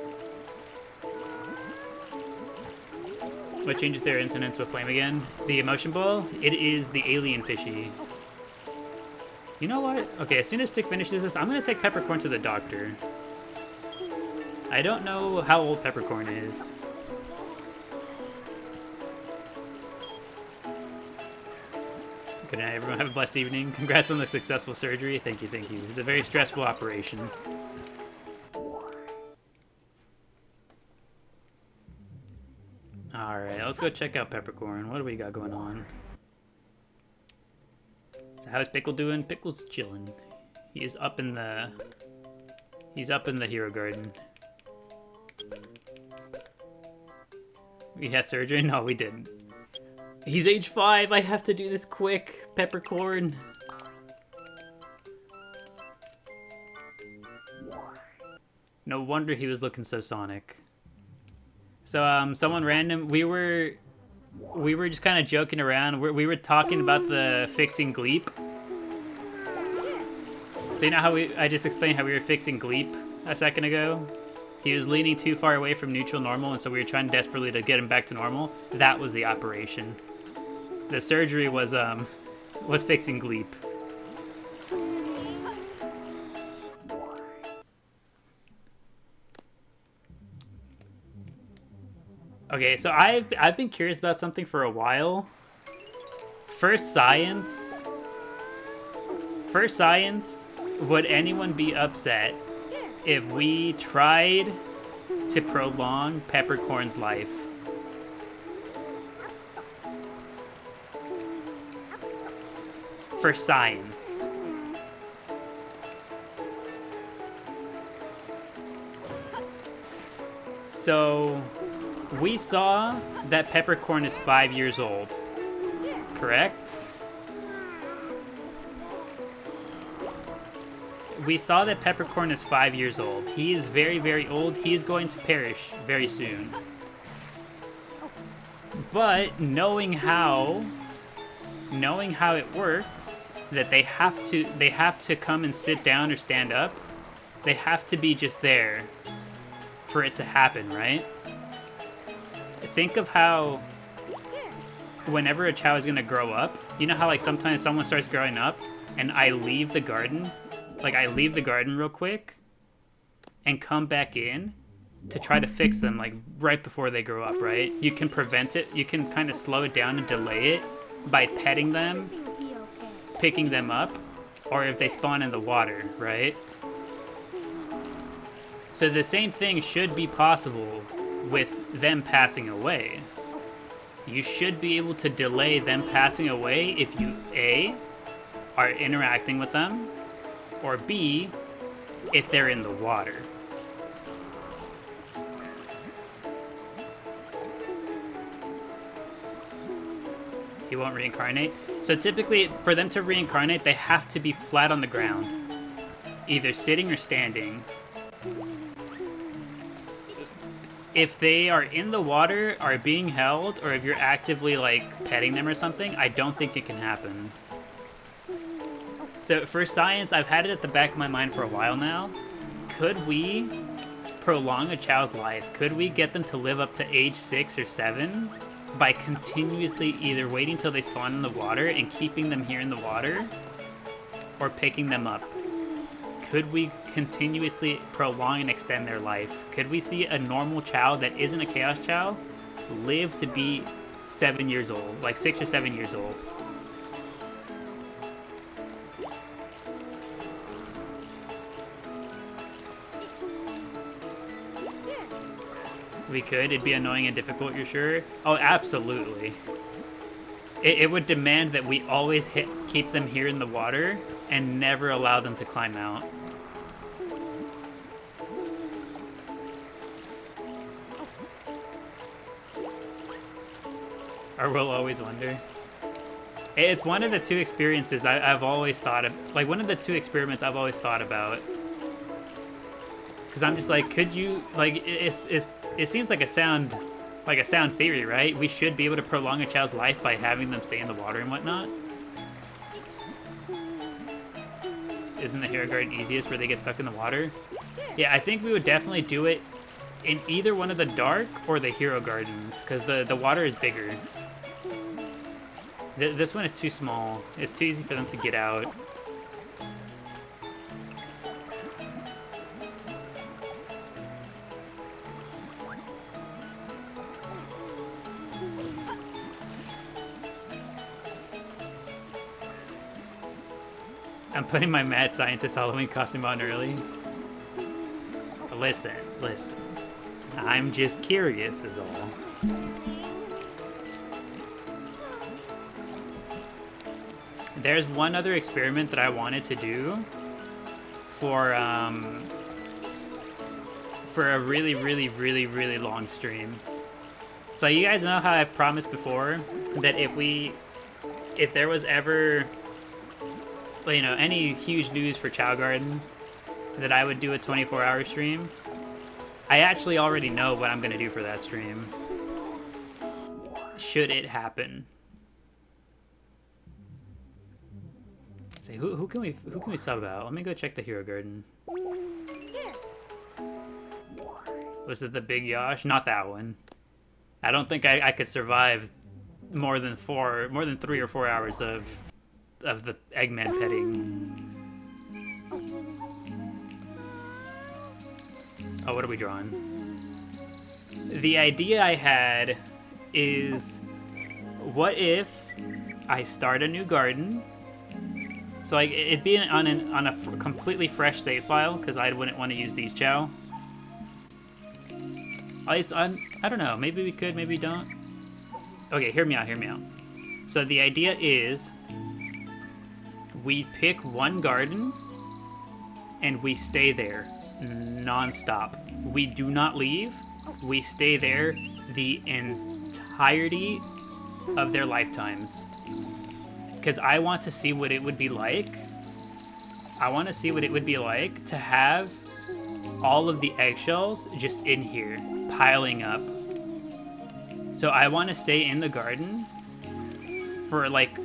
What changes their intent into a flame again? The emotion ball? It is the alien fishy. You know what? Okay, as soon as Stick finishes this, I'm gonna take Peppercorn to the doctor. I don't know how old Peppercorn is. Good night, everyone. Have a blessed evening. Congrats on the successful surgery. Thank you, thank you. It's a very stressful operation. Alright, let's go check out Peppercorn. What do we got going on? So how's Pickle doing? Pickle's chilling. He's up in the hero garden. We had surgery? No, we didn't. He's age 5. I have to do this quick. Peppercorn. No wonder he was looking so Sonic. So, someone random, we were just kind of joking around. We were talking about the fixing Gleep. So you know how I just explained how we were fixing Gleep a second ago? He was leaning too far away from neutral normal, and so we were trying desperately to get him back to normal. That was the operation. The surgery was fixing Gleep. Okay, so I've been curious about something for a while. First science, would anyone be upset if we tried to prolong Peppercorn's life? For science. So, we saw that Peppercorn is 5 years old, correct? We saw that Peppercorn is 5 years old. He is very, very old. He is going to perish very soon. But knowing how it works, that they have to come and sit down or stand up, they have to be just there for it to happen, right? Think of how whenever a Chao is gonna grow up, you know how like sometimes someone starts growing up and I leave the garden? Like I leave the garden real quick and come back in to try to fix them like right before they grow up, right? You can prevent it, you can kind of slow it down and delay it by petting them, picking them up, or if they spawn in the water, right? So the same thing should be possible with them passing away. You should be able to delay them passing away if you A, are interacting with them, or B, if they're in the water. He won't reincarnate. So typically, for them to reincarnate, they have to be flat on the ground, either sitting or standing. If they are in the water, are being held, or if you're actively like petting them or something, I don't think it can happen. So for science, I've had it at the back of my mind for a while now. Could we prolong a Chao's life? Could we get them to live up to age 6 or 7 by continuously either waiting till they spawn in the water and keeping them here in the water, or picking them up? Could we continuously prolong and extend their life? Could we see a normal Chao that isn't a Chaos Chao live to be 7 years old, like 6 or 7 years old? We could. It'd be annoying and difficult, you're sure? Oh, absolutely. It would demand that we always keep them here in the water and never allow them to climb out. Or we'll always wonder. It's one of the two experiences I've always thought of, like one of the two experiments I've always thought about. Because I'm just like, could you, like, it seems like a sound theory, right? We should be able to prolong a Chao's life by having them stay in the water and whatnot. Isn't the Hero Garden easiest where they get stuck in the water? Yeah, I think we would definitely do it in either one of the Dark or the Hero Gardens, because the water is bigger. This one is too small. It's too easy for them to get out. I'm putting my mad scientist Halloween costume on early. Listen. I'm just curious is all. There's one other experiment that I wanted to do for a really long stream. So you guys know how I've promised before that if there was ever, you know, any huge news for Chao Garden, that I would do a 24-hour stream. I actually already know what I'm gonna do for that stream. Should it happen. Say, who can we sub out? Let me go check the Hero Garden. Here. Was it the Big Yosh? Not that one. I don't think I could survive more than 3 or 4 hours of the Eggman petting. Oh, what are we drawing? The idea I had is, what if I start a new garden? So like it'd be on a completely fresh save file because I wouldn't want to use these Chao. At least I don't know. Maybe we could, maybe don't. Okay, hear me out. So the idea is, we pick one garden and we stay there non-stop. We do not leave. We stay there the entirety of their lifetimes. Because I want to see what it would be like. I want to see what it would be like to have all of the eggshells just in here, piling up. So I want to stay in the garden for like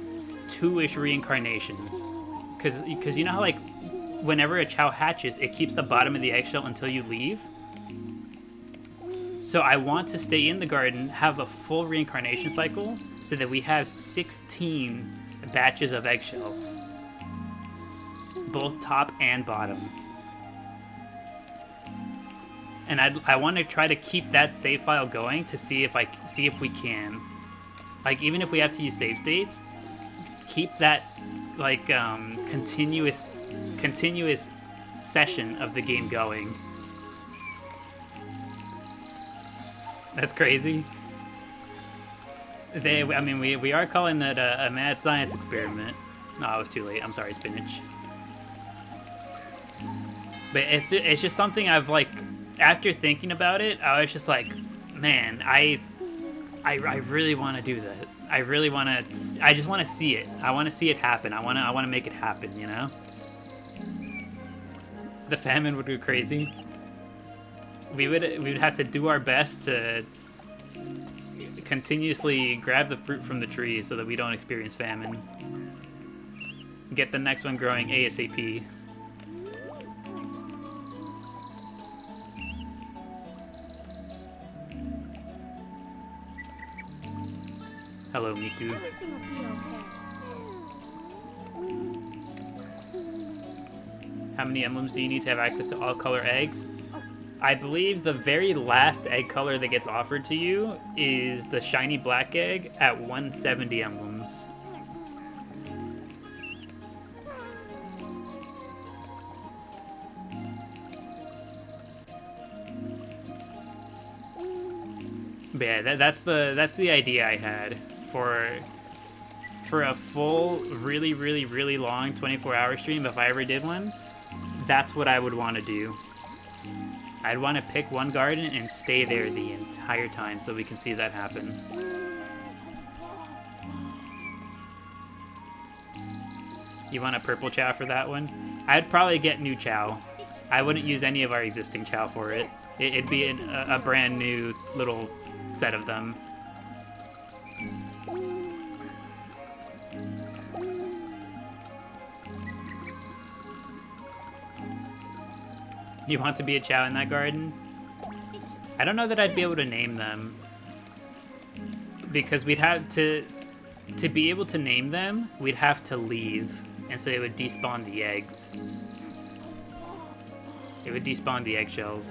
2-ish reincarnations. Because you know how like whenever a Chao hatches, it keeps the bottom of the eggshell until you leave? So I want to stay in the garden, have a full reincarnation cycle, so that we have 16 batches of eggshells. Both top and bottom. And I want to try to keep that save file going to see if we can. Like, even if we have to use save states, keep that like continuous session of the game going. That's crazy. I mean, we are calling that a mad science experiment. No, I was too late. I'm sorry, Spinach. But it's just something I've like, after thinking about it, I was just like, man, I really want to do that. I just want to see it. I want to see it happen. I want to make it happen, you know? The famine would go crazy. We would have to do our best to continuously grab the fruit from the tree so that we don't experience famine. Get the next one growing ASAP. Hello, Miku. Everything will be okay. How many emblems do you need to have access to all color eggs? I believe the very last egg color that gets offered to you is the shiny black egg at 170 emblems. But yeah, that's the idea I had for a full, really, really, really long 24-hour stream. If I ever did one, that's what I would want to do. I'd want to pick one garden and stay there the entire time so we can see that happen. You want a purple Chao for that one? I'd probably get new Chao. I wouldn't use any of our existing Chao for it. It'd be a brand new little set of them. You want to be a Chao in that garden? I don't know that I'd be able to name them. Because we'd have to be able to name them, we'd have to leave. And so it would despawn the eggs. It would despawn the eggshells.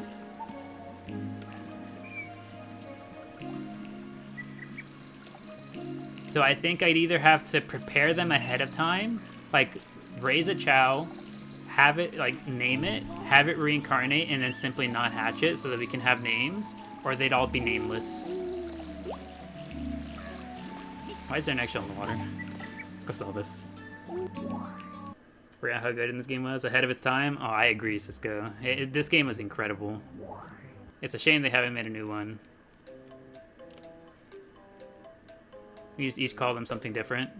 So I think I'd either have to prepare them ahead of time, like raise a Chao, have it, like, name it, have it reincarnate, and then simply not hatch it so that we can have names, or they'd all be nameless. Why is there an eggshell in the water? Let's go sell this. Forgot how good this game was. Ahead of its time? Oh, I agree, Cisco. This game was incredible. It's a shame they haven't made a new one. We just each call them something different.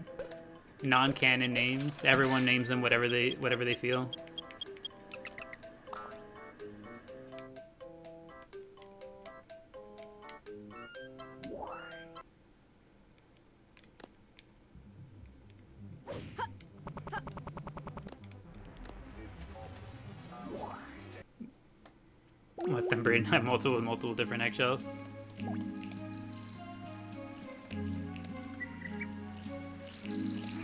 Non-canon names. Everyone names them whatever they feel. Let them breed and have multiple different eggshells.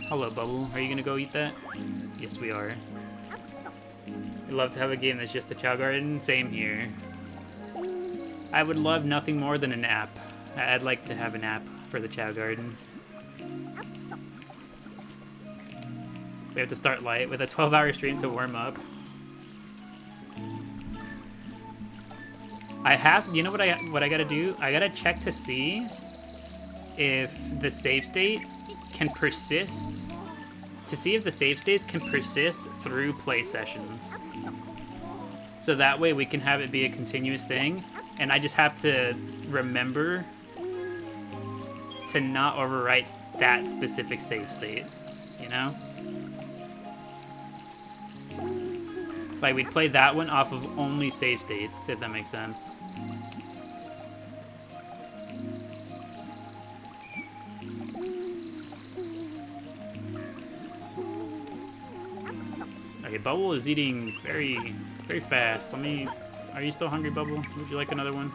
Hello, Bubble. Are you gonna go eat that? Yes, we are. I'd love to have a game that's just a Chao Garden. Same here. I would love nothing more than an app. I'd like to have an app for the Chao Garden. We have to start light with a 12-hour stream to warm up. You know what I gotta do? I gotta check to see if the save state can persist. To see if the save states can persist through play sessions. So that way we can have it be a continuous thing. And I just have to remember to not overwrite that specific save state. You know? Like, we'd play that one off of only save states, if that makes sense. Okay, Bubble is eating very, very fast. Are you still hungry, Bubble? Would you like another one?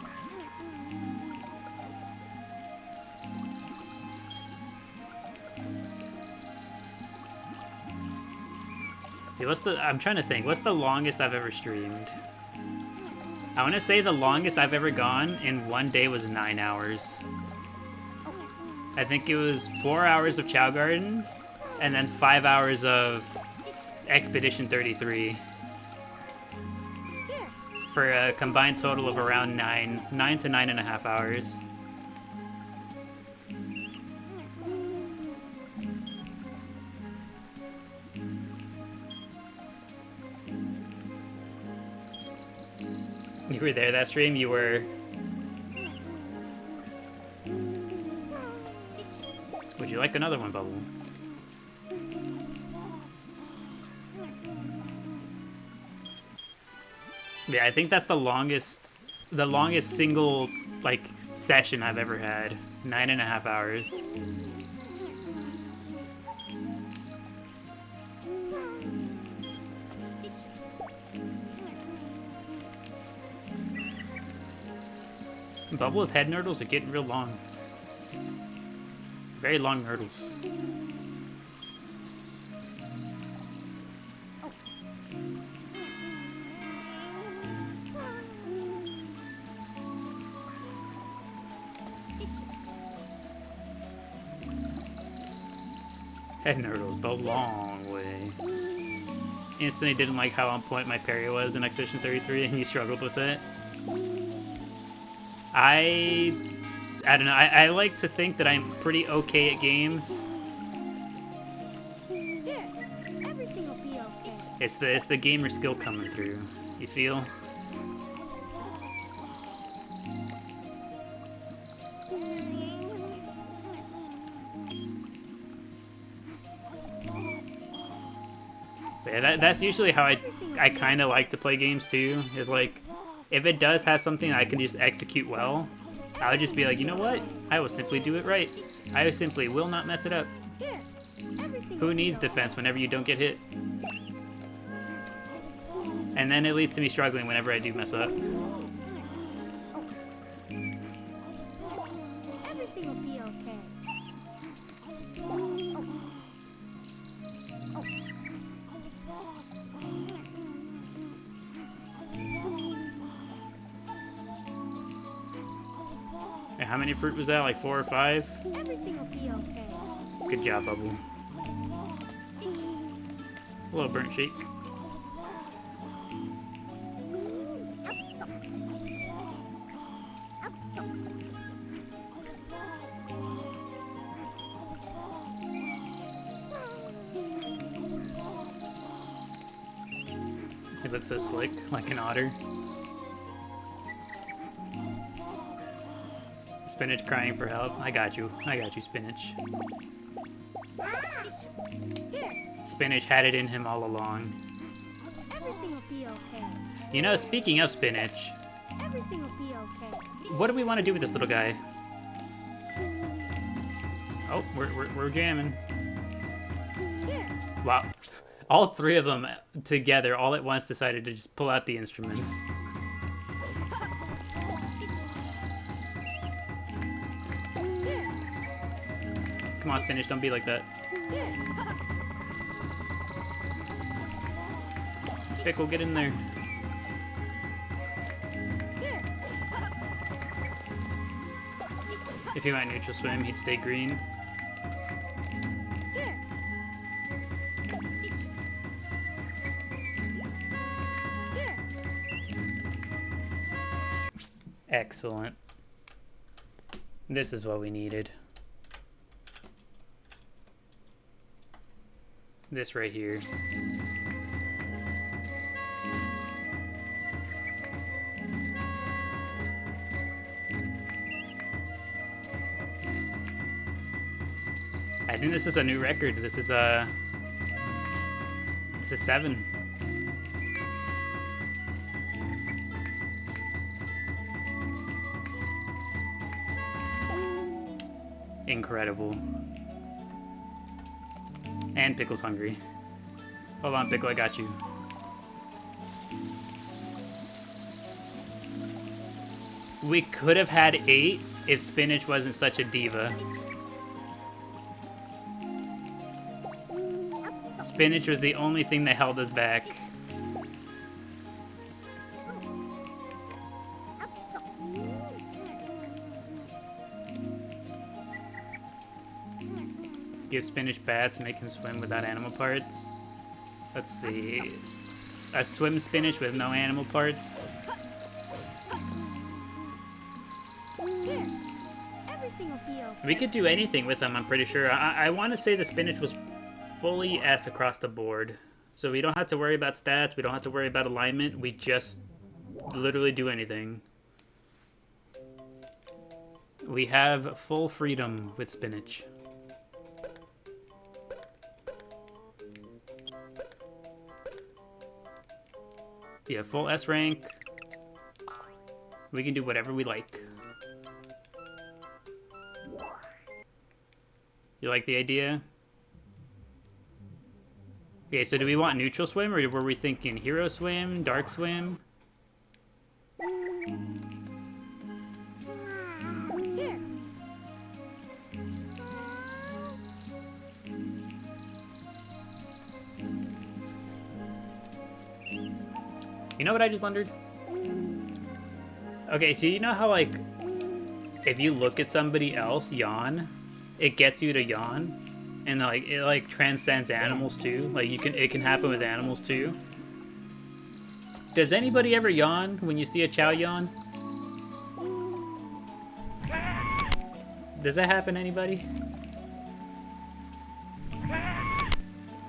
See, I'm trying to think, what's the longest I've ever streamed? I want to say the longest I've ever gone in one day was 9 hours. I think it was 4 hours of Chao Garden, and then 5 hours of Expedition 33. For a combined total of around 9 to 9.5 hours. You were there that stream? You were... Would you like another one, Bubble? Yeah, I think that's the longest single, like, session I've ever had. 9.5 hours. Bubble's head nurdles are getting real long. Very long nurdles. Head nurdles, the long way. Instantly didn't like how on point my parry was in Expedition 33 and you struggled with it. I don't know, I like to think that I'm pretty okay at games. There, everything will be okay. It's the gamer skill coming through. You feel? But yeah, that's usually how I kind of like to play games too. Is like, if it does have something I can just execute well, I would just be like, you know what? I will simply do it right. I simply will not mess it up. There, everything Who will be needs okay. defense whenever you don't get hit? And then it leads to me struggling whenever I do mess up. Everything will be okay. And how many fruit was that? Like 4 or 5? Everything will be okay. Good job, Bubble. Hello, Burnt Shake. He looks so slick, like an otter. Spinach crying for help. I got you, Spinach. Here, Spinach had it in him all along. everything will be okay. You know, speaking of Spinach, Everything will be okay. what do we want to do with this little guy? Oh, we're jamming. Here, Wow. All three of them together, all at once, decided to just pull out the instruments. here, Come on, Spinach, don't be like that. here. Pickle, get in there. Here, If he went neutral swim, he'd stay green. here. Here, Excellent. This is what we needed. This right here. I think this is a new record. This is 7. Incredible. And Pickle's hungry. Hold on, Pickle, I got you. We could have had 8 if Spinach wasn't such a diva. Spinach was the only thing that held us back. Give Spinach bats, make him swim without animal parts. Let's see. A swim Spinach with no animal parts. here. Everything will be okay. We could do anything with him, I'm pretty sure. I want to say the Spinach was fully S across the board. So we don't have to worry about stats, we don't have to worry about alignment, we just literally do anything. We have full freedom with Spinach. Yeah, full S rank. We can do whatever we like. You like the idea? Okay, so do we want neutral swim, or were we thinking hero swim, dark swim? Here, You know what I just wondered? Okay, so you know how, like, if you look at somebody else yawn, it gets you to yawn? And, like, it, like, transcends animals, too? Like, it can happen with animals, too? Does anybody ever yawn when you see a Chao yawn? Does that happen to anybody?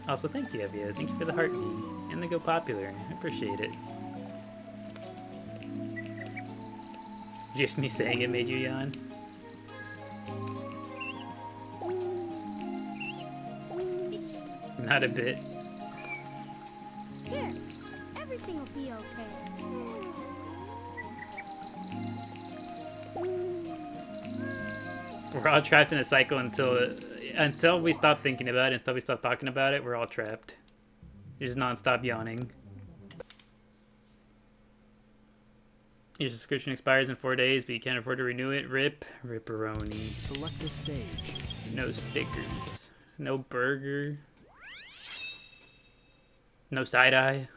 Also, thank you, Evia. Thank you for the heart knee and the Go Popular. I appreciate it. Just me saying it made you yawn? Not a bit. here. Everything will be okay. We're all trapped in a cycle until we stop thinking about it, until we stop talking about it, we're all trapped. Just non-stop yawning. Your subscription expires in 4 days, but you can't afford to renew it. Rip. Ripperoni. Select a stage. No stickers. No burger. No side-eye.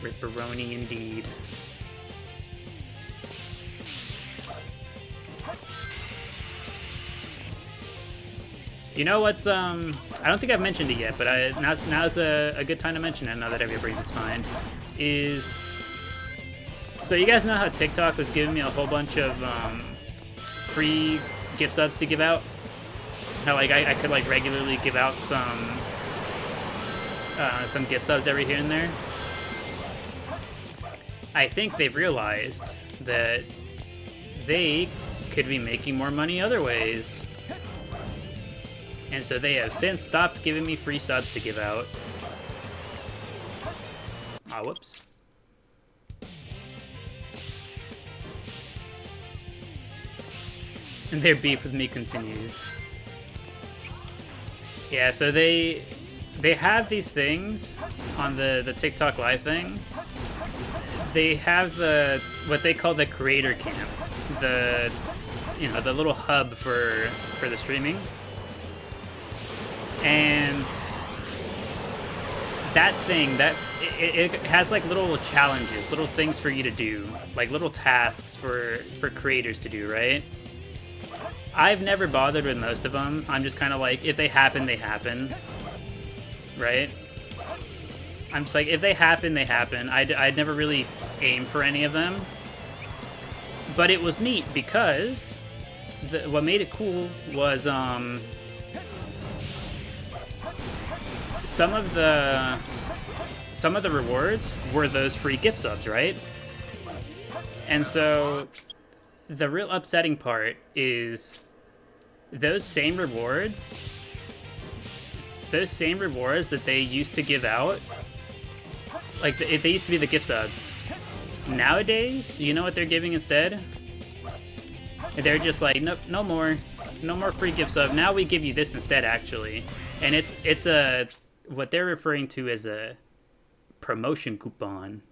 Ripperoni indeed. You know what's, I don't think I've mentioned it yet, but now's a good time to mention it now that everybody brings it to mind, is, so you guys know how TikTok was giving me a whole bunch of, free gift subs to give out? How, like, I could, like, regularly give out some gift subs every here and there? I think they've realized that they could be making more money other ways. And so they have since stopped giving me free subs to give out. Ah, whoops. And their beef with me continues. Yeah, so they have these things on the TikTok live thing. They have what they call the creator camp, the little hub for the streaming. And that thing, it has like little challenges, little things for you to do, like little tasks for creators to do, right? I've never bothered with most of them. I'm just kind of like, if they happen, they happen, right? I'm just like, if they happen, they happen. I'd never really aim for any of them. But it was neat because what made it cool was some of the rewards were those free gift subs, right? And so the real upsetting part is those same rewards that they used to give out, like they used to be the gift subs. Nowadays, you know what they're giving instead? They're just like, nope, no more free gift sub. Now we give you this instead, actually. And it's what they're referring to as a promotion coupon.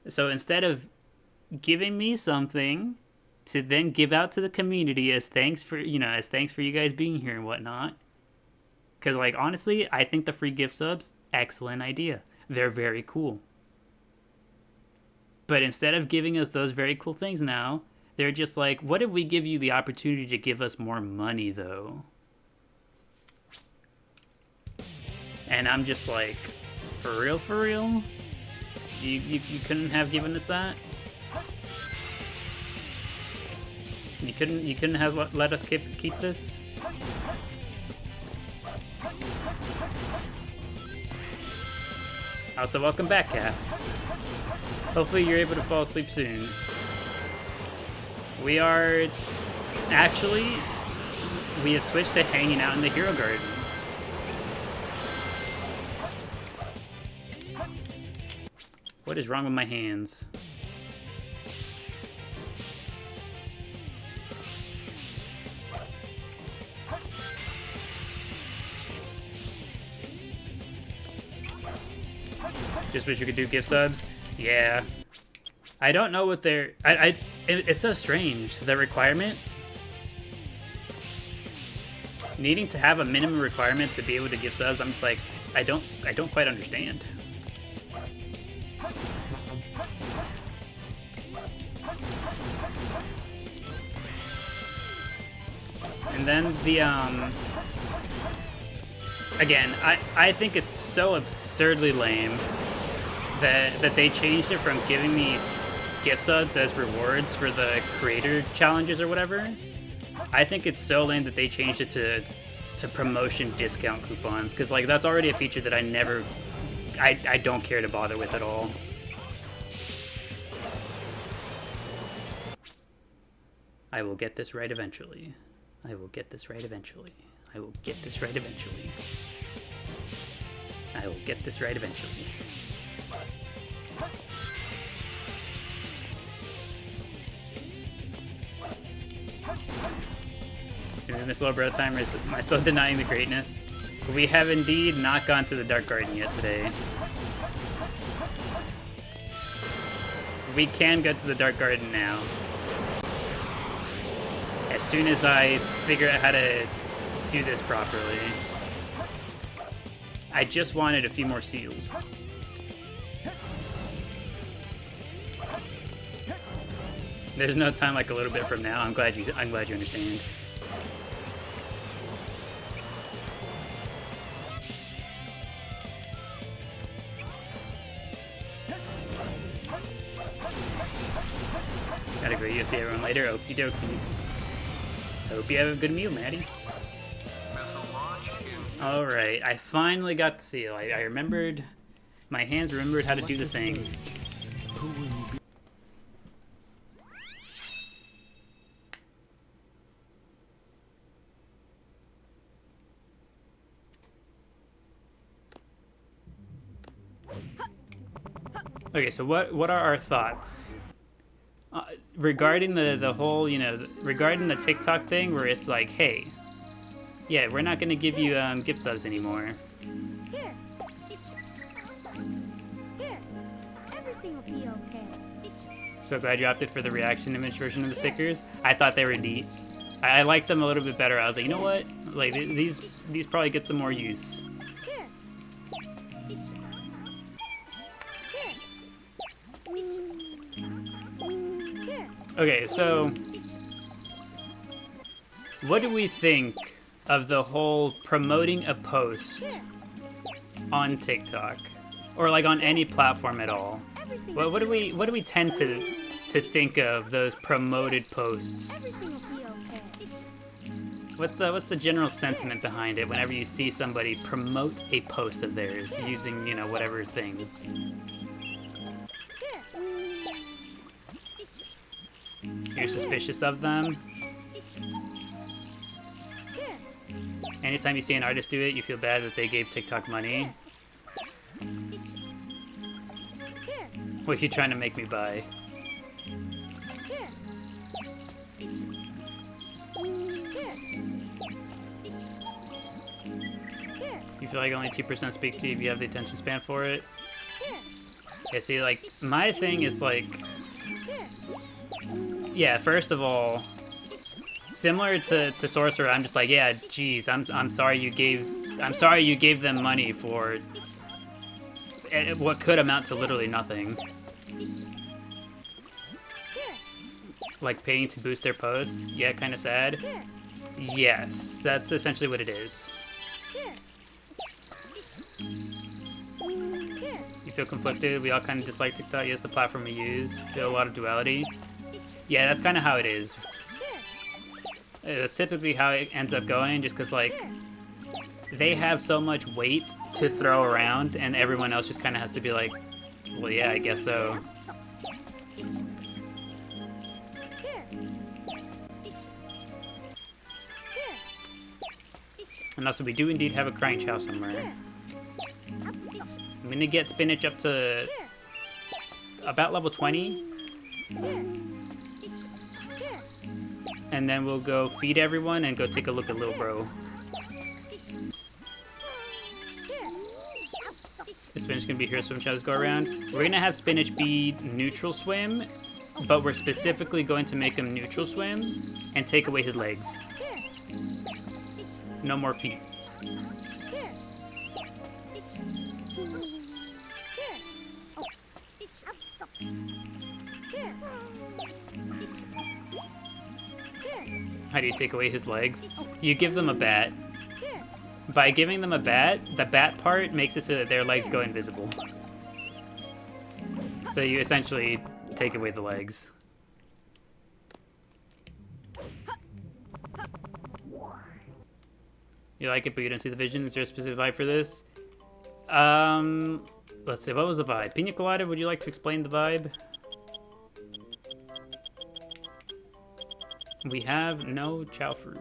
So instead of giving me something to then give out to the community as thanks for you guys being here and whatnot. Because, like, honestly, I think the free gift subs, excellent idea. They're very cool. But instead of giving us those very cool things now, they're just like, what if we give you the opportunity to give us more money, though? And I'm just like, for real, for real? You couldn't have given us that? You couldn't have let us keep this? Also, welcome back, Kat. Hopefully you're able to fall asleep soon. We have switched to hanging out in the Hero Garden. What is wrong with my hands? Just wish you could do gift subs. Yeah. I don't know what they're... it's so strange. The requirement... Needing to have a minimum requirement to be able to give subs, I'm just like, I don't quite understand. And then the, again, I think it's so absurdly lame that they changed it from giving me gift subs as rewards for the creator challenges or whatever. I think it's so lame that they changed it to promotion discount coupons, because like that's already a feature that I don't care to bother with at all. I will get this right eventually. I will get this right eventually. I will get this right eventually. I will get this right eventually. Doing this little bro timer, am I still denying the greatness? We have indeed not gone to the Dark Garden yet today. We can go to the Dark Garden now. As soon as I figure out how to do this properly. I just wanted a few more seals. There's no time like a little bit from now. I'm glad you understand. Gotta go. You'll see everyone later. Okie dokie. Hope you have a good meal, Maddie. Alright, I finally got the seal. I remembered, my hands remembered how to do the thing. Who will you be? Okay, so what are our thoughts regarding the whole, you know, regarding the TikTok thing where it's like, hey, yeah, we're not gonna give you gift subs anymore. Here. Here. Everything will be okay. So glad you opted for the reaction image version of the stickers. I thought they were neat. I liked them a little bit better. I was like, you know what? Like these probably get some more use. Here. Here. Okay, so what do we think of the whole promoting a post on TikTok or like on any platform at all? What do we tend to think of those promoted posts? Everything will be okay. What's the general sentiment behind it whenever you see somebody promote a post of theirs using, you know, whatever thing? You're suspicious of them? Anytime you see an artist do it, you feel bad that they gave TikTok money? What are you trying to make me buy? You feel like only 2% speaks to you if you have the attention span for it? Yeah, see, like, my thing is, like... Yeah, first of all, similar to Sorcerer, I'm just like, yeah, geez, I'm sorry you gave them money for what could amount to literally nothing. Like paying to boost their posts? Yeah, kind of sad. Yes, that's essentially what it is. You feel conflicted? We all kind of dislike TikTok. Yes, the platform we use. Feel a lot of duality. Yeah, that's kind of how it is. That's typically how it ends up going, just because, like, they have so much weight to throw around, and everyone else just kind of has to be like, well, yeah, I guess so. And also, we do indeed have a crying Chao somewhere. I'm gonna get spinach up to about level 20. And then we'll go feed everyone and go take a look at Lil Bro. Is Spinach gonna be Hero Swim Chao's go around? We're gonna have Spinach be neutral swim, but we're specifically going to make him neutral swim and take away his legs. No more feet. How do you take away his legs? You give them a bat. By giving them a bat, the bat part makes it so that their legs go invisible. So you essentially take away the legs. You like it, but you don't see the vision? Is there a specific vibe for this? Let's see, what was the vibe? Pina Colada, would you like to explain the vibe? We have no Chao fruit.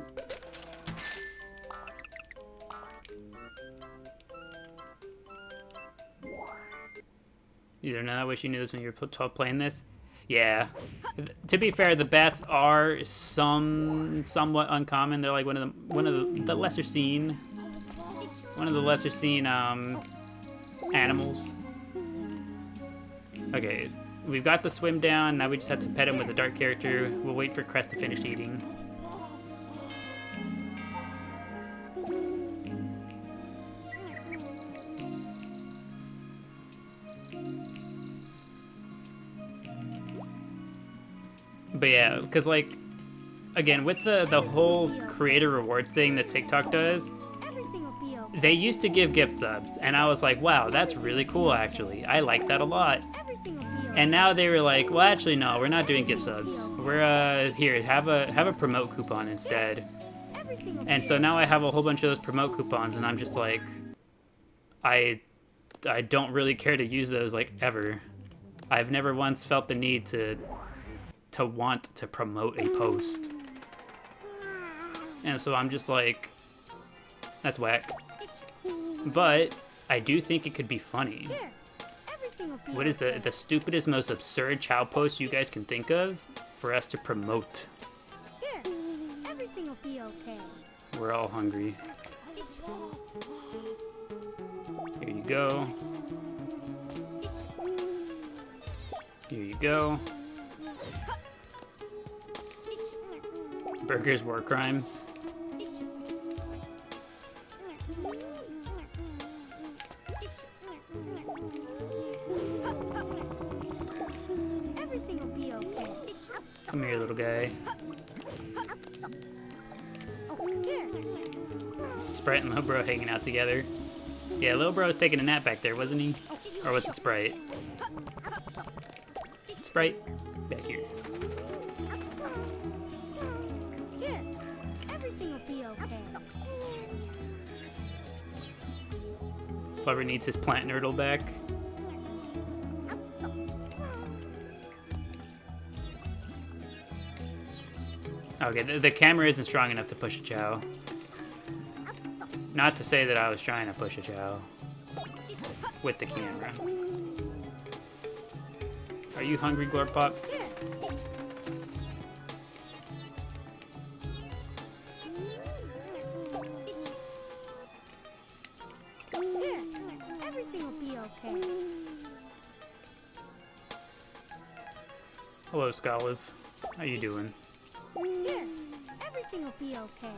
You don't know, I wish you knew this when you were playing this. Yeah. To be fair, the bats are somewhat uncommon. They're like one of the lesser seen animals. Okay, we've got the swim down. Now we just have to pet him with a dark character. We'll wait for Crest to finish eating. But yeah, because like, again, with the whole creator rewards thing that TikTok does, they used to give gift subs, and I was like, wow, that's really cool, actually. I like that a lot. And now they were like, well, actually, no, we're not doing gift subs. We're, here, have a promote coupon instead. And so now I have a whole bunch of those promote coupons, and I'm just like, I don't really care to use those, like, ever. I've never once felt the need to want to promote a post. And so I'm just like, that's whack. But I do think it could be funny. Everything will be What is okay. the stupidest, most absurd Chao post you guys can think of for us to promote? Here. Everything will be okay. We're all hungry. Here you go. Here you go. Burgers, war crimes. Everything will be okay. Come here, little guy. Oh, here. Sprite and Lil Bro hanging out together. Yeah, Lil Bro was taking a nap back there, wasn't he? Or was it Sprite? Sprite, back here. Here. Everything will be okay. Flubber needs his plant nurdle back. Okay, the camera isn't strong enough to push a Chao. Not to say that I was trying to push a Chao with the camera. Are you hungry, Glorpop? Here. Here. Everything will be okay. Hello, Skoliv. How you doing? Here. Everything will be okay.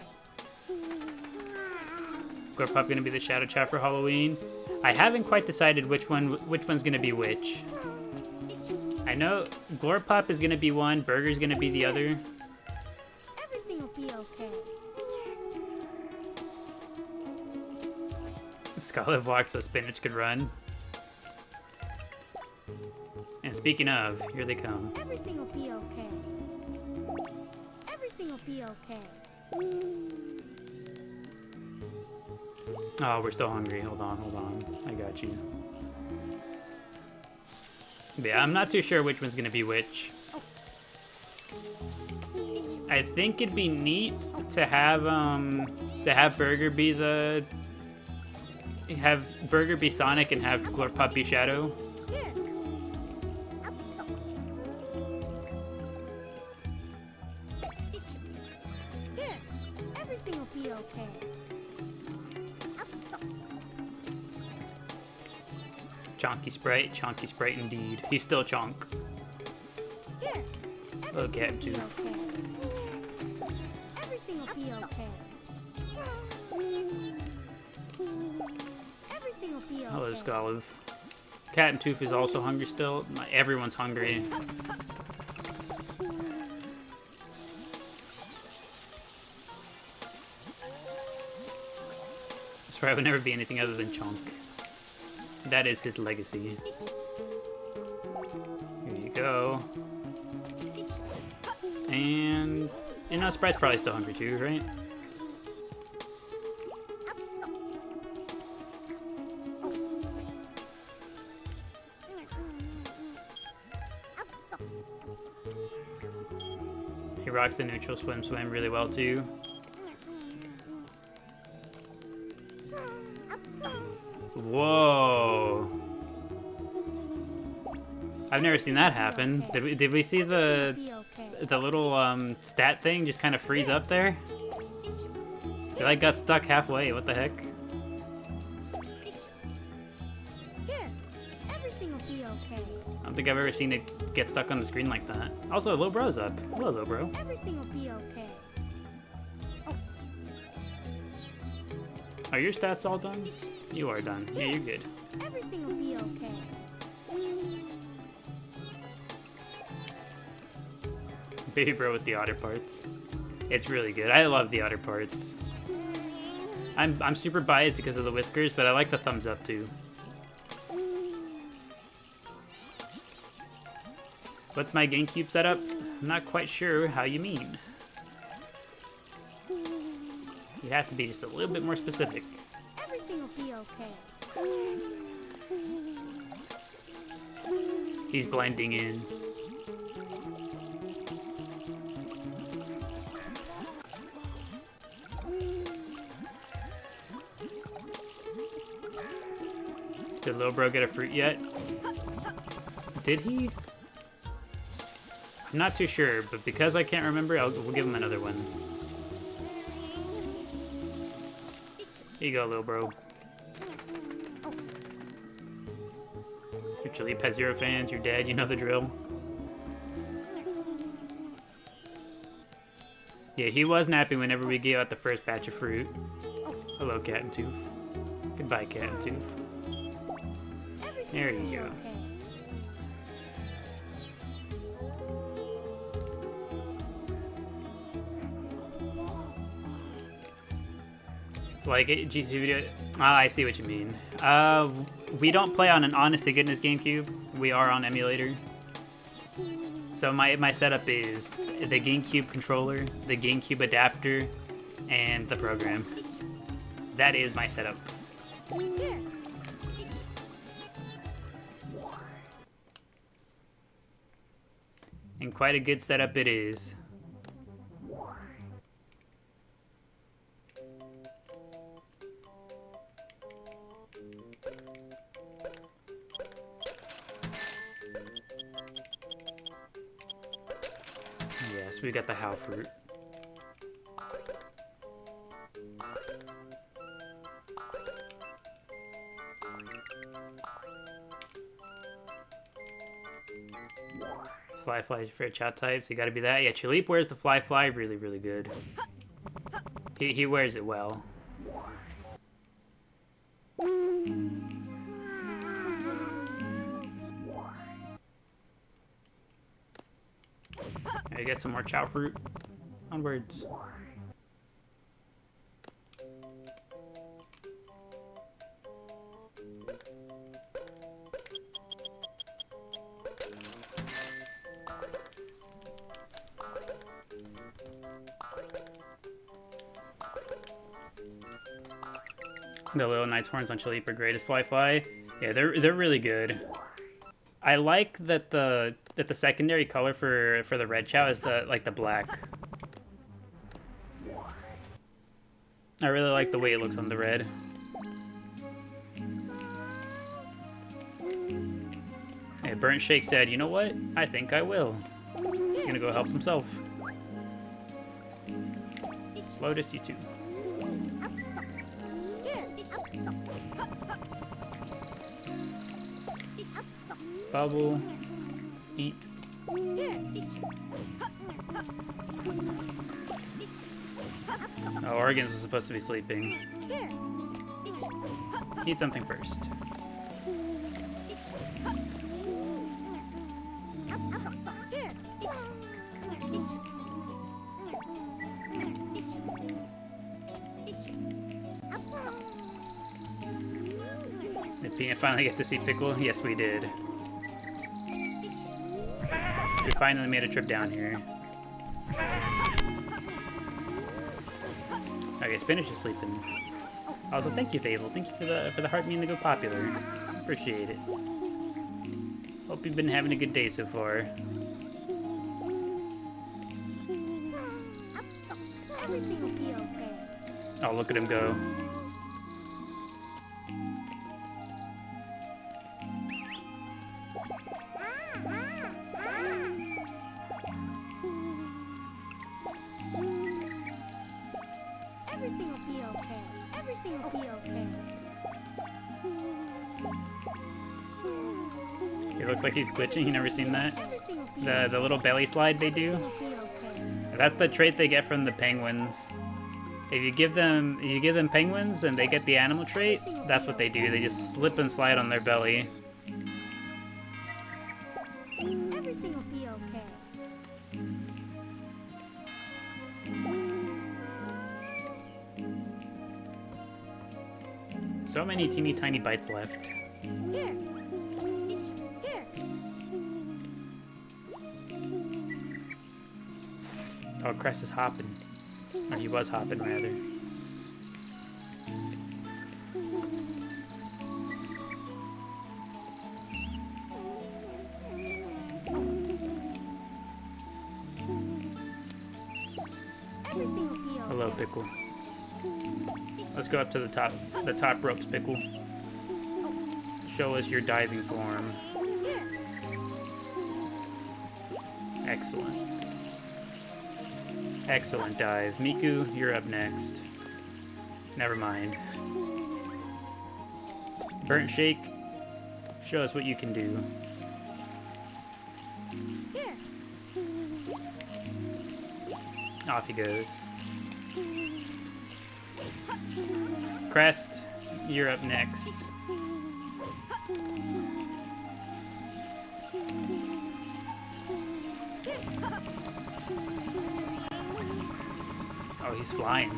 Glorpop gonna be the Shadow Chow for Halloween? I haven't quite decided which one's gonna be which. I know Glorpop is gonna be one, Burger's gonna be the other. Everything will be okay. Skoliv walked so spinach could run. And speaking of, here they come. Everything will be okay. Everything will be okay. Oh, we're still hungry. Hold on. I got you. Yeah, I'm not too sure which one's gonna be which. I think it'd be neat to have Burger be Burger be Sonic and have Glorpop be Shadow. Here. Here. Everything will be okay. Chonky Sprite indeed. He's still Chonk. Here. Oh, Everything will be Gaptooth. okay. Everything will be okay. Everything will be okay. Hello, Skoliv. Cat and Tooth is also hungry still. Everyone's hungry. Sprite would never be anything other than Chonk. That is his legacy. Here you go. And Sprite's probably still hungry too, right? He rocks the neutral swim really well too. Whoa! I've never seen that happen. Did we see the Be okay. little stat thing just kind of freeze up there? It like got stuck halfway. What the heck? Here. Everything will be okay. I don't think I've ever seen it get stuck on the screen like that. Also, Lil Bro's up. Hello, Lil Bro. Everything will be okay. Are your stats all done? You are done. Yeah, you're good. Everything will be okay. Baby Bro with the otter parts. It's really good. I love the otter parts. I'm super biased because of the whiskers, but I like the thumbs up too. What's my GameCube setup? I'm not quite sure how you mean. You have to be just a little bit more specific. Everything will be okay. He's blending in. Did Lil Bro get a fruit yet? Did he? I'm not too sure, but because I can't remember, we'll give him another one. Here you go, little bro. Your Chaleep has 0 fans, you're dead, you know the drill. Yeah, he was napping whenever we gave out the first batch of fruit. Hello, Cat and Tooth. Goodbye, Cat and Tooth. There you go. Like it, GC video. I see what you mean. We don't play on an honest-to-goodness GameCube. We are on emulator. So my setup is the GameCube controller, the GameCube adapter, and the program. That is my setup. And quite a good setup it is. Yes, we got the How fruit. Fly is your favorite Chao types. You gotta be that. Yeah, Chaleep wears the fly really, really good. He wears it well. I get some more Chao fruit. Onwards. The little knight's horns on Chaleep are great as fly. Yeah, they're really good. I like that the secondary color for the red Chao is the black. I really like the way it looks on the red. Hey, Burnt Shake said, you know what? I think I will. He's gonna go help himself. Lotus, you too. Bubble. Eat. Oh, Organs was supposed to be sleeping. Eat something first. Did Peanut finally get to see Pickle? Yes, we did. We finally made a trip down here. Okay, Spinach is sleeping. Also, thank you, Fable. Thank you for the heart mean to go popular. Appreciate it. Hope you've been having a good day so far. Everything will be okay. Oh, look at him go. Everything will be okay. Everything will be okay. It looks like he's glitching. You never seen that? Everything will be The little belly slide they do. Everything will be okay. That's the trait they get from the penguins. If you give them penguins and they get the animal trait, that's what they do. They just slip and slide on their belly. Everything will be okay. So many teeny tiny bites left. Here. Here. Oh, Crest is hopping. Or he was hopping, rather. Everything will be okay. Hello, Pickle. Let's go up to the top ropes, Pickle. Show us your diving form. Here. Excellent. Excellent dive. Miku, you're up next. Never mind. Burnt Shake, show us what you can do. Here. Off he goes. Crest, you're up next. Oh, he's flying.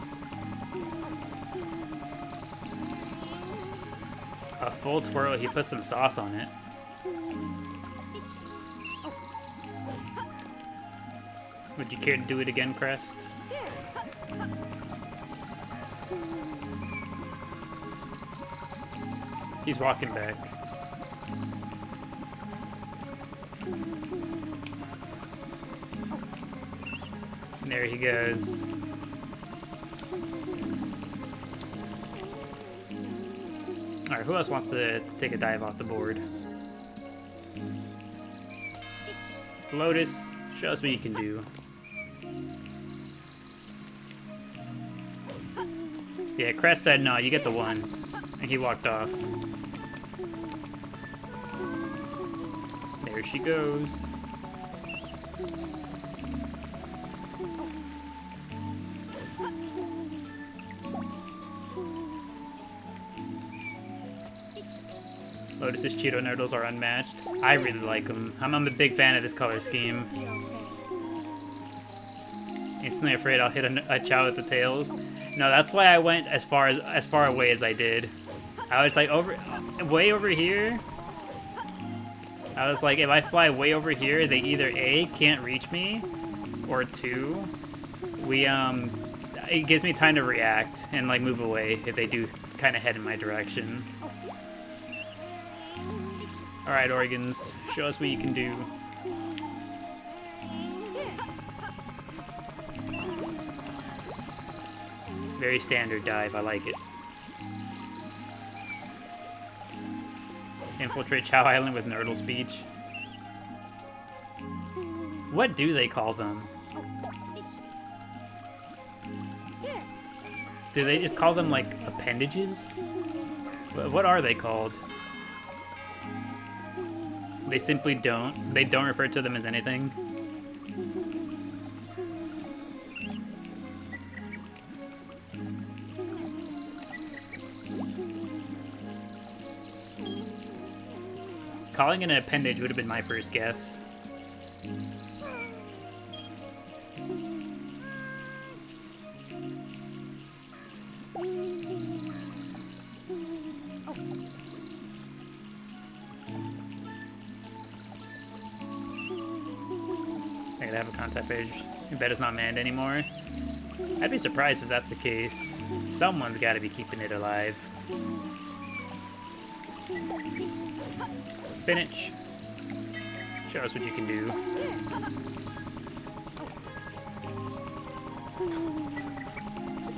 A full twirl, he put some sauce on it. Would you care to do it again, Crest? He's walking back. And there he goes. Alright, who else wants to take a dive off the board? Lotus, show us what you can do. Yeah, Crest said no, you get the one. And he walked off. There she goes. Lotus's Cheeto Nurdles are unmatched. I really like them. I'm a big fan of this color scheme. Be okay. Instantly afraid I'll hit a Chao with the tails. No, that's why I went as far away as I did. I was like way over here. I was like, if I fly way over here, they either A, can't reach me, or 2, it gives me time to react and like move away if they do kind of head in my direction. All right, Organs, show us what you can do. Very standard dive, I like it. Infiltrate Chao Island with Nurdle speech. What do they call them? Do they just call them like appendages? What are they called? They simply don't. They don't refer to them as anything. Calling it an appendage would have been my first guess. I gotta have a contact page. I bet it's not manned anymore. I'd be surprised if that's the case. Someone's gotta be keeping it alive. Spinach. Show us what you can do.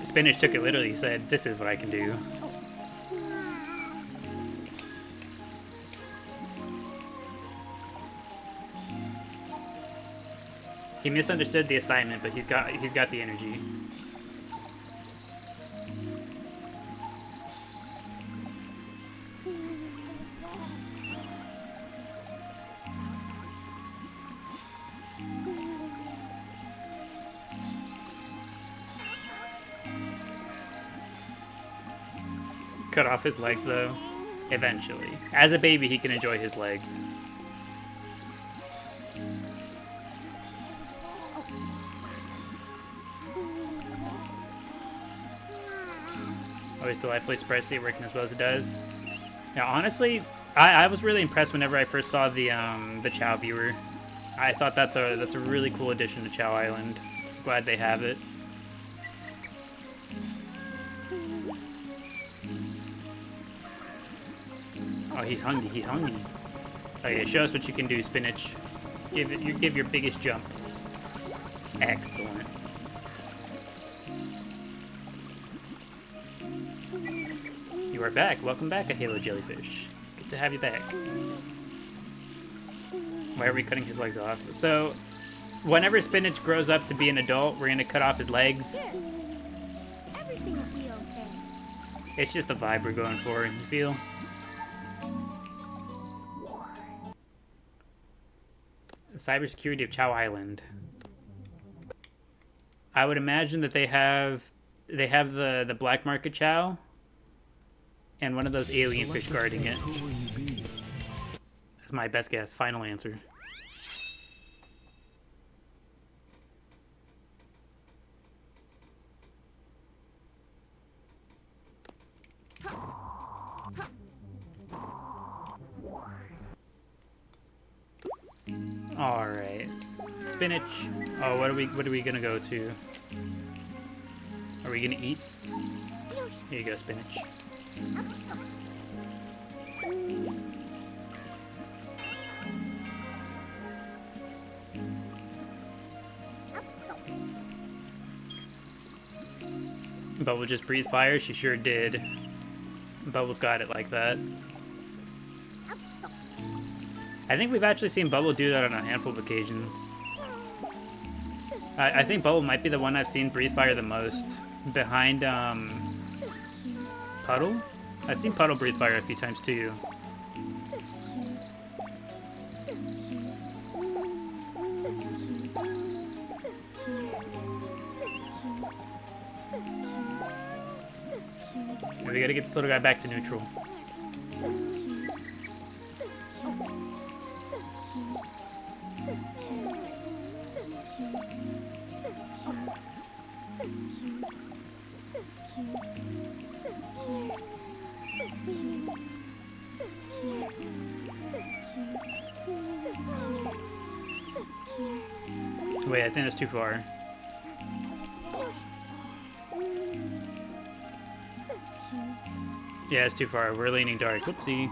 Spinach took it literally, said, "This is what I can do." He misunderstood the assignment, but he's got the energy. Cut off his legs, though. Eventually. As a baby, he can enjoy his legs. Always delightfully spicy, working as well as it does. Now, honestly, I was really impressed whenever I first saw the Chao viewer. I thought that's a really cool addition to Chao Island. Glad they have it. Oh, he's hungry. He's hungry. Okay, show us what you can do, Spinach. Give your biggest jump. Excellent. You are back. Welcome back, a Halo Jellyfish. Good to have you back. Why are we cutting his legs off? So, Whenever spinach grows up to be an adult, we're gonna cut off his legs. Here. Everything will be okay. It's just the vibe we're going for, you feel? The cybersecurity of Chao Island. I would imagine that they have the black market Chao and one of those alien fish guarding it. Who will you be? That's my best guess. Final answer. All right, spinach. Oh, what are we gonna go to? Are we gonna eat? Here you go, spinach. Bubble just breathed fire. She sure did. Bubble's got it like that. I think we've actually seen Bubble do that on a handful of occasions. I think Bubble might be the one I've seen breathe fire the most. Behind, Puddle? I've seen Puddle breathe fire a few times too. We gotta get this little guy back to neutral. Wait, I think that's too far. Yeah, it's too far. We're leaning dark. Whoopsie.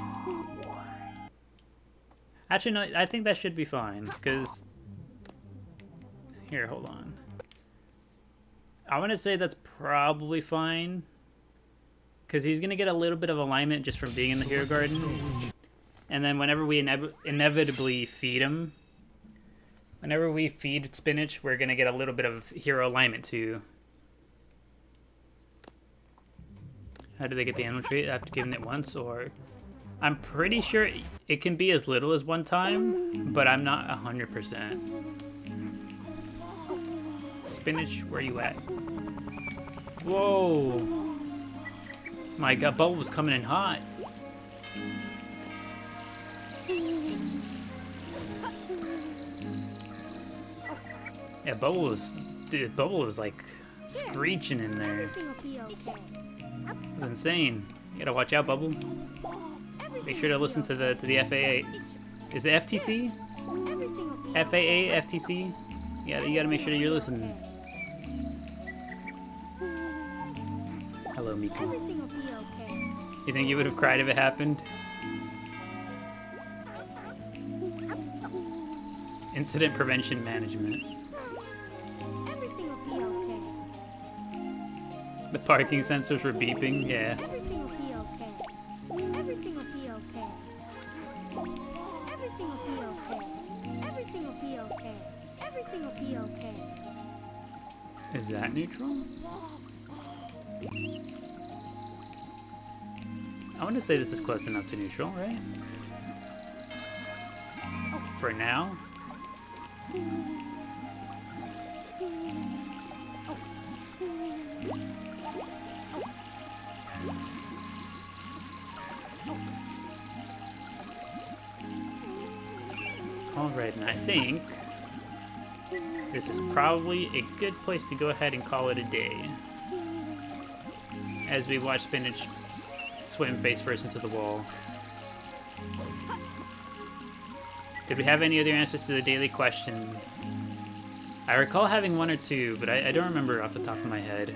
Actually, no, I think that should be fine, because... Here, hold on. I want to say that's probably fine, because he's going to get a little bit of alignment just from being in the hero garden. And then whenever we inevitably feed him, whenever we feed spinach, we're going to get a little bit of hero alignment too. How do they get the animal trait after giving it once? Or I'm pretty sure it can be as little as one time, but I'm not 100%. Spinach, where you at? Whoa! My God, Bubble was coming in hot. Yeah, Bubble was like screeching in there. Everything will be okay. It's insane. You gotta watch out, Bubble. Make sure to listen to the FAA. Is it FTC? Everything will be FAA, FTC? Yeah, you gotta make sure that you're listening. Hello, Miku. Everything will be okay. You think you would have cried if it happened? Incident prevention management. Everything will be okay. The parking sensors were beeping. Yeah. Everything will be okay. Everything will be okay. Everything will be okay. Everything will be okay. Everything will be okay. Is that neutral? I want to say this is close enough to neutral, right? For now. Alright, and I think this is probably a good place to go ahead and call it a day. As we watch Spinach swim face first into the wall. Did we have any other answers to the daily question? I recall having one or two, but I don't remember off the top of my head.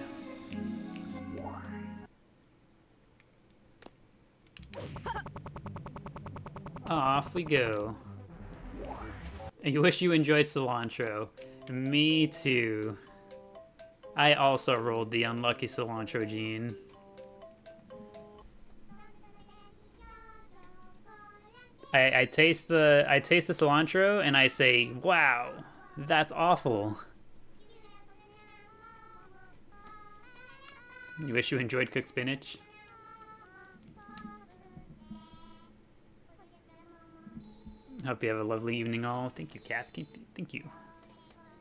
Off we go. I wish you enjoyed cilantro. Me too. I also rolled the unlucky cilantro gene. I taste the cilantro and I say, wow, That's awful. You wish you enjoyed cooked spinach? Hope you have a lovely evening all. Thank you, Kat. Thank you.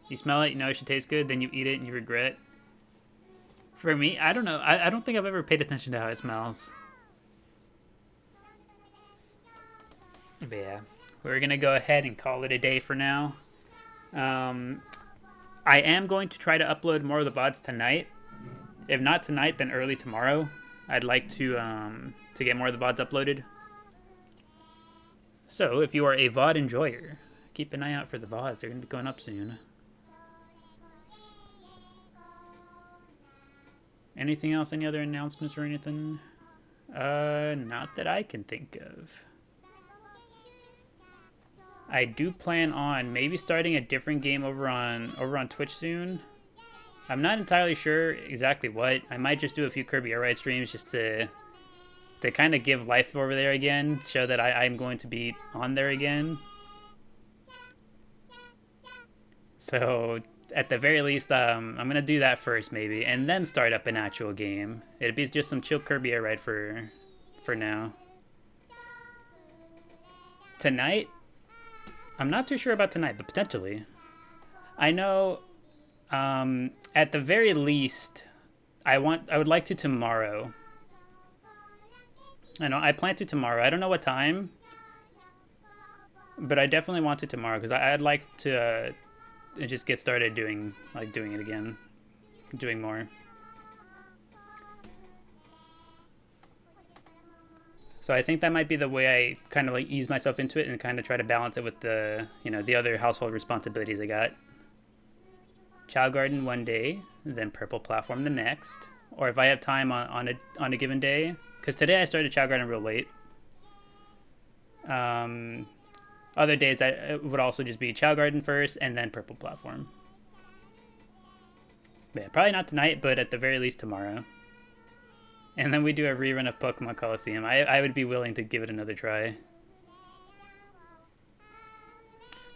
You smell it, you know it should taste good, then you eat it and you regret. For me, I don't know. I don't think I've ever paid attention to how it smells. But yeah, we're going to go ahead and call it a day for now. I am going to try to upload more of the VODs tonight. If not tonight, then early tomorrow. I'd like to get more of the VODs uploaded. So, if you are a VOD enjoyer, keep an eye out for the VODs. They're going to be going up soon. Anything else? Any other announcements or anything? Not that I can think of. I do plan on maybe starting a different game over on Twitch soon. I'm not entirely sure exactly what. I might just do a few Kirby Air Ride streams just to kind of give life over there again, show that I'm going to be on there again. So at the very least, I'm gonna do that first maybe, and then start up an actual game. It'd be just some chill Kirby Air Ride for now. Tonight, I'm not too sure about tonight, but potentially. I know, at the very least, I would like to tomorrow. I know I plan to tomorrow. I don't know what time, but I definitely want to tomorrow because I'd like to just get started doing it again, doing more. So I think that might be the way I kind of like ease myself into it and kind of try to balance it with the the other household responsibilities I got. Chao Garden one day, then Purple Platform the next, or if I have time on a given day. Because today I started Chao Garden real late. Other days it would also just be Chao Garden first and then Purple Platform. Yeah, probably not tonight, but at the very least tomorrow. And then we do a rerun of Pokemon Coliseum. I would be willing to give it another try.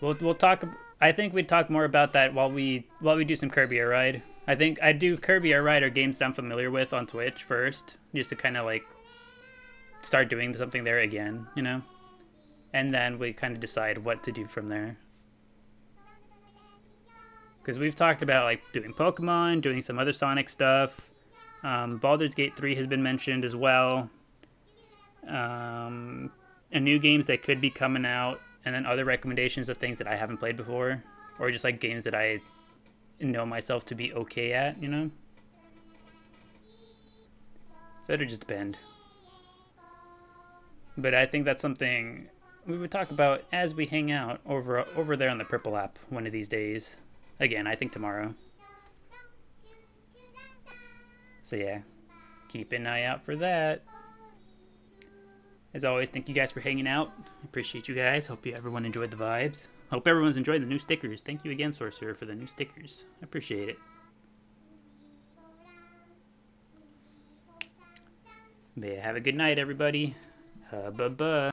We'll talk. I think we'd talk more about that while we do some Kirby Air Ride. I think I'd do Kirby Air Ride or games that I'm familiar with on Twitch first, just to kind of like start doing something there again, and then we kind of decide what to do from there. Because we've talked about like doing Pokemon, doing some other Sonic stuff. Baldur's Gate 3 has been mentioned as well. And new games that could be coming out, and then other recommendations of things that I haven't played before, or just like games that I know myself to be okay at, So it'll just depend. But I think that's something we would talk about as we hang out over there on the Purple app one of these days. Again, I think tomorrow. So yeah, keep an eye out for that. As always, thank you guys for hanging out. Appreciate you guys. Hope everyone enjoyed the vibes. Hope everyone's enjoyed the new stickers. Thank you again, Sorcerer, for the new stickers. I appreciate it. But yeah, have a good night, everybody. Bye-bye.